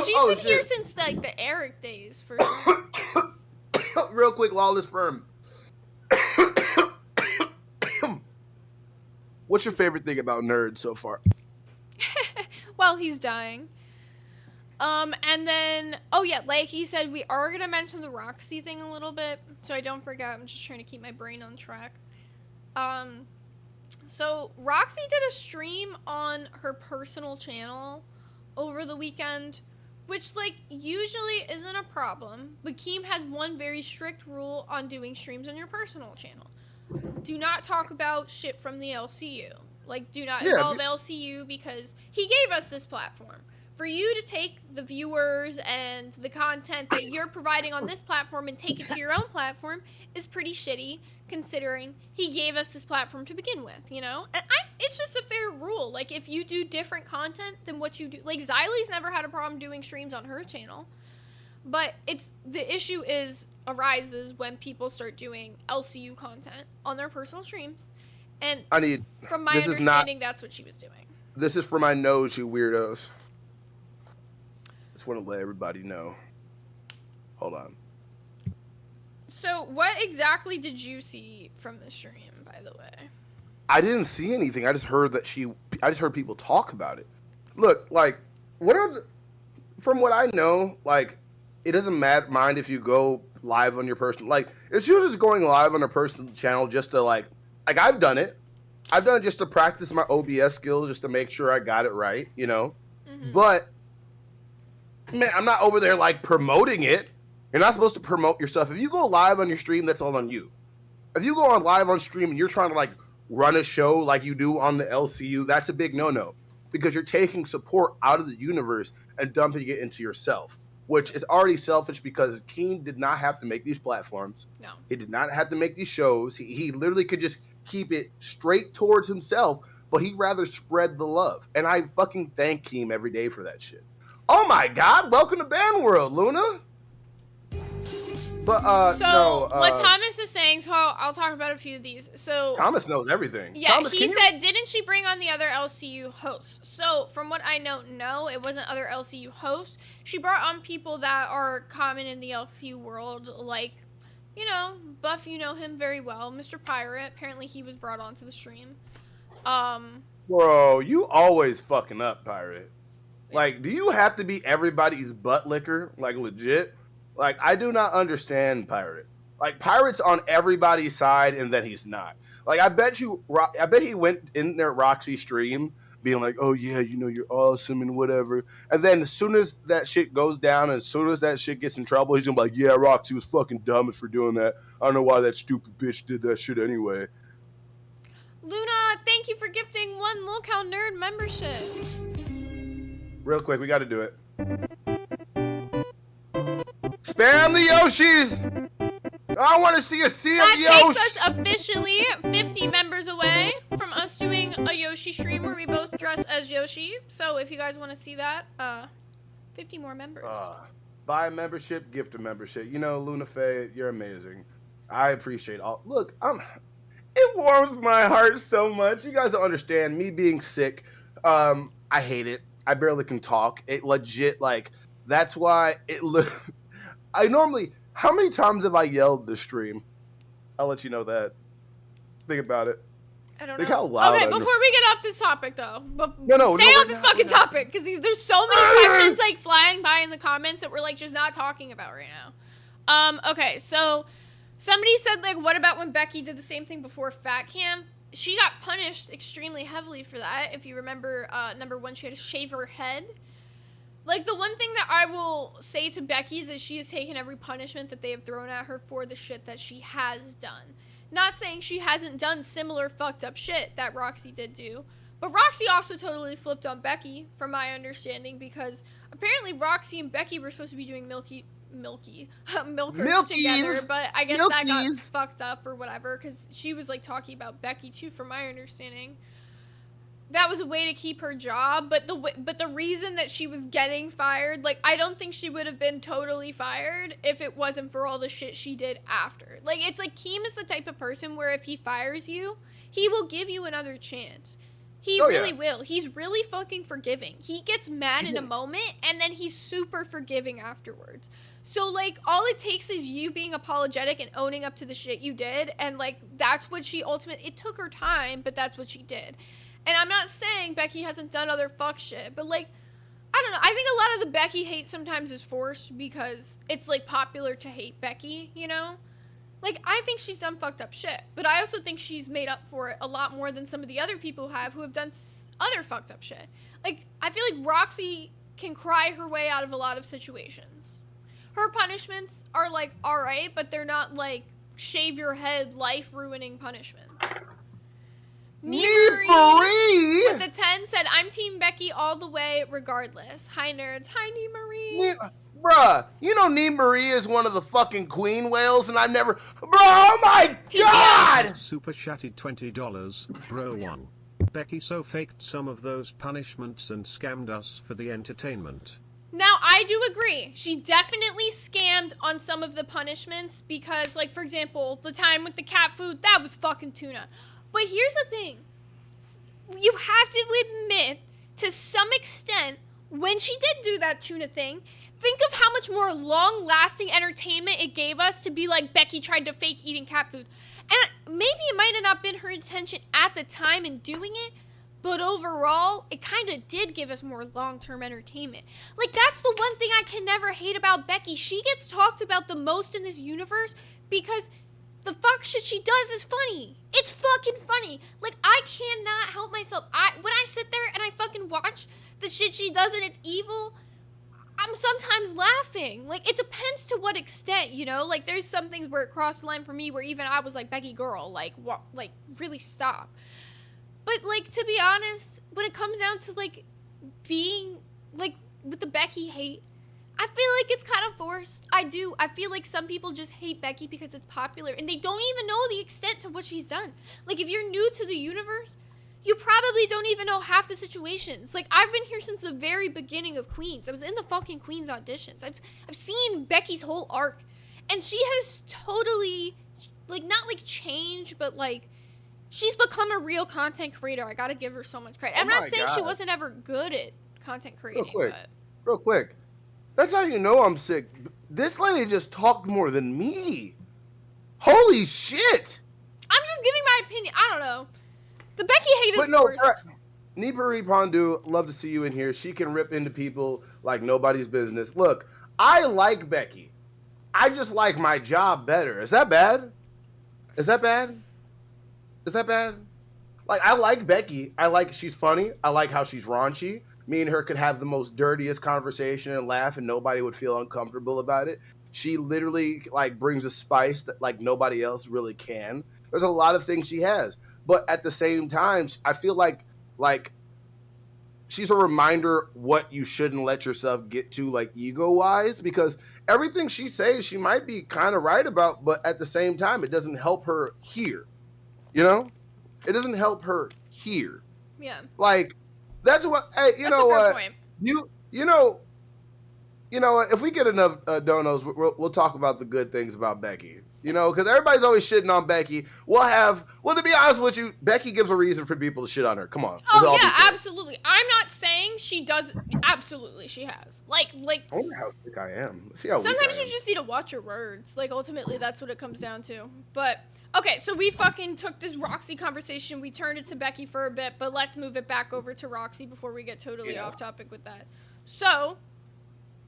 She's been here since like the Eric days for sure. Real quick, Lawless Firm. What's your favorite thing about nerds so far? While he's dying. And then, oh yeah, like he said, we are going to mention the Roxy thing a little bit, so I don't forget. I'm just trying to keep my brain on track. So Roxy did a stream on her personal channel over the weekend, which, like, usually isn't a problem, but Keem has one very strict rule on doing streams on your personal channel. Do not talk about shit from the LCU. Like, do not involve LCU, because he gave us this platform. For you to take the viewers and the content that you're providing on this platform and take it to your own platform is pretty shitty, considering he gave us this platform to begin with, you know? And it's just a fair rule. Like, if you do different content than what you do... Like, Xylee's never had a problem doing streams on her channel. But the issue arises when people start doing LCU content on their personal streams. And from my understanding, that's what she was doing. This is for my nose, you weirdos. Just want to let everybody know. Hold on. So, what exactly did you see from the stream, by the way? I didn't see anything. I just heard people talk about it. Look, like, from what I know, like, it doesn't mind if you go live on your personal, like, if you're just going live on a personal channel just to, like I've done it. I've done it just to practice my OBS skills, just to make sure I got it right, you know? Mm-hmm. But, man, I'm not over there, like, promoting it. You're not supposed to promote your stuff. If you go live on your stream, that's all on you. If you go on live on stream and you're trying to, like, run a show like you do on the LCU, that's a big no-no. Because you're taking support out of the universe and dumping it into yourself, which is already selfish because Keem did not have to make these platforms. No. He did not have to make these shows. He literally could just keep it straight towards himself, but he'd rather spread the love. And I fucking thank Keem every day for that shit. Oh my God, welcome to Band World, Luna. But So no. what Thomas is saying, so I'll talk about a few of these. So Thomas knows everything. yeah, Thomas, he can you- said, didn't she bring on the other LCU hosts? So from what I know, no, it wasn't other LCU hosts. She brought on people that are common in the LCU world, like, you know, Buff, you know him very well, Mr. Pirate. Apparently he was brought onto the stream. Bro, you always fucking up, Pirate. Like, do you have to be everybody's butt licker? Like, legit? Like, I do not understand Pirate. Like, Pirate's on everybody's side, and then he's not. Like, I bet he went in there at Roxy's stream, being like, oh, yeah, you know, you're awesome and whatever. And then as soon as that shit goes down, and as soon as that shit gets in trouble, he's gonna be like, yeah, Roxy was fucking dumb for doing that. I don't know why that stupid bitch did that shit anyway. Luna, thank you for gifting 1 Lolcow Nerd membership. Real quick, we gotta do it. Spam the Yoshis! I want to see a sea of That Yosh! takes us officially 50 members away from us doing a Yoshi stream where we both dress as Yoshi. So if you guys want to see that, 50 more members. Buy a membership, gift a membership. You know, Luna Faye, you're amazing. I appreciate all. Look, it warms my heart so much. You guys don't understand. Me being sick, I hate it. I barely can talk. It legit, like, that's why I normally, how many times have I yelled this stream? I'll let you know that. Think about it. I don't Think know. how loud Okay, I know. before we get off this topic, though, No, stay we're on this not, fucking we're not. topic, because there's so many questions, like, flying by in the comments that we're, like, just not talking about right now. Okay, so somebody said, like, what about when Becky did the same thing before Fat Cam? She got punished extremely heavily for that. If you remember, number 1, she had to shave her head. Like, the one thing that I will say to Becky is that she has taken every punishment that they have thrown at her for the shit that she has done. Not saying she hasn't done similar fucked up shit that Roxy did do. But Roxy also totally flipped on Becky, from my understanding, because apparently Roxy and Becky were supposed to be doing milkers together, but I guess that got fucked up or whatever, because she was, like, talking about Becky, too, from my understanding. That was a way to keep her job, but the reason that she was getting fired, like, I don't think she would have been totally fired if it wasn't for all the shit she did after. Like, it's like Keem is the type of person where if he fires you, he will give you another chance. He really will. He's really fucking forgiving. He gets mad in a moment, and then he's super forgiving afterwards. So, like, all it takes is you being apologetic and owning up to the shit you did, and, like, that's what she ultimately, it took her time, but that's what she did. And I'm not saying Becky hasn't done other fuck shit, but, like, I don't know. I think a lot of the Becky hate sometimes is forced because it's, like, popular to hate Becky, you know? Like, I think she's done fucked up shit, but I also think she's made up for it a lot more than some of the other people who have done other fucked up shit. Like, I feel like Roxy can cry her way out of a lot of situations. Her punishments are, like, alright, but they're not, like, shave your head, life-ruining punishments. Marie with the 10 said, I'm Team Becky all the way, regardless. Hi, nerds. Hi, Nee Marie. Bruh, you know Nee Marie is one of the fucking queen whales, and I've never... Bro, oh my god! Super chatted $20, bro 1. Becky so faked some of those punishments and scammed us for the entertainment. Now, I do agree. She definitely scammed on some of the punishments because, like, for example, the time with the cat food, that was fucking tuna. But here's the thing. You have to admit, to some extent, when she did do that tuna thing, think of how much more long-lasting entertainment it gave us to be like, Becky tried to fake eating cat food. And maybe it might have not been her intention at the time in doing it, but overall, it kind of did give us more long-term entertainment. Like, that's the one thing I can never hate about Becky. She gets talked about the most in this universe because the fuck shit she does is funny. It's fucking funny. Like, I cannot help myself. When I sit there and I fucking watch the shit she does and it's evil, I'm sometimes laughing. Like, it depends to what extent, you know? Like, there's some things where it crossed the line for me where even I was like, Becky girl, like, what? Like, really stop. But, like, to be honest, when it comes down to, like, being, like, with the Becky hate, I feel like it's kind of forced. I do. I feel like some people just hate Becky because it's popular, and they don't even know the extent to what she's done. Like, if you're new to the universe, you probably don't even know half the situations. Like, I've been here since the very beginning of Queens. I was in the fucking Queens auditions. I've seen Becky's whole arc, And she has totally, like, not like changed, but like, she's become a real content creator. I gotta give her so much credit. I'm not saying she wasn't ever good at content creating, Real quick. That's how you know I'm sick. This lady just talked more than me. Holy shit! I'm just giving my opinion. I don't know. The Becky hate is worst. Nipari Pondu, love to see you in here. She can rip into people like nobody's business. Look, I like Becky. I just like my job better. Is that bad? Is that bad? Is that bad? Like, I like Becky. I like she's funny. I like how she's raunchy. Me and her could have the most dirtiest conversation and laugh and nobody would feel uncomfortable about it. She literally, like, brings a spice that, like, nobody else really can. There's a lot of things she has. But at the same time, I feel like she's a reminder what you shouldn't let yourself get to, like, ego-wise, because everything she says she might be kind of right about, but at the same time, it doesn't help her here. You know? It doesn't help her here. Yeah. Like, that's what, hey, you know what? You know, if we get enough donos, we'll talk about the good things about Becky. You know, because everybody's always shitting on Becky. Well, to be honest with you, Becky gives a reason for people to shit on her. Come on. Oh, yeah, absolutely. I'm not saying she does. Absolutely, she has. Like. I wonder how sick I am. Let's see how sometimes you just need to watch your words. Like, ultimately, that's what it comes down to. But, okay, so we fucking took this Roxy conversation. We turned it to Becky for a bit, but let's move it back over to Roxy before we get totally off topic with that. So,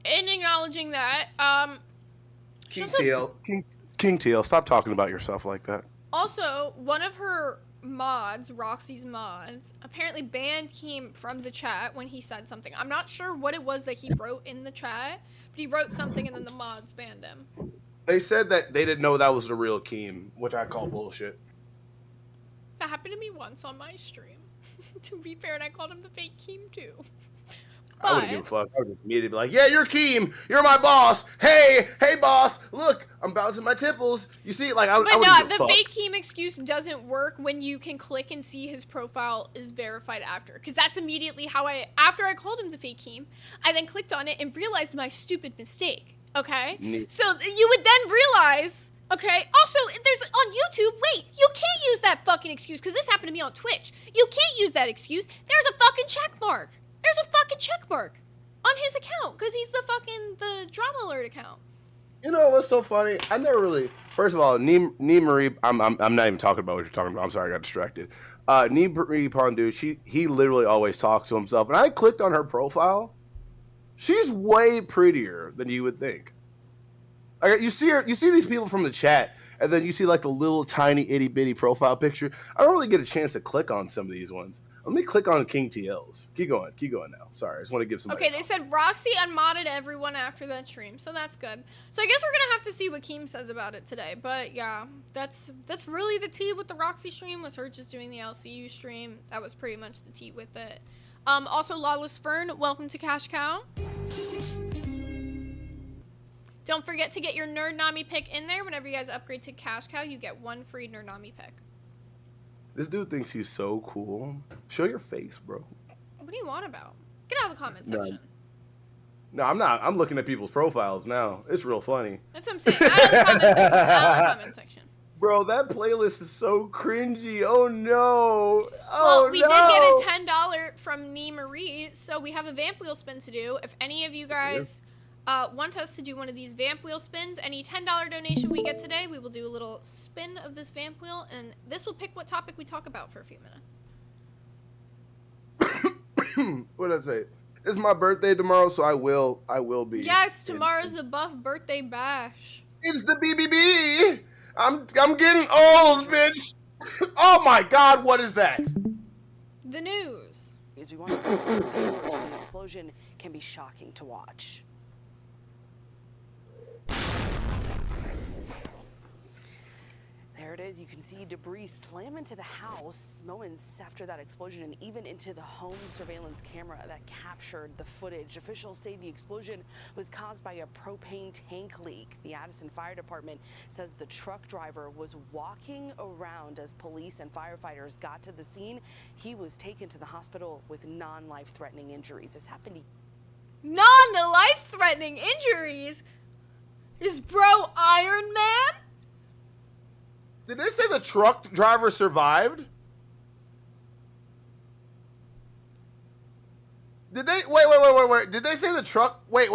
in acknowledging that, King TL, stop talking about yourself like that. Also, one of her mods, Roxy's mods, apparently banned Keem from the chat when he said something. I'm not sure what it was that he wrote in the chat, but he wrote something and then the mods banned him. They said that they didn't know that was the real Keem, which I call bullshit. That happened to me once on my stream. To be fair, and I called him the fake Keem too. I wouldn't give a fuck. I would just immediately be like, yeah, you're Keem. You're my boss. Hey, boss. Look, I'm bouncing my tipples. You see, like, I wouldn't give a fuck. The fake Keem excuse doesn't work when you can click and see his profile is verified after. Because that's immediately how after I called him the fake Keem, I then clicked on it and realized my stupid mistake. Okay? So you would then realize, okay, also, there's on YouTube, wait, you can't use that fucking excuse, because this happened to me on Twitch. You can't use that excuse. There's a fucking check mark. There's a fucking check mark on his account because he's the drama alert account. You know what's so funny? I never really. First of all, Marie. I'm not even talking about what you're talking about. I'm sorry, I got distracted. Marie Pondu. He literally always talks to himself, and I clicked on her profile. She's way prettier than you would think. Like, you see her. You see these people from the chat, and then you see like the little tiny itty bitty profile picture. I don't really get a chance to click on some of these ones. Let me click on King TL's. Keep going now. Sorry, I just want to give some. Okay, they said Roxy unmodded everyone after that stream, so that's good. So I guess we're gonna have to see what Keem says about it today. But yeah, that's really the tea with the Roxy stream, was her just doing the LCU stream. That was pretty much the tea with it. Also, Lawless Fern, welcome to Cash Cow. Don't forget to get your Nerd Nami pick in there. Whenever you guys upgrade to Cash Cow, you get one free Nerd Nami pick. This dude thinks he's so cool. Show your face, bro. What do you want about? Get out of the comment section. No, I'm not. I'm looking at people's profiles now. It's real funny. That's what I'm saying. Out of the comment section. Out of the comment section. Bro, that playlist is so cringy. Oh, no. Well, we did get a $10 from Nee Marie, so we have a vamp wheel spin to do. If any of you guys want us to do one of these vamp wheel spins, any $10 donation we get today, we will do a little spin of this vamp wheel, and this will pick what topic we talk about for a few minutes. What did I say? It's my birthday tomorrow, so I will be. Yes, tomorrow's the Buff birthday bash. It's the BBB. I'm getting old, bitch. Oh my God, what is that? The news. As we want to the explosion can be shocking to watch. There it is. You can see debris slam into the house moments after that explosion and even into the home surveillance camera that captured the footage. Officials say the explosion was caused by a propane tank leak. The Addison Fire Department says the truck driver was walking around as police and firefighters got to the scene. He was taken to the hospital with non-life-threatening injuries. This happened. Non-life-threatening injuries? Is bro Iron Man? Did they say the truck driver survived? Did they wait? Did they say the truck? Wait.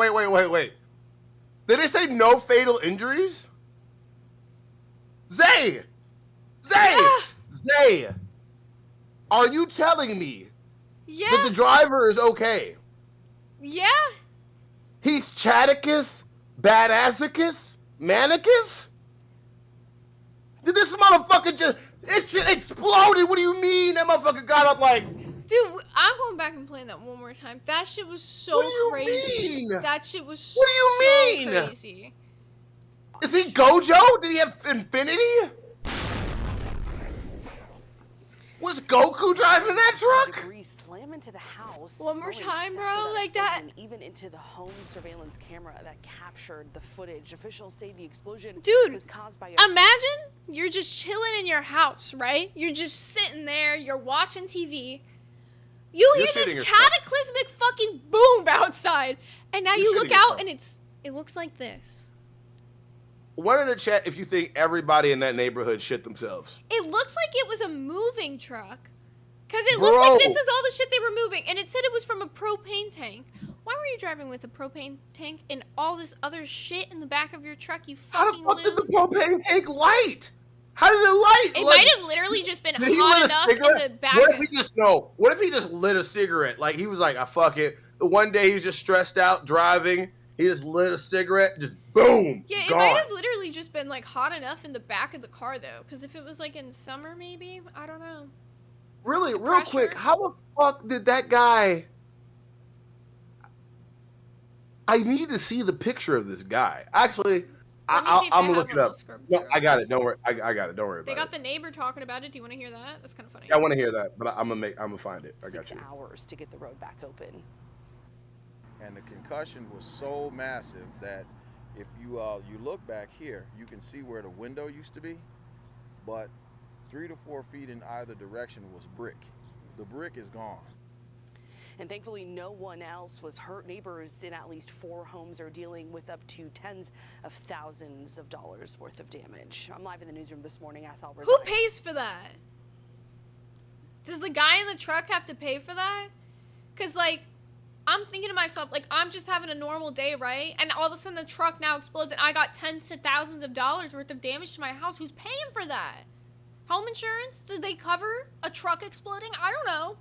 Did they say no fatal injuries? Zay, are you telling me Yeah. that the driver is okay? Yeah. He's Chadicus, Badassicus, Manicus? Did this motherfucker just... It shit exploded. What do you mean? That motherfucker got up like... Dude, I'm going back and playing that one more time. That shit was so What do you crazy. mean? That shit was What do you mean? so crazy. Is he Gojo? Did he have infinity? Was Goku driving that truck? Debris slam into the house. One more blowing time, after bro, like that. explosion, even into the home surveillance camera that captured the footage. Officials say the explosion Dude, was caused by imagine you're just chilling in your house, right? You're just sitting there, you're watching TV. You You're hear shitting this yourself. cataclysmic fucking boom outside, and now You're you look shitting out yourself. and it looks like this. One in the chat if you think everybody in that neighborhood shit themselves. It looks like it was a moving truck. Because it looks like Bro. this is all the shit they were moving. And it said it was from a propane tank. Why were you driving with a propane tank and all this other shit in the back of your truck, you How the fucking fuck did the loon? propane tank light? How did it light? It Like, might have literally just been did he hot lit a enough in cigarette? the back. What if he just What if he just lit a cigarette? Like he was like, "I fuck it." The one day he was just stressed out driving. He just lit a cigarette. Just boom. Yeah, it gone. might have literally just been like hot enough in the back of the car though. Because if it was like in summer, maybe I don't know. Really, the real quick, pressure. how the fuck did that guy? I need to see the picture of this guy. Actually, Let me see if I'm they gonna have look it one. up. We'll scrub No, through. I got it. Don't worry. I got it. Don't worry They about got it. the neighbor talking about it. Do you want to hear that? That's kind of funny. I want to hear that, but I'm gonna find it. I got 6 you. hours to get the road back open. And the concussion was so massive that if you you look back here, you can see where the window used to be, but 3 to 4 feet in either direction was brick. The brick is gone. And thankfully, no one else was hurt. Neighbors in at least 4 homes are dealing with up to tens of thousands of dollars worth of damage. I'm live in the newsroom this morning. Who pays for that? Does the guy in the truck have to pay for that? Because, like, I'm thinking to myself, like, I'm just having a normal day, right? And all of a sudden the truck now explodes and I got tens to thousands of dollars worth of damage to my house. Who's paying for that? Home insurance? Did they cover a truck exploding? I don't know.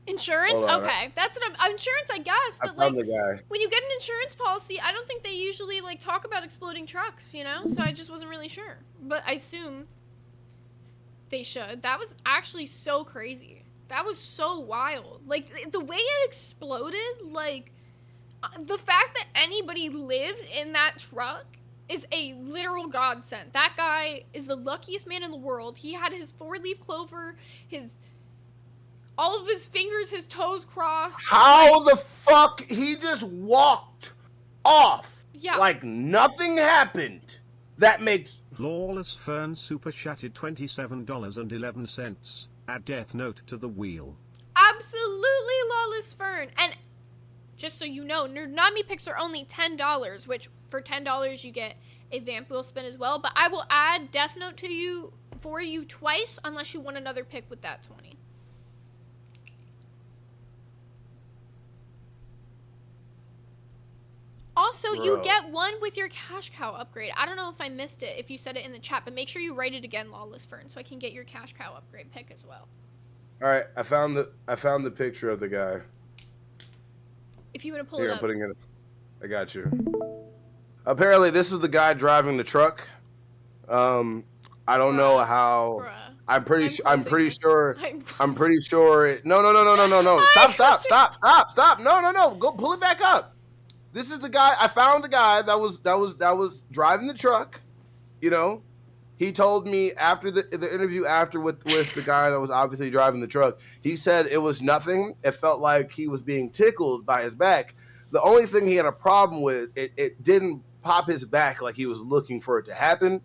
Insurance? Hold on, Okay. That's what I'm... Insurance, I guess. I But, like, found the guy. when you get an insurance policy, I don't think they usually, like, talk about exploding trucks, you know? So I just wasn't really sure. But I assume they should. That was actually so crazy. That was so wild. Like, the way it exploded, like, the fact that anybody lived in that truck is a literal godsend. That guy is the luckiest man in the world. He had his 4-leaf clover, all of his fingers, his toes crossed. How the fuck he just walked off? Yeah. Like nothing happened. That makes Lawless Fern super chatted $27.11. Add Death Note to the wheel. Absolutely, Lawless Fern. And just so you know, Nerdnami picks are only $10, which for $10 you get a Vamp Wheel spin as well. But I will add Death Note to you for you twice unless you want another pick with that 20. Also, you Bro. get one with your Cash Cow upgrade. I don't know if I missed it, if you said it in the chat, but make sure you write it again, Lawless Fern, so I can get your Cash Cow upgrade pick as well. all right. I found the picture of the guy. If you want to pull Here, it I'm up. putting it. I got you. Apparently, this was the guy driving the truck. I don't know how. Bruh. I'm pretty closing this. sure. I'm I'm pretty sure. No. Stop. No. Go pull it back up. This is the guy. I found the guy that was driving the truck. You know, he told me after the interview with the guy that was obviously driving the truck. He said it was nothing. It felt like he was being tickled by his back. The only thing he had a problem with, it didn't pop his back like he was looking for it to happen.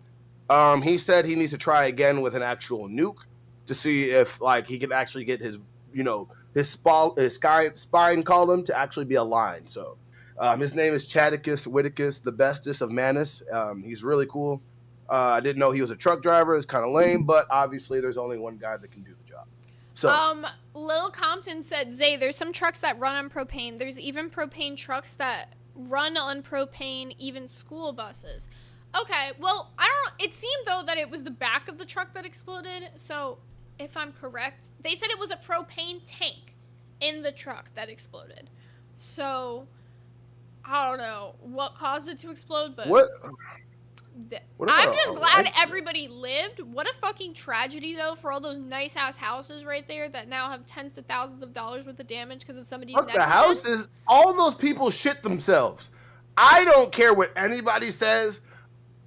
He said he needs to try again with an actual nuke to see if like he can actually get his spine column to actually be aligned. So His name is Chadicus Whitticus, the bestest of Manus. He's really cool. I didn't know he was a truck driver. It's kind of lame, but obviously there's only one guy that can do the job. So, Lil Compton said, Zay, there's some trucks that run on propane. There's even propane trucks that run on propane, even school buses. Okay, well, it seemed, though, that it was the back of the truck that exploded. So, if I'm correct, they said it was a propane tank in the truck that exploded. So, I don't know what caused it to explode, but... What I'm just glad everybody lived. What a fucking tragedy, though, for all those nice-ass houses right there that now have tens of thousands of dollars worth of damage because of somebody's negligence. The houses, all those people shit themselves. I don't care what anybody says.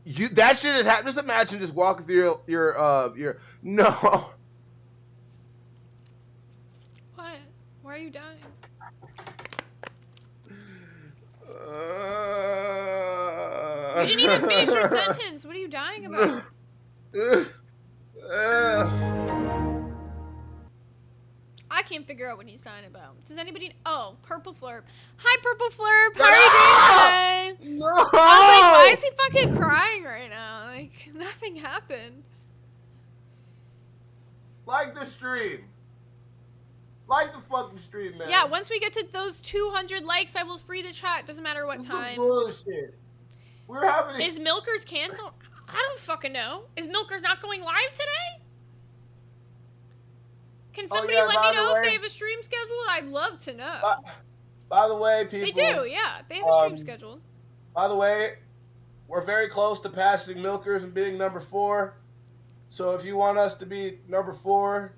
That shit has happened. Just imagine just walking through your no. What? Why are you dying? You didn't even finish your sentence. What are you dying about? I can't figure out what he's dying about. Does anybody... Oh, Purple Flurp. Hi, Purple Flurp. How are you doing today? No! I was like, why is he fucking crying right now? Like, nothing happened. Like the stream. Like the fucking stream, man. Yeah, once we get to those 200 likes, I will free the chat. Doesn't matter what time. Bullshit. We're having... Is Milkers canceled? I don't fucking know. Is Milkers not going live today? Can somebody let me know if they have a stream scheduled? I'd love to know. By the way, people... They do, yeah. They have a stream scheduled. By the way, we're very close to passing Milkers and being number 4. So if you want us to be number 4,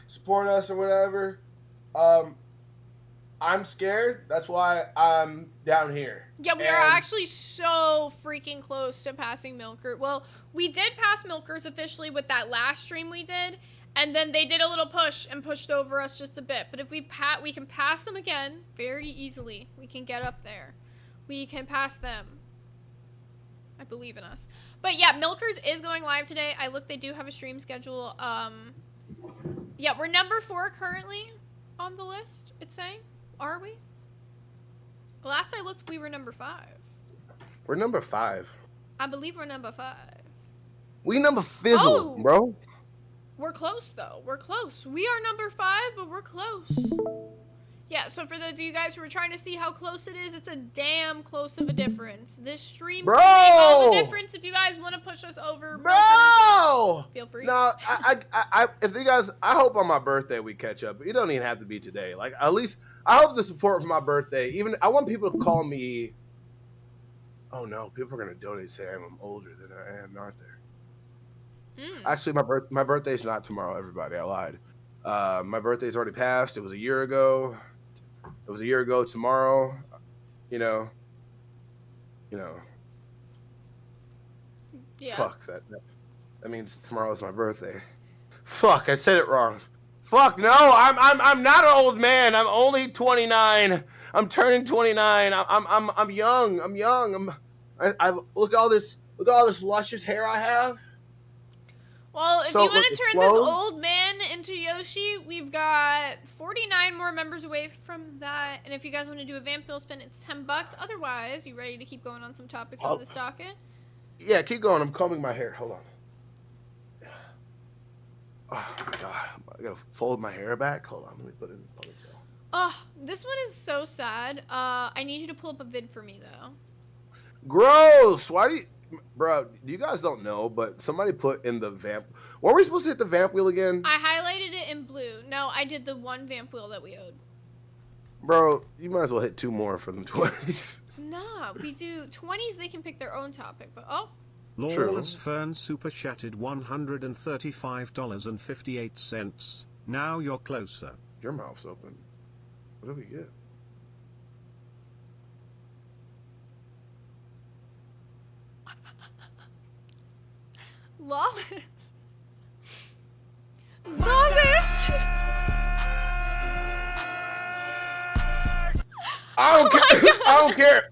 support us or whatever. I'm scared. That's why I'm down here. Yeah, we are actually so freaking close to passing Milker. Well, we did pass Milkers officially with that last stream we did, and then they did a little push and pushed over us just a bit. But if we can pass them again very easily. We can get up there. We can pass them. I believe in us. But yeah, Milkers is going live today. I looked, they do have a stream schedule. Yeah, we're number 4 currently on the list, it's saying. Are we? Last I looked, we were number 5. We're number 5. I believe we're number 5. We number fizzle, bro. We're close, though. We're close. We are number 5, but we're close. Yeah, so for those of you guys who are trying to see how close it is, it's a damn close of a difference. This stream can make all the difference. If you guys want to push us over, bro, feel free. No, if you guys, I hope on my birthday we catch up. You don't even have to be today. Like, at least, I hope the support for my birthday, even, I want people to call me, oh no, people are going to donate, say I'm older than I am, aren't they? Actually, my birthday's not tomorrow, everybody. I lied. My birthday's already passed. It was a year ago. It was a year ago tomorrow. You know. Yeah. Fuck that means tomorrow's my birthday. Fuck, I said it wrong. Fuck, no, I'm not an old man. I'm only 29. I'm turning 29. I'm young. I'm young. I look at all this luscious hair I have. Well, if you want to turn this old man into Yoshi, we've got 49 more members away from that. And if you guys want to do a vamp wheel spin, it's $10. Otherwise, you ready to keep going on some topics on this docket? Yeah, keep going. I'm combing my hair. Hold on. Oh my god, I gotta fold my hair back. Hold on, let me put it in the ponytail. Oh, this one is so sad. I need you to pull up a vid for me though. Gross. Why do you, bro? You guys don't know, but somebody put in the vamp. Were we supposed to hit the vamp wheel again? I highlighted it in blue. No, I did the one vamp wheel that we owed. Bro, you might as well hit 2 more for them 20s. Nah, we do 20s. They can pick their own topic, but oh. Lawless Fern super chatted $135.58. Now you're closer. Your mouth's open. What do we get? Lawless. Lawless. I don't care. I don't care.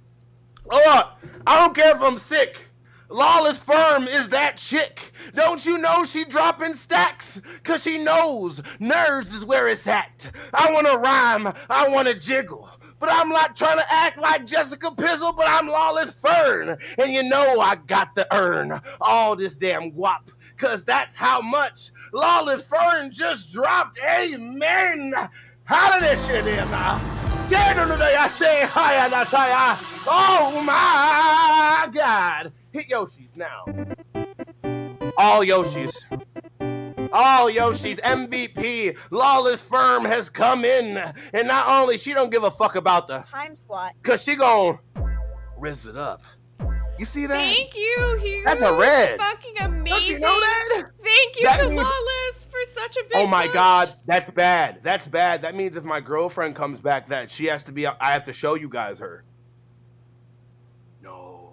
I don't care if I'm sick. Lawless Firm is that chick. Don't you know she dropping stacks? Cause she knows nerds is where it's at. I wanna rhyme, I wanna jiggle. but I'm not trying to act like Jessica Pizzle, but I'm Lawless Fern. And you know I got to earn all this damn guap, cause that's how much Lawless Fern just dropped. Amen. How did this shit in now? I say hi, oh my God. Hit Yoshi's now. All Yoshis. All Yoshi's MVP, Lawless Firm has come in. And not only, she don't give a fuck about the time slot, because she gon' rizz it up. You see that? Thank you, Hugh. That's a red. Fucking amazing. Don't you know that? Thank you That to means- Lawless for such a big Oh my push. God, that's bad. That's bad. That means if my girlfriend comes back, that she has to be, I have to show you guys her. No.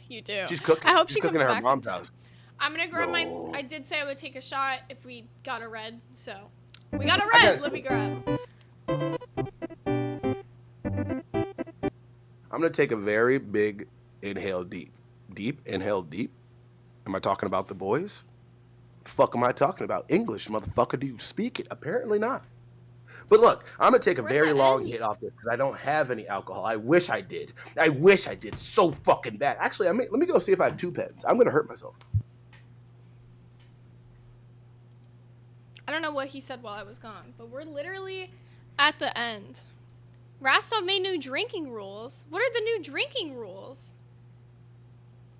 You do. She's cooking. I hope She's she cooking comes at her back mom's in time. house. I'm gonna grab No. I did say I would take a shot if we got a red, so we got a I got red. it. Let me grab. I'm gonna take a very big inhale deep. Deep, inhale deep. Am I talking about the boys? The fuck am I talking about? English, motherfucker. Do you speak it? Apparently not. But look, I'm gonna take a very long hit off this because I don't have any alcohol. I wish I did. I wish I did so fucking bad. Actually, let me go see if I have 2 pens. I'm gonna hurt myself. I don't know what he said while I was gone, but we're literally at the end. Rastov made new drinking rules. What are the new drinking rules?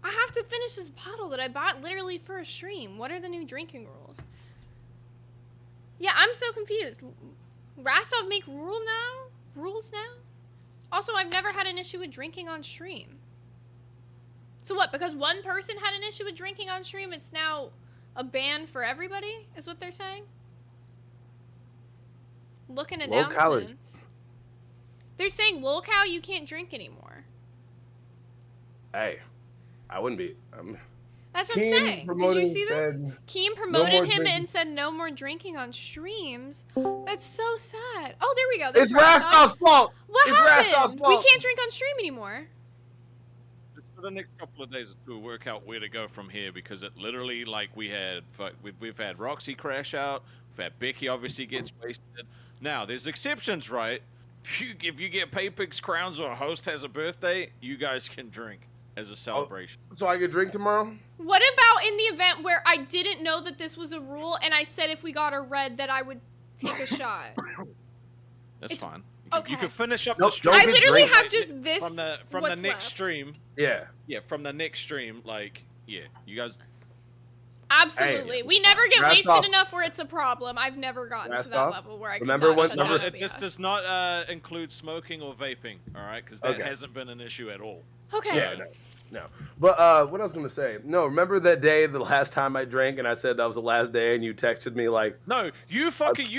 I have to finish this bottle that I bought literally for a stream. What are the new drinking rules? Yeah, I'm so confused. Rastov make rules now? Also, I've never had an issue with drinking on stream. So what, because one person had an issue with drinking on stream, it's now a ban for everybody, is what they're saying? Looking at Low calorie. announcements. They're saying locale you can't drink anymore. Hey, I wouldn't be. That's what I'm Keem saying. Did you promoting see this? said, Keem "No promoted more him drinking." and said no more drinking on streams. That's so sad. Oh, there we go. There's It's Rastov's fault. What It's happened? Rastov's We fault. can't drink on stream anymore. For the next couple of days to work out where to go from here, because it literally, like, we've had Roxy crash out, we've had Becky obviously gets wasted. Now there's exceptions, right? If you get Pay Pigs crowns or a host has a birthday, you guys can drink as a celebration. So I could drink tomorrow? What about in the event where I didn't know that this was a rule and I said if we got a red that I would take a shot? That's fine. okay. You can finish up Nope, the stream. don't I get literally drink. have just this. from the what's next left. stream. Yeah. Yeah, from the next stream, like, yeah, you guys. Absolutely. Hey, we never get Rastov. wasted enough where it's a problem. I've never gotten to that Rastov, level where I could remember not when- shut number- down This OBS. does not include smoking or vaping, all right? Because that Okay. hasn't been an issue at all. Okay. Yeah, no. But what I was gonna say, no, remember that day, the last time I drank, and I said that was the last day, and you texted me like, No, you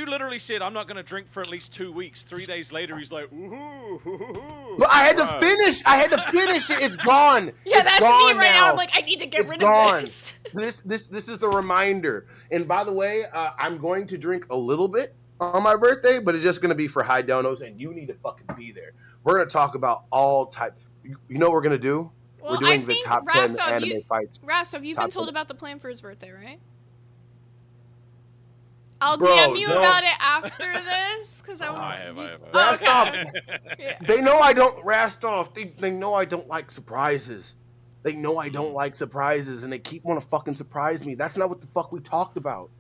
literally said, I'm not going to drink for at least 2 weeks. 3 days later, he's like, ooh, but I had to bro. finish. I had to finish it. It's gone. Yeah, It's that's gone me right now. now. I'm like, I need to get It's rid gone. of this. This is the reminder. And by the way, I'm going to drink a little bit on my birthday, but it's just gonna be for high donos, and you need to fucking be there. We're gonna talk about all type. You know what we're gonna do? Well, We're doing I the think top 10 Rastov, anime fights. Rastov, you've Top been told 10. about the plan for his birthday, right? I'll Bro, DM you no. about it after this, because I want. I have. Oh, okay. Rastov, Yeah. they know I don't. Rastov, they know I don't like surprises. They know I don't like surprises, and they keep want to fucking surprise me. That's not what the fuck we talked about.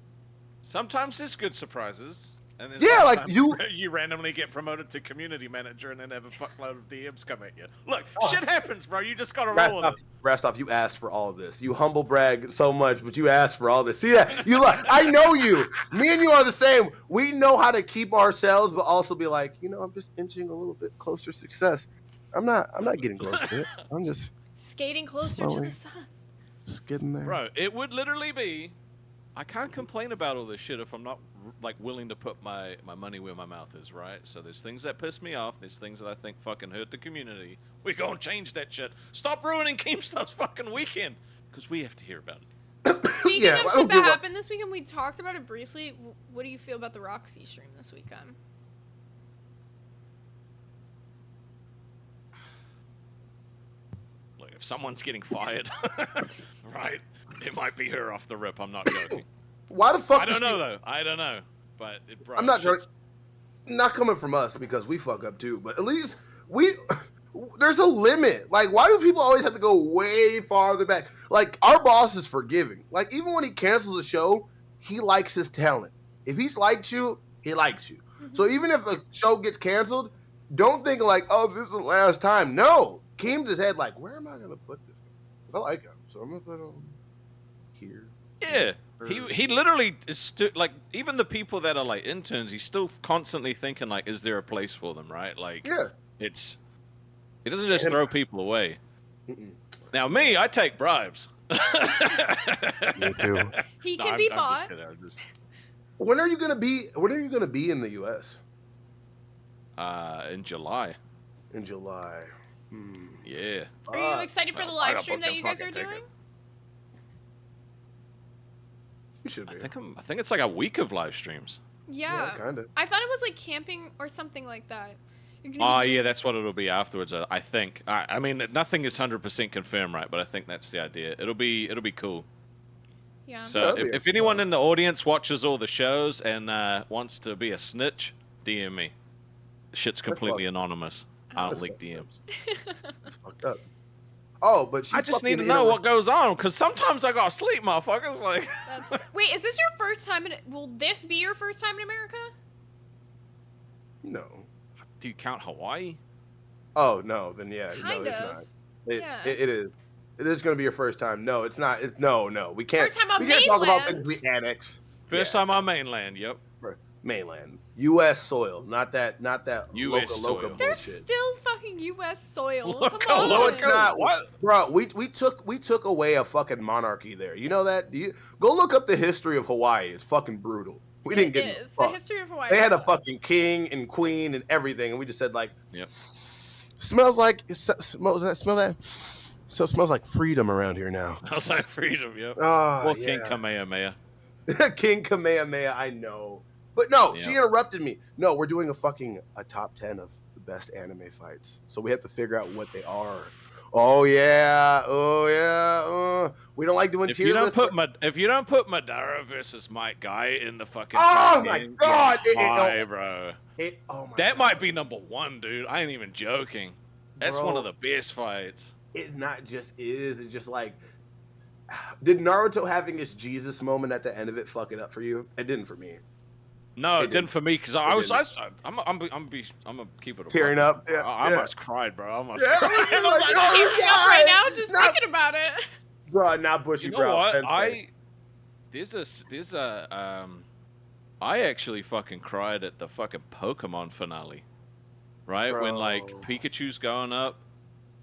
Sometimes there's good surprises. And then Yeah, like sometimes you randomly get promoted to community manager and then have a fuckload of DMs come at you. Look, shit happens, bro. You just gotta roll with it. Rastov, you asked for all of this. You humble brag so much, but you asked for all this. See that? You like, I know you. Me and you are the same. We know how to keep ourselves, but also be like, I'm just inching a little bit closer to success. I'm not getting close to it. I'm just Skating closer to Slowly. the sun. getting there. Bro, it would literally be, I can't complain about all this shit if I'm not like willing to put my money where my mouth is, right? So there's things that piss me off, there's things that I think fucking hurt the community. We gonna change that shit. Stop ruining Keemstar's fucking weekend, because we have to hear about it. Speaking Yeah, of I shit don't that give a- happened this weekend, we talked about it briefly. What do you feel about the Roxy stream this weekend? Look, if someone's getting fired, right, it might be her off the rip. I'm not joking. Why the fuck? I don't does know she- though. I don't know, but bro, I'm not shit's- not coming from us because we fuck up too, but at least there's a limit. Like, why do people always have to go way farther back? Like, our boss is forgiving. Like, even when he cancels a show, he likes his talent. If he's liked you, he likes you. So even if a show gets canceled, don't think like, oh, this is the last time. No. Keem's his head like, where am I going to put this? I like him, so I'm going to put him here. Yeah. He literally is like, even the people that are like interns, he's still constantly thinking like, is there a place for them, right? Like, yeah, he doesn't just throw people away. Now me, I take bribes. Me too. He can be bought. When are you gonna be in the U.S.? In July. In July. Yeah. Are you excited for the live stream that you guys are doing? You should be. I think it's like a week of live streams. Yeah. Kind of. I thought it was like camping or something like that. Yeah, that's what it'll be afterwards. I think. I mean, nothing is 100% confirmed, right? But I think that's the idea. It'll be cool. Yeah. So if anyone in the audience watches all the shows and wants to be a snitch, DM me. Shit's completely anonymous. I don't leak DMs. That's fucked up. Oh, but I just need to know what goes on, because sometimes I gotta sleep, motherfuckers. Like, wait, is this your first time will this be your first time in America? No. Do you count Hawaii? Oh no, then yeah, kind it's of. not. It is. It is going to be your first time. No, it's not. No. We can't. First time on we can't talk about mainland. things we annex. First time on mainland. Yep. Mainland, U.S. soil, not that US local soil. There's bullshit. still fucking U.S. soil. Local, Come on. No, it's not. What? Bro, we took away a fucking monarchy there. You know that? Go look up the history of Hawaii. It's fucking brutal. We didn't get the fuck. history of Hawaii. They had a fucking king and queen and everything, and we just said like, yep. Smells like smell that. So it smells like freedom around here now. Smells like freedom. Yep. Oh, King Kamehameha. King Kamehameha. I know. But no, she interrupted me. No, we're doing a top 10 of the best anime fights. So we have to figure out what they are. Oh yeah. We don't like doing tier lists. If you don't put Madara versus Might Guy in the fucking my god, bro. Oh my that might be number 1, dude. I ain't even joking. That's one of the best fights. It's not just is. It's just like, did Naruto having his Jesus moment at the end of it fuck it up for you? It didn't for me. No, it didn't for me because I'm gonna keep it. Tearing up. Yeah, I almost cried, bro. I almost cried. I'm tearing up right now just thinking about it. Bro, not bushy brow. You know what? I actually fucking cried at the fucking Pokemon finale, right? Bro. When like Pikachu's going up,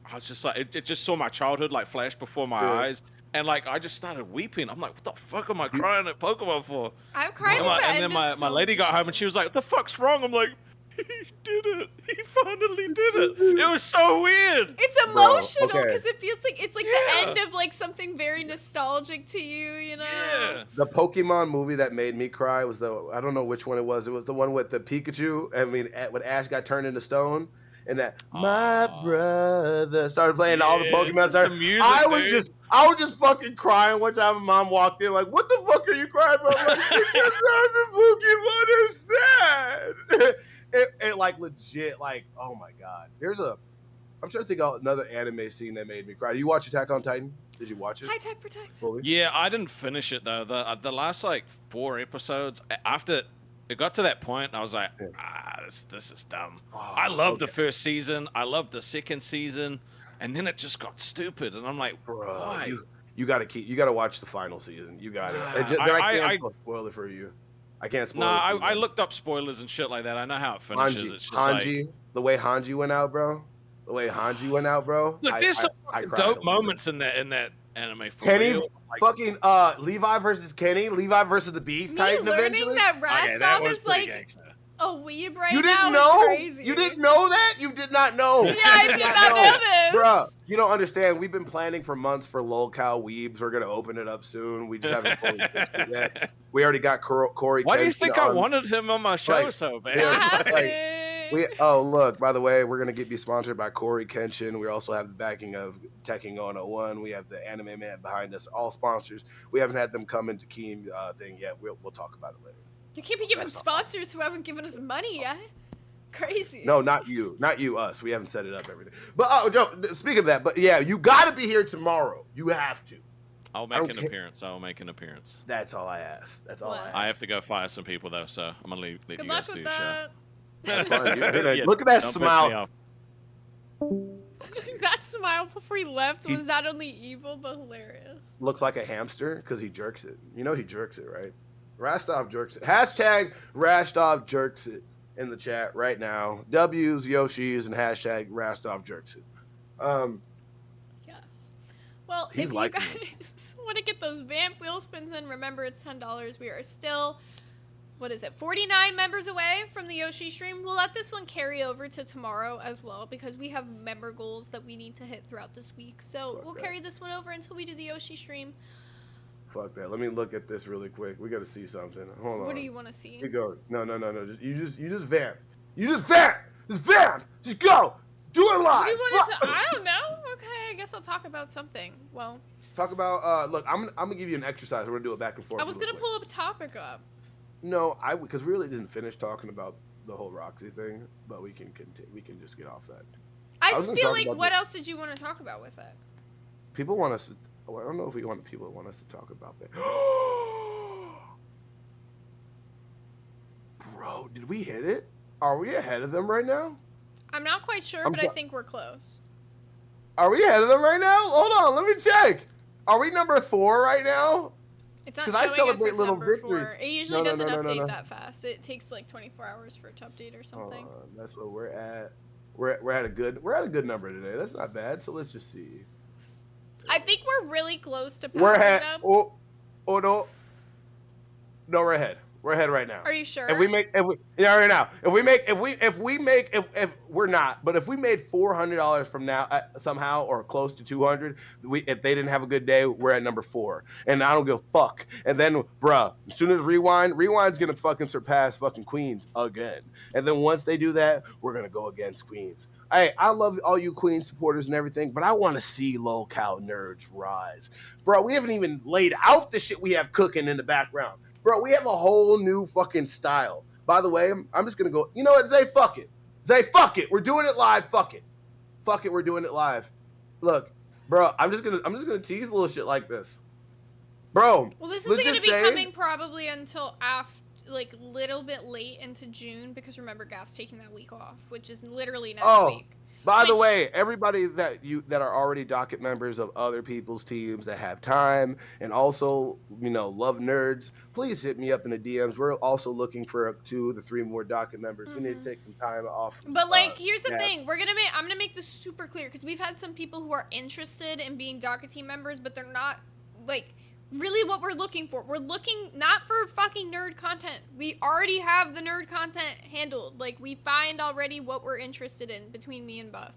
I was just like, it just saw my childhood like flash before my eyes. And like I just started weeping. I'm like, what the fuck am I crying at Pokemon for? I'm crying. And then my lady got home and she was like, what the fuck's wrong? I'm like, he did it. He finally did it. It was so weird. It's emotional because it feels like it's like the end of like something very nostalgic to you, you know? Yeah. The Pokemon movie that made me cry was I don't know which one it was. It was the one with the Pikachu. I mean, when Ash got turned into stone. And that my brother started playing all the Pokemon started. I was just fucking crying one time. My mom walked in like, "What the fuck are you crying about?" I'm like, because the Pokemon are sad. it like legit like, oh my god. I'm trying to think of another anime scene that made me cry. Do you watch Attack on Titan? Did you watch it? High Tech Protect. Fully? Yeah, I didn't finish it though. The last like 4 episodes after. It got to that point, and I was like, this is dumb. Oh, I loved the first season. I loved the second season. And then it just got stupid. And I'm like, why? You got to watch the final season. You got it. I can't spoil it for you. I can't spoil it for you. I looked up spoilers and shit like that. I know how it finishes. It's just Hanji, the way Hanji went out, bro. Look, there's some dope moments in that anime. Kenny, fucking Levi versus Kenny, Levi versus the Beast Titan. Learning that Rastov is like a weeb right you didn't now know? is crazy. You didn't know that? You did not know. Yeah, I did not know this. Bruh, you don't understand. We've been planning for months for LolCow Weebs. We're going to open it up soon. We just haven't fully fixed it yet. We already got Corey Why do you think I wanted him on my show so bad? Look, by the way, we're going to be sponsored by Corey Kenshin. We also have the backing of Tekking 101. We have the Anime Man behind us, all sponsors. We haven't had them come into Keem thing yet. We'll talk about it later. You can't be giving sponsors who haven't given us money yet. Crazy. No, not you, us. We haven't set it up everything. But oh, Joe, speaking of that, but yeah, you got to be here tomorrow. You have to. I'll make an appearance. I will make an appearance. That's all I ask. That's all I ask. I have to go fire some people though, so I'm gonna let Good you luck guys with do the that. show. Yeah, look at that don't piss smile. me off. That smile before he left was not only evil but hilarious. Looks like a hamster because he jerks it. You know he jerks it, right? Rastov jerks it. Hashtag Rastov jerks it in the chat right now. W's, Yoshi's, and hashtag Rastov jerks it. Yes. Well, He's if you liking guys want to get those vamp wheel spins in, remember it's $10. We are still, 49 members away from the Yoshi stream. We'll let this one carry over to tomorrow as well because we have member goals that we need to hit throughout this week. So we'll carry this one over until we do the Yoshi stream. Fuck that. Let me look at this really quick. We got to see something. Hold on. What do you want to see? You go. No. You just vamp. You just vamp. Just vamp. Just go. Do it live. What do you want to? I don't know. Okay, I guess I'll talk about something. Well, talk about. Look, I'm gonna give you an exercise. We're gonna do it back and forth. I was gonna pull a topic up. No, because we really didn't finish talking about the whole Roxy thing, but we can continue. We can just get off that. I just feel like what else did you want to talk about with it? People want us to. I don't know if people want us to talk about that. Bro, did we hit it? Are we ahead of them right now? I'm not quite sure, but I think we're close. Are we ahead of them right now? Hold on, let me check. Are we number 4 right now? It's not showing I celebrate us as little number victories. 4. It usually doesn't update that fast. It takes like 24 hours for it to update or something. That's what we're at. We're at a good number today. That's not bad. So let's just see. I think we're really close to passing We're ahead. them. Oh no, we're ahead. We're ahead right now. Are you sure? If we made $400 from now somehow or close to 200, if they didn't have a good day, we're at number 4, and I don't give a fuck. And then, bruh, as soon as Rewind's gonna fucking surpass fucking Queens again. And then once they do that, we're gonna go against Queens. Hey, I love all you Queen supporters and everything, but I want to see Lolcow Nerds rise. Bro, we haven't even laid out the shit we have cooking in the background. Bro, we have a whole new fucking style. By the way, I'm just going to go, you know what, Zay, fuck it. Zay, fuck it. We're doing it live. Fuck it. Fuck it, we're doing it live. Look, bro, I'm just going to tease little shit like this. Bro. Well, this isn't going to be coming probably until after, like, little bit late into June, because remember, Gaff's taking that week off, which is literally next week. By the way, everybody that are already docket members of other people's teams that have time and also, love nerds, please hit me up in the DMs. We're also looking for 2 to 3 more docket members. We need to take some time off. But here's the thing: I'm gonna make this super clear, because we've had some people who are interested in being docket team members, but they're not really what we're looking for. We're looking not for fucking nerd content. We already have the nerd content handled. We find already what we're interested in between me and Buff.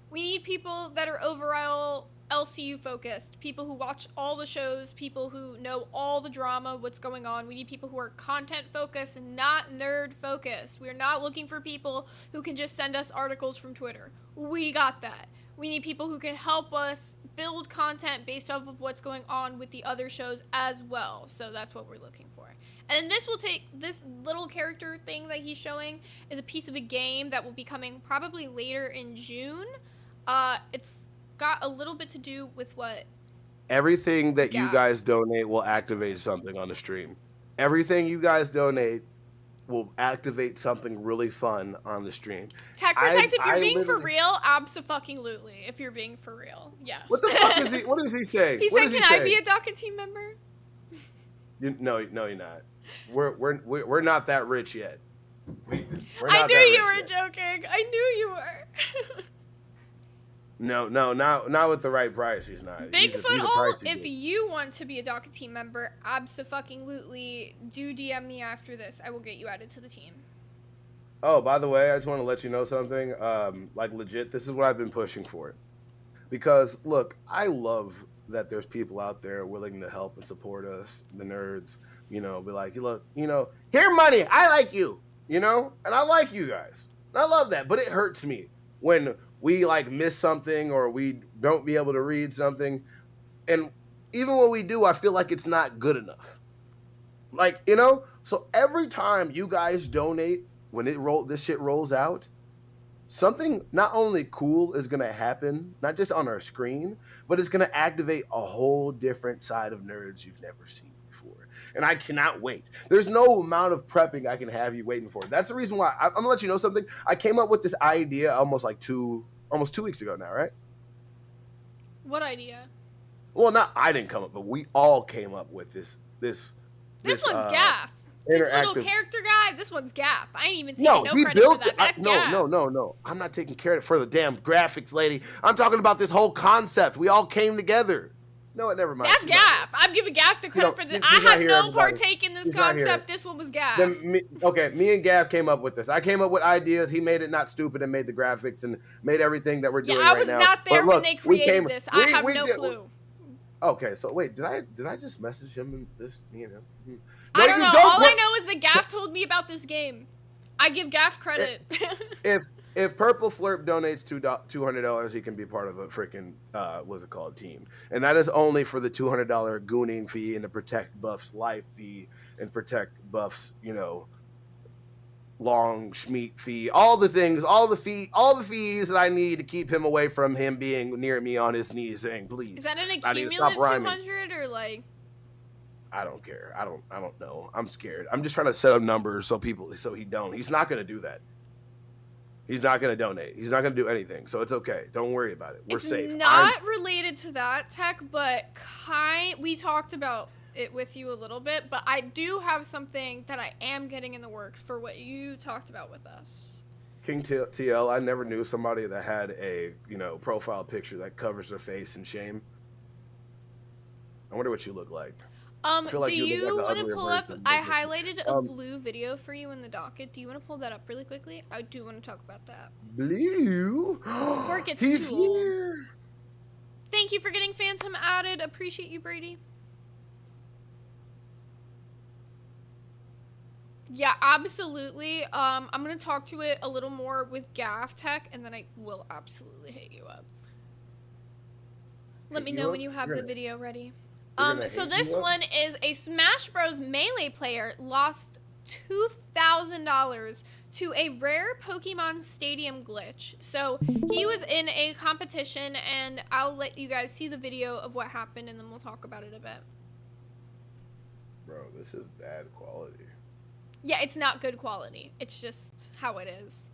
We need people that are overall LCU focused, people who watch all the shows, people who know all the drama, what's going on. We need people who are content focused and not nerd focused. We're not looking for people who can just send us articles from Twitter. We got that. We need people who can help us build content based off of what's going on with the other shows as well. So that's what we're looking for. And this little character thing that he's showing is a piece of a game that will be coming probably later in June. It's got a little bit to do with what... Everything that you guys donate will activate something on the stream. Everything you guys donate will activate something really fun on the stream. Tech Protect, if you're being for real, abso-fucking-lutely. If you're being for real, yes. What the fuck is he? What does he say? He said, "Can I be a docket team member?" No, you're not. We're not that rich yet. I knew you were joking. I knew you were. No, not with the right price. He's not. Bigfoot, if you want to be a docket team member, abso-fucking-lutely, do DM me after this. I will get you added to the team. Oh, by the way, I just want to let you know something. Legit, this is what I've been pushing for. Because, look, I love that there's people out there willing to help and support us, the nerds. Be like, look, here money, I like you, and I like you guys. And I love that, but it hurts me when we miss something or we don't be able to read something. And even when we do, I feel like it's not good enough. Like, so every time you guys donate, when this shit rolls out, something not only cool is gonna happen, not just on our screen, but it's gonna activate a whole different side of nerds you've never seen before. And I cannot wait. There's no amount of prepping I can have you waiting for. That's the reason why I'm gonna let you know something. I came up with this idea almost 2 weeks ago now, right? What idea? Well, not I didn't come up, but we all came up with this one's Gaff. This little character guy, this one's Gaff. I ain't even taking no credit for that. That's Gaff. No. I'm not taking credit for the damn graphics, lady. I'm talking about this whole concept. We all came together. No, never mind. That's Gaff. I'm giving Gaff the credit for this. I have no partake in this concept. This one was Gaff. Me and Gaff came up with this. I came up with ideas. He made it not stupid and made the graphics and made everything that we're doing right now. I was not there when they created this. I have no clue. Okay, so wait, did I just message him and me and him? No, I don't know. All I know is that Gaff told me about this game. I give Gaff credit. If Purple Flurp donates $200, he can be part of the freaking what's it called, team, and that is only for the $200 gooning fee and the Protect Buff's life fee and Protect Buff's long schmeat fee, all the things, all the fees that I need to keep him away from him being near me on his knees saying, please. Is that an accumulative 200 or like? I don't care. I don't know. I'm scared. I'm just trying to set up numbers so he's not going to do that. He's not going to donate. He's not going to do anything. So it's okay. Don't worry about it. We're safe. It's not related to that, Tech, but we talked about it with you a little bit, but I do have something that I am getting in the works for what you talked about with us. King TL, I never knew somebody that had a, profile picture that covers their face in shame. I wonder what you look like. Do you want to pull up? I highlighted a blue video for you in the docket. Do you want to pull that up really quickly? I do want to talk about that. Blue? Before it gets He's too here. old. Thank you for getting Phantom added. Appreciate you, Brady. Yeah, absolutely. I'm going to talk to it a little more with Gaff Tech, and then I will absolutely hit you up. Let me know when you have the video ready. So this one is a Smash Bros. Melee player lost $2,000 to a rare Pokemon Stadium glitch. So he was in a competition, and I'll let you guys see the video of what happened, and then we'll talk about it a bit. Bro, this is bad quality. Yeah, it's not good quality. It's just how it is.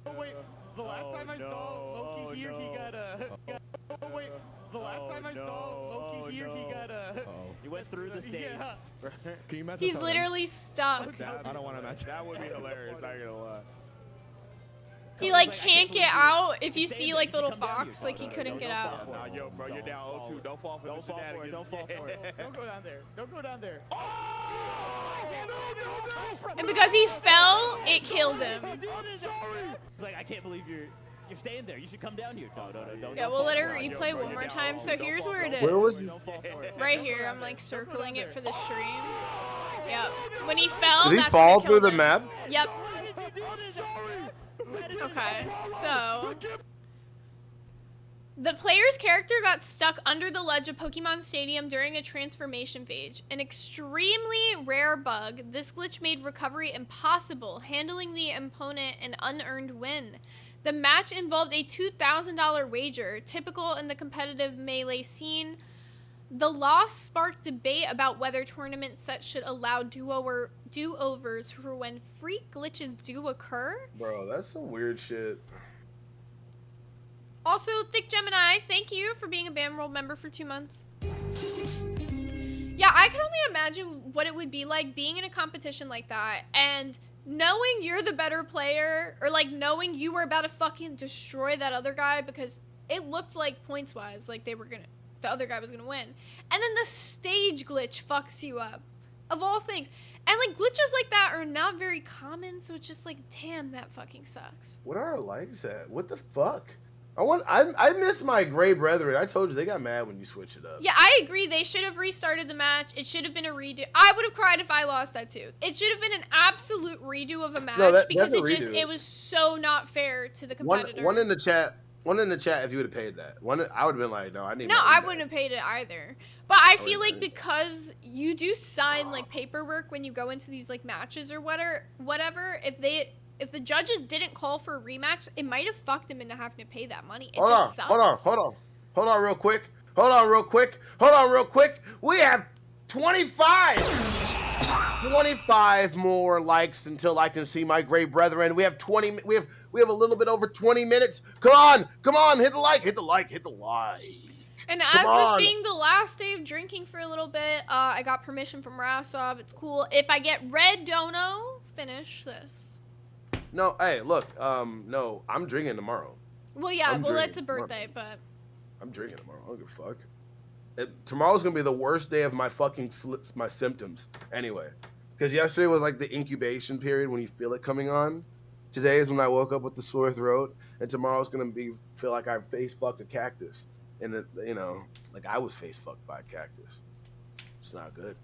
Oh wait, the last time I saw Loki here, he got a. Oh wait, the last time I saw Loki here, he got a. He went through the stage. Yeah. Can you imagine? He's literally stuck. I don't want to imagine. That would be hilarious. I ain't gonna lie. He like can't get out. If you see like the little fox, like he couldn't get out. Nah, yo, bro, you're down 0-2. Don't fall for the shenanigans. Don't fall for it. Don't go down there. Don't go down there. And because he fell, it killed him. He's like, I can't believe you're staying there. You should come down here. No. Yeah, we'll let her replay one more time. So here's where it is. Where was he? Right here. I'm like circling it for the stream. Yep. When he fell, did he fall through the map? Yep. Okay, so the player's character got stuck under the ledge of Pokemon Stadium during a transformation phase. An extremely rare bug, this glitch made recovery impossible, handling the opponent an unearned win. The match involved a $2,000 wager, typical in the competitive Melee scene. The loss sparked debate about whether tournament sets should allow do-overs for when freak glitches do occur. Bro, that's some weird shit. Also, Thick Gemini, thank you for being a BAMWorld member for 2 months. Yeah, I can only imagine what it would be like being in a competition like that and knowing you're the better player, or like knowing you were about to fucking destroy that other guy, because it looked like points-wise like the other guy was gonna win. And then the stage glitch fucks you up. Of all things. And like glitches like that are not very common, so it's just like, damn, that fucking sucks. What are our lives at? What the fuck? I miss my gray brethren. I told you they got mad when you switch it up. Yeah, I agree. They should have restarted the match. It should have been a redo. I would have cried if I lost that too. It should have been an absolute redo of a match, because it was so not fair to the competitors. One in the chat One in the chat if you would have paid that. One, I would have been like, no, I need. No, my I money wouldn't back. have paid it either. But I feel wouldn't like because you do sign like paperwork when you go into these like matches or whatever, if the judges didn't call for a rematch, it might have fucked him into having to pay that money. It Hold on, just sucks. hold on, real quick. We have 25 more likes until I can see my great brethren. We have 20. We have a little bit over 20 minutes. Come on, hit the like. And Come as on. this being the last day of drinking for a little bit, I got permission from Rasov. It's cool. If I get red dono, finish this. No, hey, look, no, I'm drinking tomorrow. Well, yeah, I'm well, drinking it's a birthday, but I'm drinking tomorrow. I don't give a fuck. Tomorrow's gonna be the worst day of my fucking my symptoms. Anyway, because yesterday was like the incubation period when you feel it coming on. Today is when I woke up with the sore throat, and tomorrow's gonna feel like I face fucked a cactus, and like I was face fucked by a cactus. It's not good.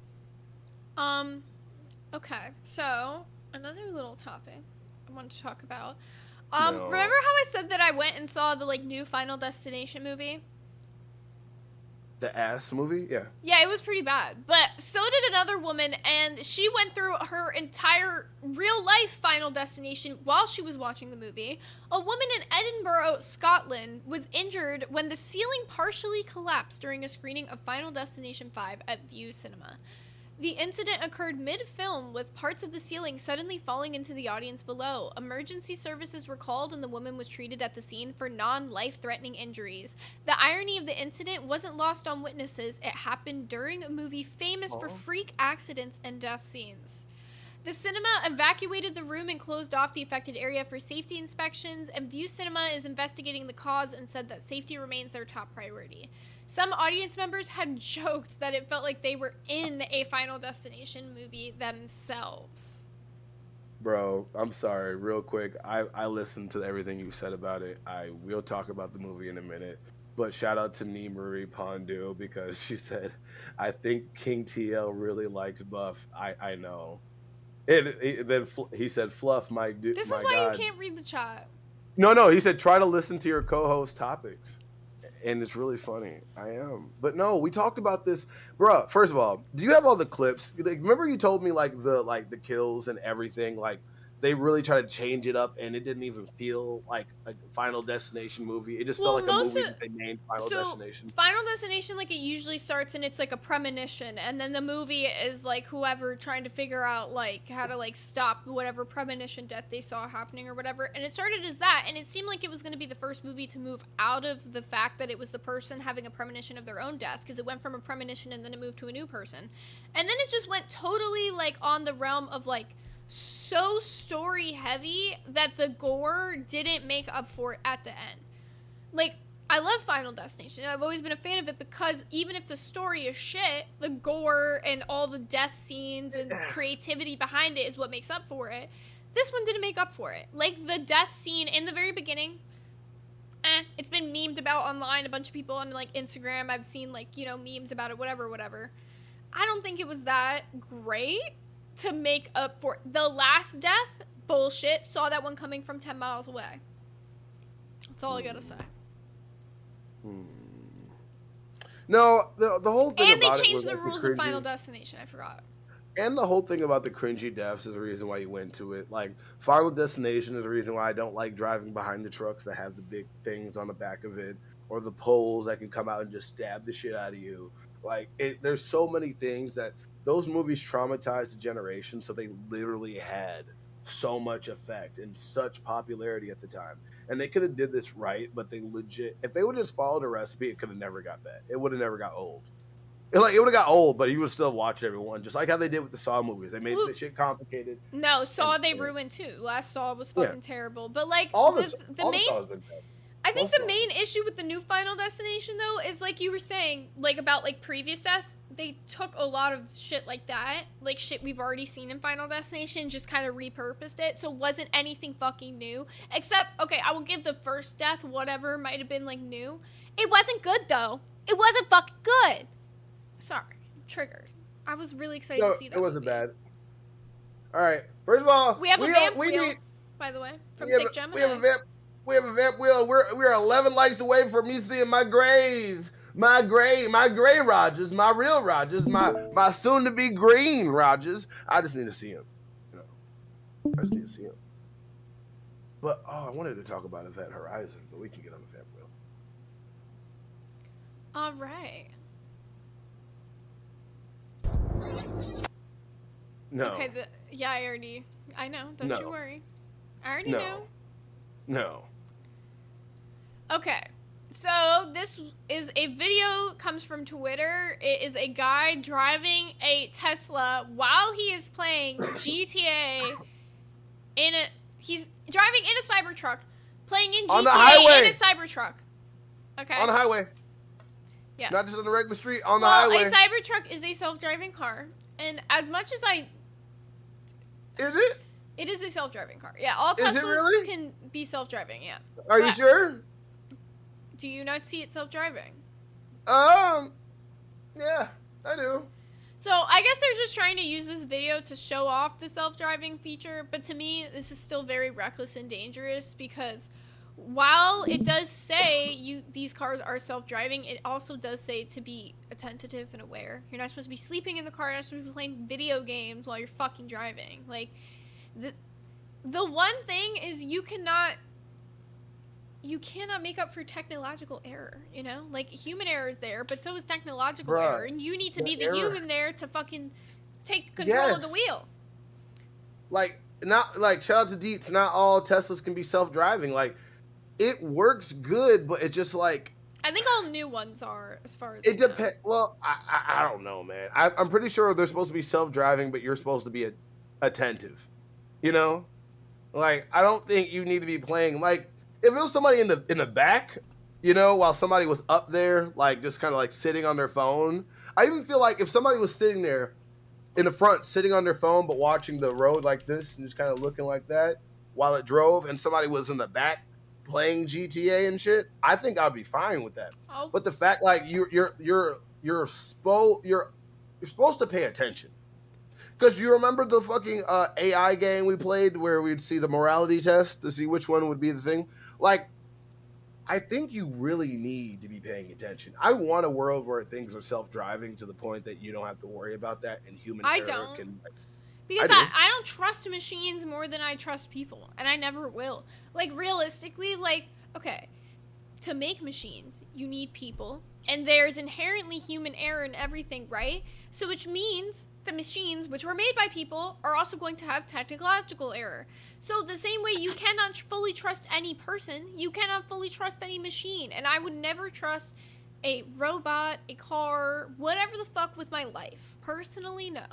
Okay, so another little topic I wanted to talk about. No. Remember how I said that I went and saw the like new Final Destination movie? The ass movie, yeah. Yeah, it was pretty bad. But so did another woman, and she went through her entire real-life Final Destination while she was watching the movie. A woman in Edinburgh, Scotland, was injured when the ceiling partially collapsed during a screening of Final Destination 5 at View Cinema. The incident occurred mid-film, with parts of the ceiling suddenly falling into the audience below. Emergency services were called and the woman was treated at the scene for non-life-threatening injuries. The irony of the incident wasn't lost on witnesses. It happened during a movie famous for freak accidents and death scenes. The cinema evacuated the room and closed off the affected area for safety inspections, and View Cinema is investigating the cause and said that safety remains their top priority. Some audience members had joked that it felt like they were in a Final Destination movie themselves. Bro, I'm sorry, real quick. I listened to everything you said about it. I will talk about the movie in a minute. But shout out to Nee Marie Pondu because she said, I think King TL really likes Buff. I know. Then he said, Fluff, my dude. This is why you can't read the chat. No, he said, try to listen to your co-host topics. And it's really funny. I am. But no, we talked about this. Bruh, first of all, do you have all the clips? Like, remember you told me the kills and everything? Like, they really tried to change it up and it didn't even feel like a Final Destination movie. It just felt like a movie that they named Final Destination. Final Destination, like, it usually starts and it's like a premonition, and then the movie is like whoever trying to figure out like how to like stop whatever premonition death they saw happening or whatever. And it started as that, and it seemed like it was going to be the first movie to move out of the fact that it was the person having a premonition of their own death, because it went from a premonition and then it moved to a new person. And then it just went totally like on the realm of like so story heavy that the gore didn't make up for it at the end. Like, I love Final Destination. I've always been a fan of it because even if the story is shit, the gore and all the death scenes and creativity behind it is what makes up for it. This one didn't make up for it. Like, the death scene in the very beginning, it's been memed about online. A bunch of people on like Instagram, I've seen like, memes about it, whatever. I don't think it was that great to make up for the last death. Bullshit. Saw that one coming from 10 miles away. That's all I gotta say. No, the whole thing and about they it was changed the like rules of Final Destination. I forgot. And the whole thing about the cringy deaths is the reason why you went to it. Like, Final Destination is the reason why I don't like driving behind the trucks that have the big things on the back of it, or the poles that can come out and just stab the shit out of you. Like, there's so many things that those movies traumatized a generation, so they literally had so much effect and such popularity at the time. And they could have did this right, but they legit, if they would have just followed a recipe, it could have never got bad. It would have never got old. It would have got old, but you would still watch everyone, just like how they did with the Saw movies. They made the shit complicated. No, Saw they ruined too. Last Saw was fucking terrible. But like all the all main, the Saws been bad. I think the main issue with the new Final Destination though is like you were saying, like about like previous deaths, they took a lot of shit like that, like shit we've already seen in Final Destination, just kind of repurposed it, so it wasn't anything fucking new. Except, okay, I will give the first death, whatever might have been like new. It wasn't good though. It wasn't fucking good. Sorry, I'm triggered. I was really excited to see that. It wasn't bad. All right, first of all, we have a vamp wheel, by the way, from Thick Gemini. We have a vamp. We have a vamp wheel. We're 11 likes away from me seeing my grays. My gray Rogers, my real Rogers, my soon to be green Rogers. I just need to see him. You know, I just need to see him. But I wanted to talk about Event Horizon, but we can get on the vamp wheel. All right. No. Okay. I know. Don't No. you worry. I already No. know. No. Okay. So this is a video comes from Twitter. It is a guy driving a Tesla while he is playing GTA he's driving in a Cybertruck, playing in On the GTA highway. in a Cybertruck. Okay. On the highway. Yes. Not just on the regular street, on the Well, highway. a Cybertruck is a self-driving car, and as much as Is it? it is a self-driving car. Yeah, all Is it Teslas really? can be self-driving. Yeah. Are you But sure? Do you not see it self-driving? Yeah, I do. So I guess they're just trying to use this video to show off the self-driving feature, but to me, this is still very reckless and dangerous because while it does say these cars are self-driving, it also does say to be attentive and aware. You're not supposed to be sleeping in the car. You're not supposed to be playing video games while you're fucking driving. Like, the one thing is you cannot make up for technological error, you know? Like, human error is there, but so is technological Bruh, error, and you need to be the error. human there to fucking take control of the Yes. wheel. Like, shout out to Deets. Not all Teslas can be self-driving. Like, it works good, but it just like I think all new ones are, as far as it depends. Well, I don't know, man. I'm pretty sure they're supposed to be self-driving, but you're supposed to be attentive. You know, like I don't think you need to be playing like if it was somebody in the back, you know, while somebody was up there, like just kind of like sitting on their phone. I even feel like if somebody was sitting there in the front, sitting on their phone, but watching the road like this and just kind of looking like that while it drove, and somebody was in the back playing GTA and shit, I think I'd be fine with that. Oh. But the fact like you're supposed to pay attention. Because you remember the fucking AI game we played where we'd see the morality test to see which one would be the thing? Like, I think you really need to be paying attention. I want a world where things are self-driving to the point that you don't have to worry about that and human I error don't. can... Because I do. I don't trust machines more than I trust people, and I never will. Like, realistically, like, okay, to make machines, you need people, and there's inherently human error in everything, right? So which means the machines, which were made by people, are also going to have technological error. So the same way you cannot fully trust any person, you cannot fully trust any machine, and I would never trust a robot, a car, whatever the fuck with my life. Personally, no.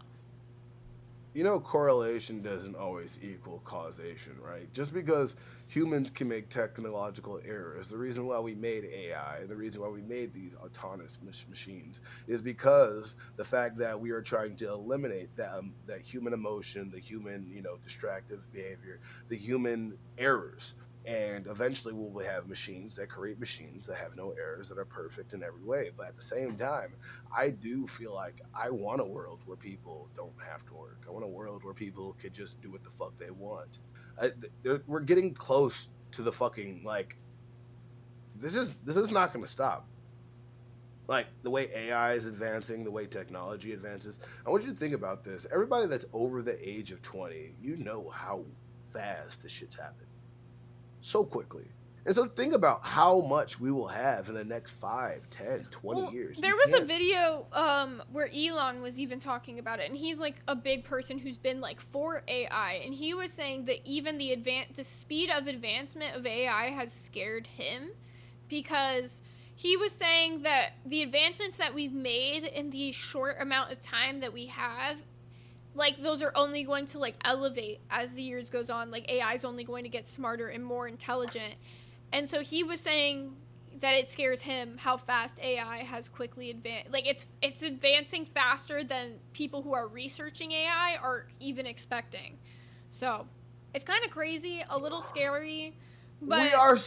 You know, correlation doesn't always equal causation, right? Just because humans can make technological errors, the reason why we made AI, the reason why we made these autonomous machines is because the fact that we are trying to eliminate that human emotion, the human, distractive behavior, the human errors. And eventually we will have machines that create machines that have no errors, that are perfect in every way. But at the same time, I do feel like I want a world where people don't have to work. I want a world where people could just do what the fuck they want. We're getting close to the fucking, like, this is not going to stop. Like, the way AI is advancing, the way technology advances. I want you to think about this. Everybody that's over the age of 20, you know how fast this shit's happening. So quickly. And so think about how much we will have in the next 5, 10, 20 years. There was a video where Elon was even talking about it, and he's like a big person who's been like for AI, and he was saying that even the speed of advancement of AI has scared him, because he was saying that the advancements that we've made in the short amount of time that we have, like, those are only going to, like, elevate as the years goes on. Like, AI is only going to get smarter and more intelligent. And so he was saying that it scares him how fast AI has quickly advanced. Like, it's advancing faster than people who are researching AI are even expecting. So, it's kind of crazy, a little scary, but... We are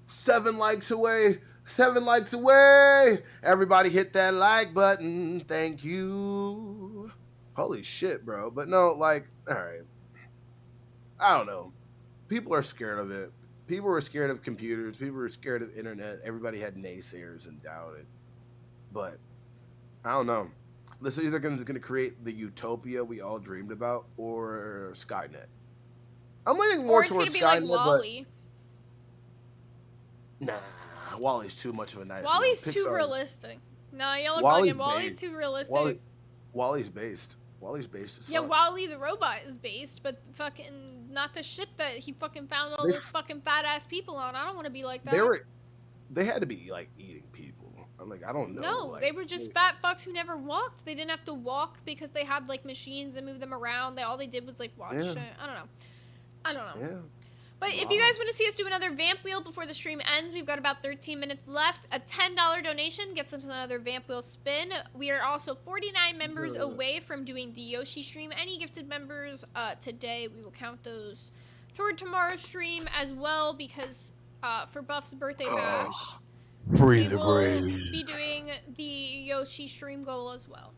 7 likes away. 7 likes away. Everybody hit that like button. Thank you. Holy shit, bro. But no, like, all right. I don't know. People are scared of it. People were scared of computers. People were scared of internet. Everybody had naysayers and doubted. But I don't know. This is either going to create the utopia we all dreamed about, or Skynet. I'm leaning more Or it's gonna towards be Skynet, like WALL-E. but nah, WALL-E's too much of a nice. WALL-E's one. too Pixar- realistic. No, y'all are WALL-E's bugging. WALL-E's based. too realistic. WALL-E's based. WALL-E's based as Yeah, fuck. WALL-E the robot is based, but fucking not the ship that he fucking found all They those fucking fat ass people on. I don't want to be like that. They had to be like eating people. I'm like, I don't know. No, like, they were just fat fucks who never walked. They didn't have to walk because they had like machines that moved them around. All they did was like watch Yeah. shit. I don't know. Yeah. But if you guys want to see us do another Vamp Wheel before the stream ends, we've got about 13 minutes left. A $10 donation gets us another Vamp Wheel spin. We are also 49 members away from doing the Yoshi stream. Any gifted members today, we will count those toward tomorrow's stream as well, because for Buff's birthday bash, Free we the will Grays. be doing the Yoshi stream goal as well.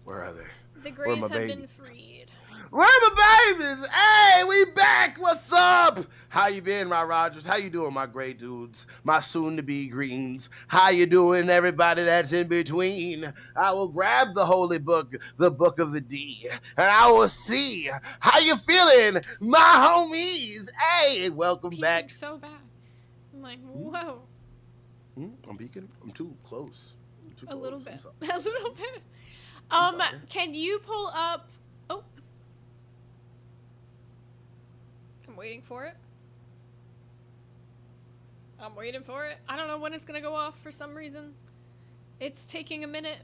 Where are they? The Where are Grays my have babies? been freed. Where are my babies? Hey, we back. What's up? How you been, my Rogers? How you doing, my gray dudes? My soon-to-be greens? How you doing, everybody that's in between? I will grab the holy book, the book of the D, and I will see how you feeling, my homies. Hey, welcome back. So bad. I'm like, whoa. I'm peeking. I'm too close. I'm too A little close. I'm bit. sorry. A little bit. I'm sorry. Can you pull up? Oh. I'm waiting for it. I'm waiting for it. I don't know when it's gonna go off for some reason. It's taking a minute.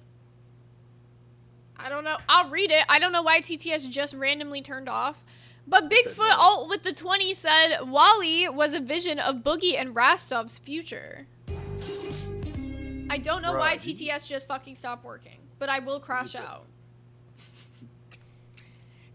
I don't know. I'll read it. I don't know why TTS just randomly turned off. But Bigfoot alt with the 20 said WALL-E was a vision of Boogie and Rastov's future. I don't know why TTS just fucking stopped working, but I will crash out.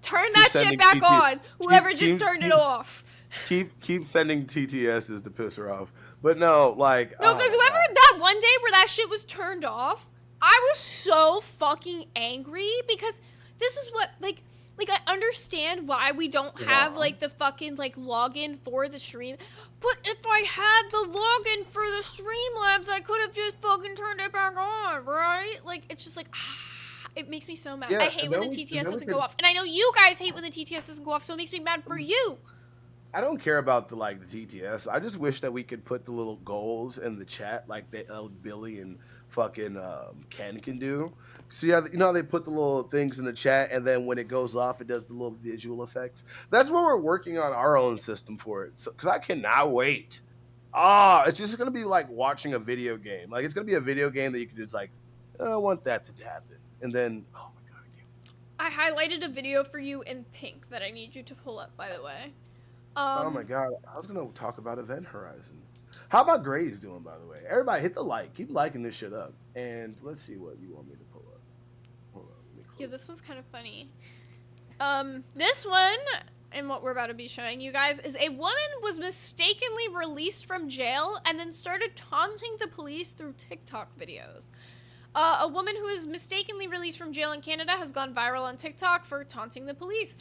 Turn that shit back on. Whoever just turned it off. Keep sending TTSs to piss her off. But no, like No, because whoever that one day where that shit was turned off, I was so fucking angry because this is what like I understand why we don't have like the fucking like login for the stream, but if I had the login for the Streamlabs, I could have just fucking turned it back on, right? Like it's just like it makes me so mad. Yeah, I hate when the TTS doesn't go off, and I know you guys hate when the TTS doesn't go off, so it makes me mad for you. I don't care about the TTS. I just wish that we could put the little goals in the chat like Billy and fucking Ken can do. See how you know how they put the little things in the chat, and then when it goes off, it does the little visual effects. That's what we're working on our own system for it. So, because I cannot wait. It's just gonna be like watching a video game. Like it's gonna be a video game that you can just like, I want that to happen, and then oh my god, I highlighted a video for you in pink that I need you to pull up, by the way. Oh my god, I was gonna talk about Event Horizon. How about Gray's doing, by the way? Everybody hit the like. Keep liking this shit up. And let's see what you want me to pull up. Hold on, let me close. Yeah, this was kind of funny. This one, and what we're about to be showing you guys, is a woman was mistakenly released from jail and then started taunting the police through TikTok videos. A woman who is mistakenly released from jail in Canada has gone viral on TikTok for taunting the police.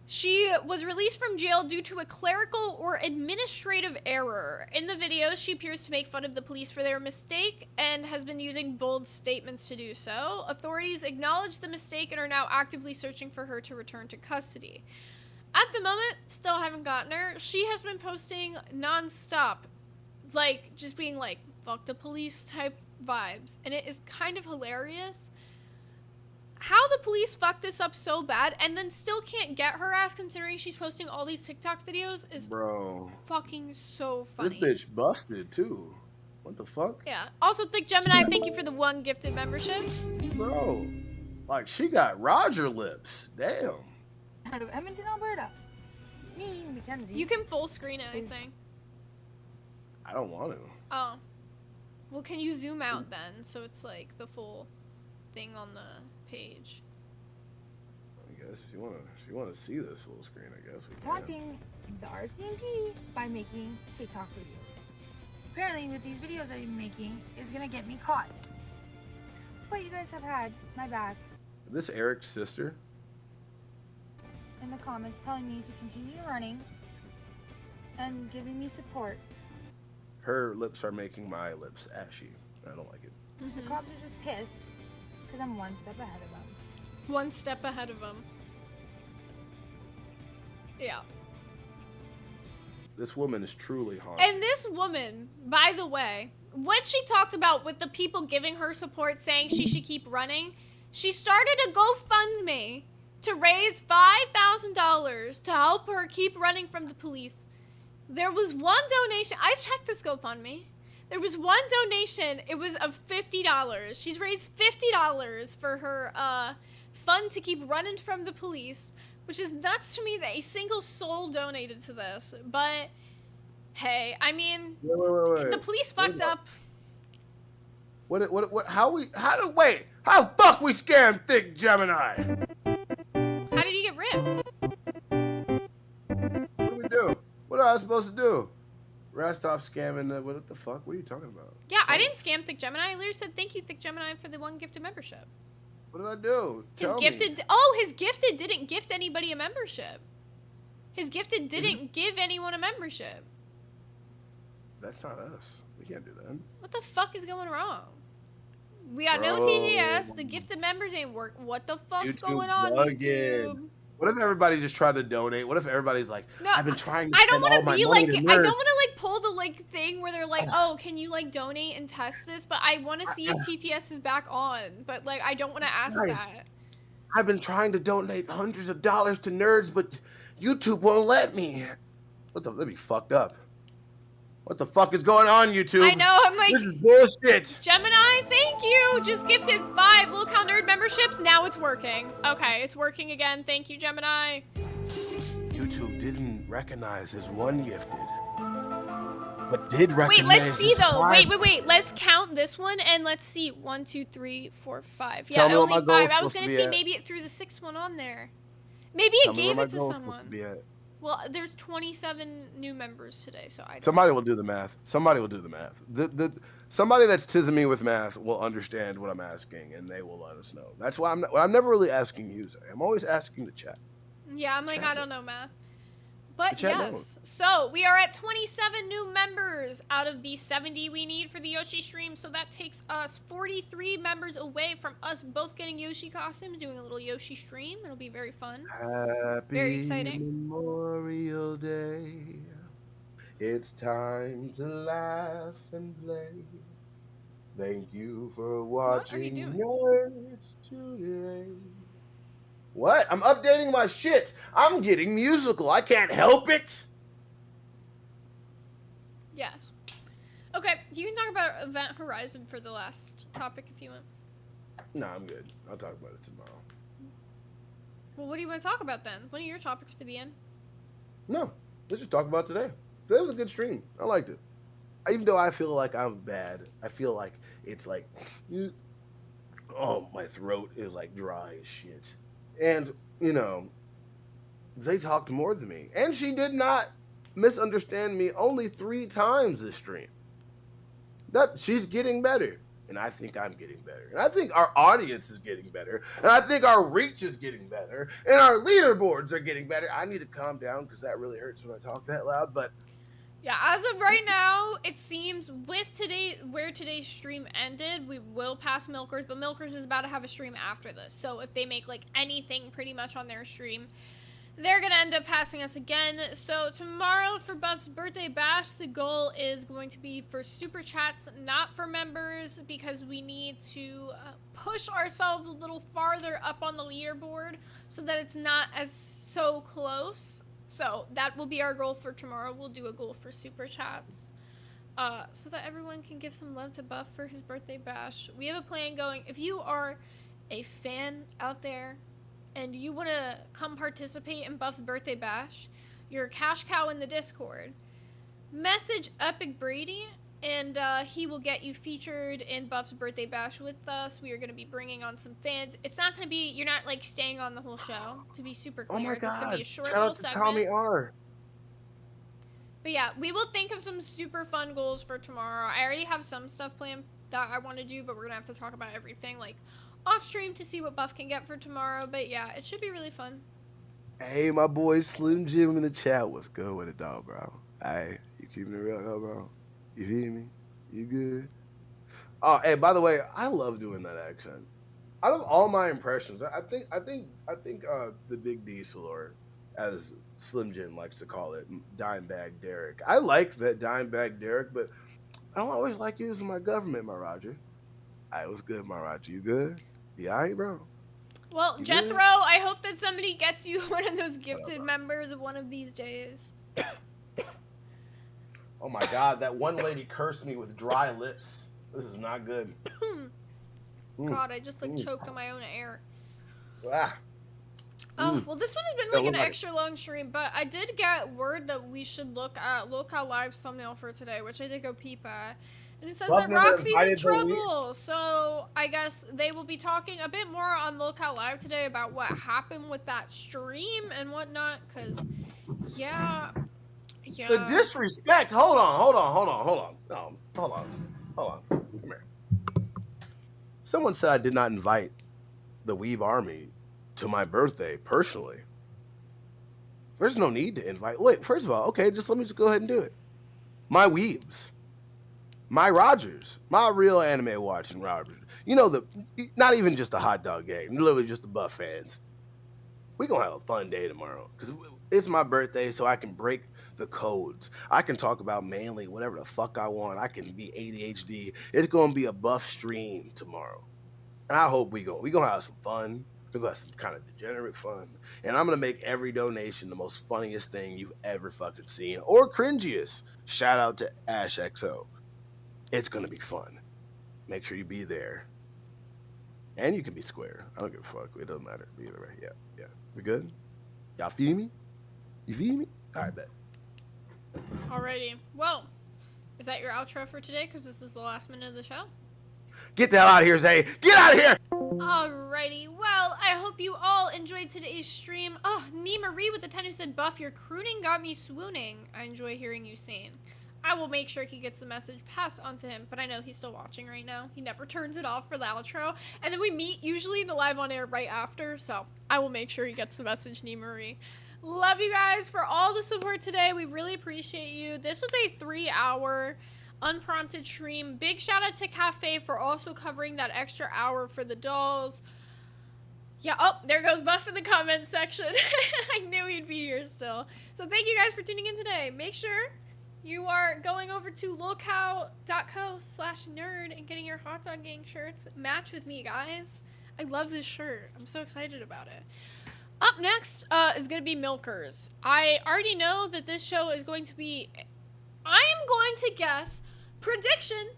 She was released from jail due to a clerical or administrative error. In the video, she appears to make fun of the police for their mistake and has been using bold statements to do so. Authorities acknowledge the mistake and are now actively searching for her to return to custody. At the moment, still haven't gotten her. She has been posting non-stop, like, just being like, fuck the police type vibes. And it is kind of hilarious. How the police fucked this up so bad and then still can't get her ass considering she's posting all these TikTok videos is fucking so funny. This bitch busted too. What the fuck? Yeah. Also, Thick Gemini, thank you for the 1 gifted membership. Bro, like she got Roger lips. Damn. Out of Edmonton, Alberta. Me, Mackenzie. You can full screen it, I think. I don't want to. Oh. Well, can you zoom out then so it's like the full thing on the page? I guess if you want to see this full screen, I guess we can. Taunting the RCMP by making TikTok videos. Apparently, with these videos that I'm making, is gonna get me caught. But you guys have had my back This Eric's sister. in the comments telling me to continue running and giving me support. Her lips are making my lips ashy. I don't like it. The cops are just pissed because I'm one step ahead of them. One step ahead of them. Yeah. This woman is truly haunted. And this woman, by the way, what she talked about with the people giving her support saying she should keep running, she started a GoFundMe to raise $5,000 to help her keep running from the police. There was one donation. I checked this GoFundMe. There was one donation. It was of $50. She's raised $50 for her fund to keep running from the police, which is nuts to me that a single soul donated to this. But hey, I mean, wait. the police fucked up. How the fuck we scam Thick Gemini? How did he get ripped? What do we do? What am I supposed to do? Rastov scamming, what the fuck? What are you talking about? Yeah, I didn't scam Thick Gemini. I literally said thank you, Thick Gemini, for the one gifted membership. What did I do? His Tell gifted. me. Oh, his gifted didn't gift anybody a membership. His gifted didn't give anyone a membership. That's not us. We can't do that. What the fuck is going wrong? We got no Bro. TGS. The gifted members ain't work. What the fuck's YouTube going on, bugging. YouTube? What if everybody just tried to donate? What if everybody's like, No, I've been trying to I don't spend all want my to be money like. to I nerd. don't want to like pull the like thing where they're like, oh, can you like donate and test this? But I want to see if TTS is back on. But like, I don't want to ask Guys, that. I've been trying to donate hundreds of dollars to nerds, but YouTube won't let me. That'd be fucked up. What the fuck is going on, YouTube? I know. I'm like, this is bullshit. Gemini, thank you. Just gifted 5 Lil Cal Nerd memberships. Now it's working. Okay, it's working again. Thank you, Gemini. YouTube didn't recognize his one gifted, but did recognize. Wait, let's see his though. 5. Wait. Let's count this one and let's see. 1, 2, 3, 4, 5. Tell Yeah, me what only my goal is 5. I was supposed to gonna be see at. maybe it threw the 6th one on there. Maybe Tell it me where gave my it to goal is supposed to someone. be at. Well, there's 27 new members today, so I don't Somebody will do the math. Somebody will do the math. Somebody that's tizzing me with math will understand what I'm asking, and they will let us know. That's why I'm never really asking you. I'm always asking the chat. Yeah, I'm like, Chat I don't know math. But The chat yes, knows. so we are at 27 new members out of the 70 we need for the Yoshi stream. So that takes us 43 members away from us both getting Yoshi costumes, doing a little Yoshi stream. It'll be very fun. Happy Very exciting. Memorial Day. It's time to laugh and play. Thank you for watching doing? Nerds Today. What? I'm updating my shit. I'm getting musical. I can't help it. Yes. Okay, you can talk about Event Horizon for the last topic if you want. No, I'm good. I'll talk about it tomorrow. Well, what do you want to talk about then? What are your topics for the end? No, let's just talk about today. Today was a good stream. I liked it. Even though I feel like I'm bad, I feel like it's like, oh, my throat is like dry as shit. And, you know, they talked more than me. And she did not misunderstand me only 3 times this stream. That she's getting better. And I think I'm getting better. And I think our audience is getting better. And I think our reach is getting better. And our leaderboards are getting better. I need to calm down because that really hurts when I talk that loud. But Yeah, as of right now, it seems with where today's stream ended, we will pass Milkers, but Milkers is about to have a stream after this. So if they make like anything pretty much on their stream, they're gonna end up passing us again. So tomorrow for Buff's birthday bash, the goal is going to be for super chats, not for members, because we need to push ourselves a little farther up on the leaderboard so that it's not as so close. So that will be our goal for tomorrow. We'll do a goal for super chats, so that everyone can give some love to Buff for his birthday bash. We have a plan going. If you are a fan out there and you want to come participate in Buff's birthday bash, you're a cash cow in the Discord, message Epic Brady and he will get you featured in Buff's birthday bash with us. We are going to be bringing on some fans. It's not going to be, you're not like staying on the whole show, to be super oh clear. my It's going to god, be a short shout little out to segment. Tommy R. But yeah, we will think of some super fun goals for tomorrow. I already have some stuff planned that I want to do, but we're going to have to talk about everything like off stream to see what Buff can get for tomorrow. But yeah, it should be really fun. Hey, my boy Slim Jim in the chat. What's good with it, dog, bro? Hey, you keeping it real though, bro? You feel me? You good? Oh, hey, by the way, I love doing that accent. Out of all my impressions, I think the Big Diesel, or as Slim Jim likes to call it, Dimebag Derek. I like that Dimebag Derek, but I don't always like using my government, my Roger. Alright, what's good, my Roger? You good? You alright, bro? Well, You Jethro, good? I hope that somebody gets you one of those gifted members one of these days. Oh my God, that one lady cursed me with dry lips. This is not good. God, I just like choked on my own air. Ah. Oh, well, this one has been Yeah, like what an about it? extra long stream, but I did get word that we should look at Locale Live's thumbnail for today, which I did go peep at. And it says Well, that I've never Roxy's in invited the trouble, so I guess they will be talking a bit more on Locale Live today about what happened with that stream and whatnot, because, yeah. The disrespect. Hold on. No, hold on. Come here. Someone said I did not invite the Weeb Army to my birthday personally. There's no need to invite. Wait, first of all, okay, let me go ahead and do it. My Weebs, my Rogers, my real anime watching Rogers. You know, not even just the hot dog gang, literally just the Buff fans. We gonna have a fun day tomorrow because it's my birthday, so I can break the codes. I can talk about mainly whatever the fuck I want. I can be ADHD. It's gonna be a Buff stream tomorrow, and I hope we gonna have some fun. We're gonna have some kind of degenerate fun, and I'm gonna make every donation the most funniest thing you've ever fucking seen or cringiest. Shout out to Ash XO. It's gonna be fun. Make sure you be there. And you can be square. I don't give a fuck. It doesn't matter. Either way. Yeah. We good? Y'all feel me? You feel me? All right, bet. Alrighty. Well, is that your outro for today? Because this is the last minute of the show. Get the hell out of here, Zay. Get out of here! Alrighty. Well, I hope you all enjoyed today's stream. Oh, Nee Marie with the 10 who said, Buff, your crooning got me swooning. I enjoy hearing you sing. I will make sure he gets the message passed on to him, but I know he's still watching right now. He never turns it off for the outro. And then we meet usually in the live on air right after, so I will make sure he gets the message, Nee Marie. Love you guys for all the support today. We really appreciate you. This was a 3-hour unprompted stream. Big shout out to Cafe for also covering that extra hour for the dolls. Yeah, oh, there goes Buff in the comments section. I knew he'd be here still. So thank you guys for tuning in today. Make sure you are going over to locale.co/nerd and getting your Hot Dog Gang shirts. Match with me, guys. I love this shirt. I'm so excited about it. Up next is going to be Milkers. I already know that this show is going to be... I am going to guess, prediction,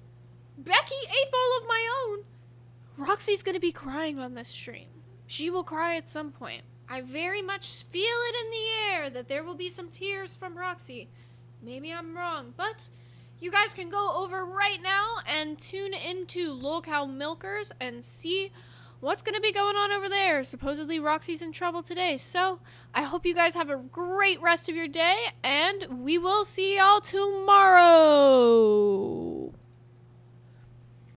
Becky, a fall of my own. Roxy's going to be crying on this stream. She will cry at some point. I very much feel it in the air that there will be some tears from Roxy. Maybe I'm wrong, but you guys can go over right now and tune into Locale Milkers and see what's going to be going on over there. Supposedly Roxy's in trouble today. So I hope you guys have a great rest of your day, and we will see y'all tomorrow.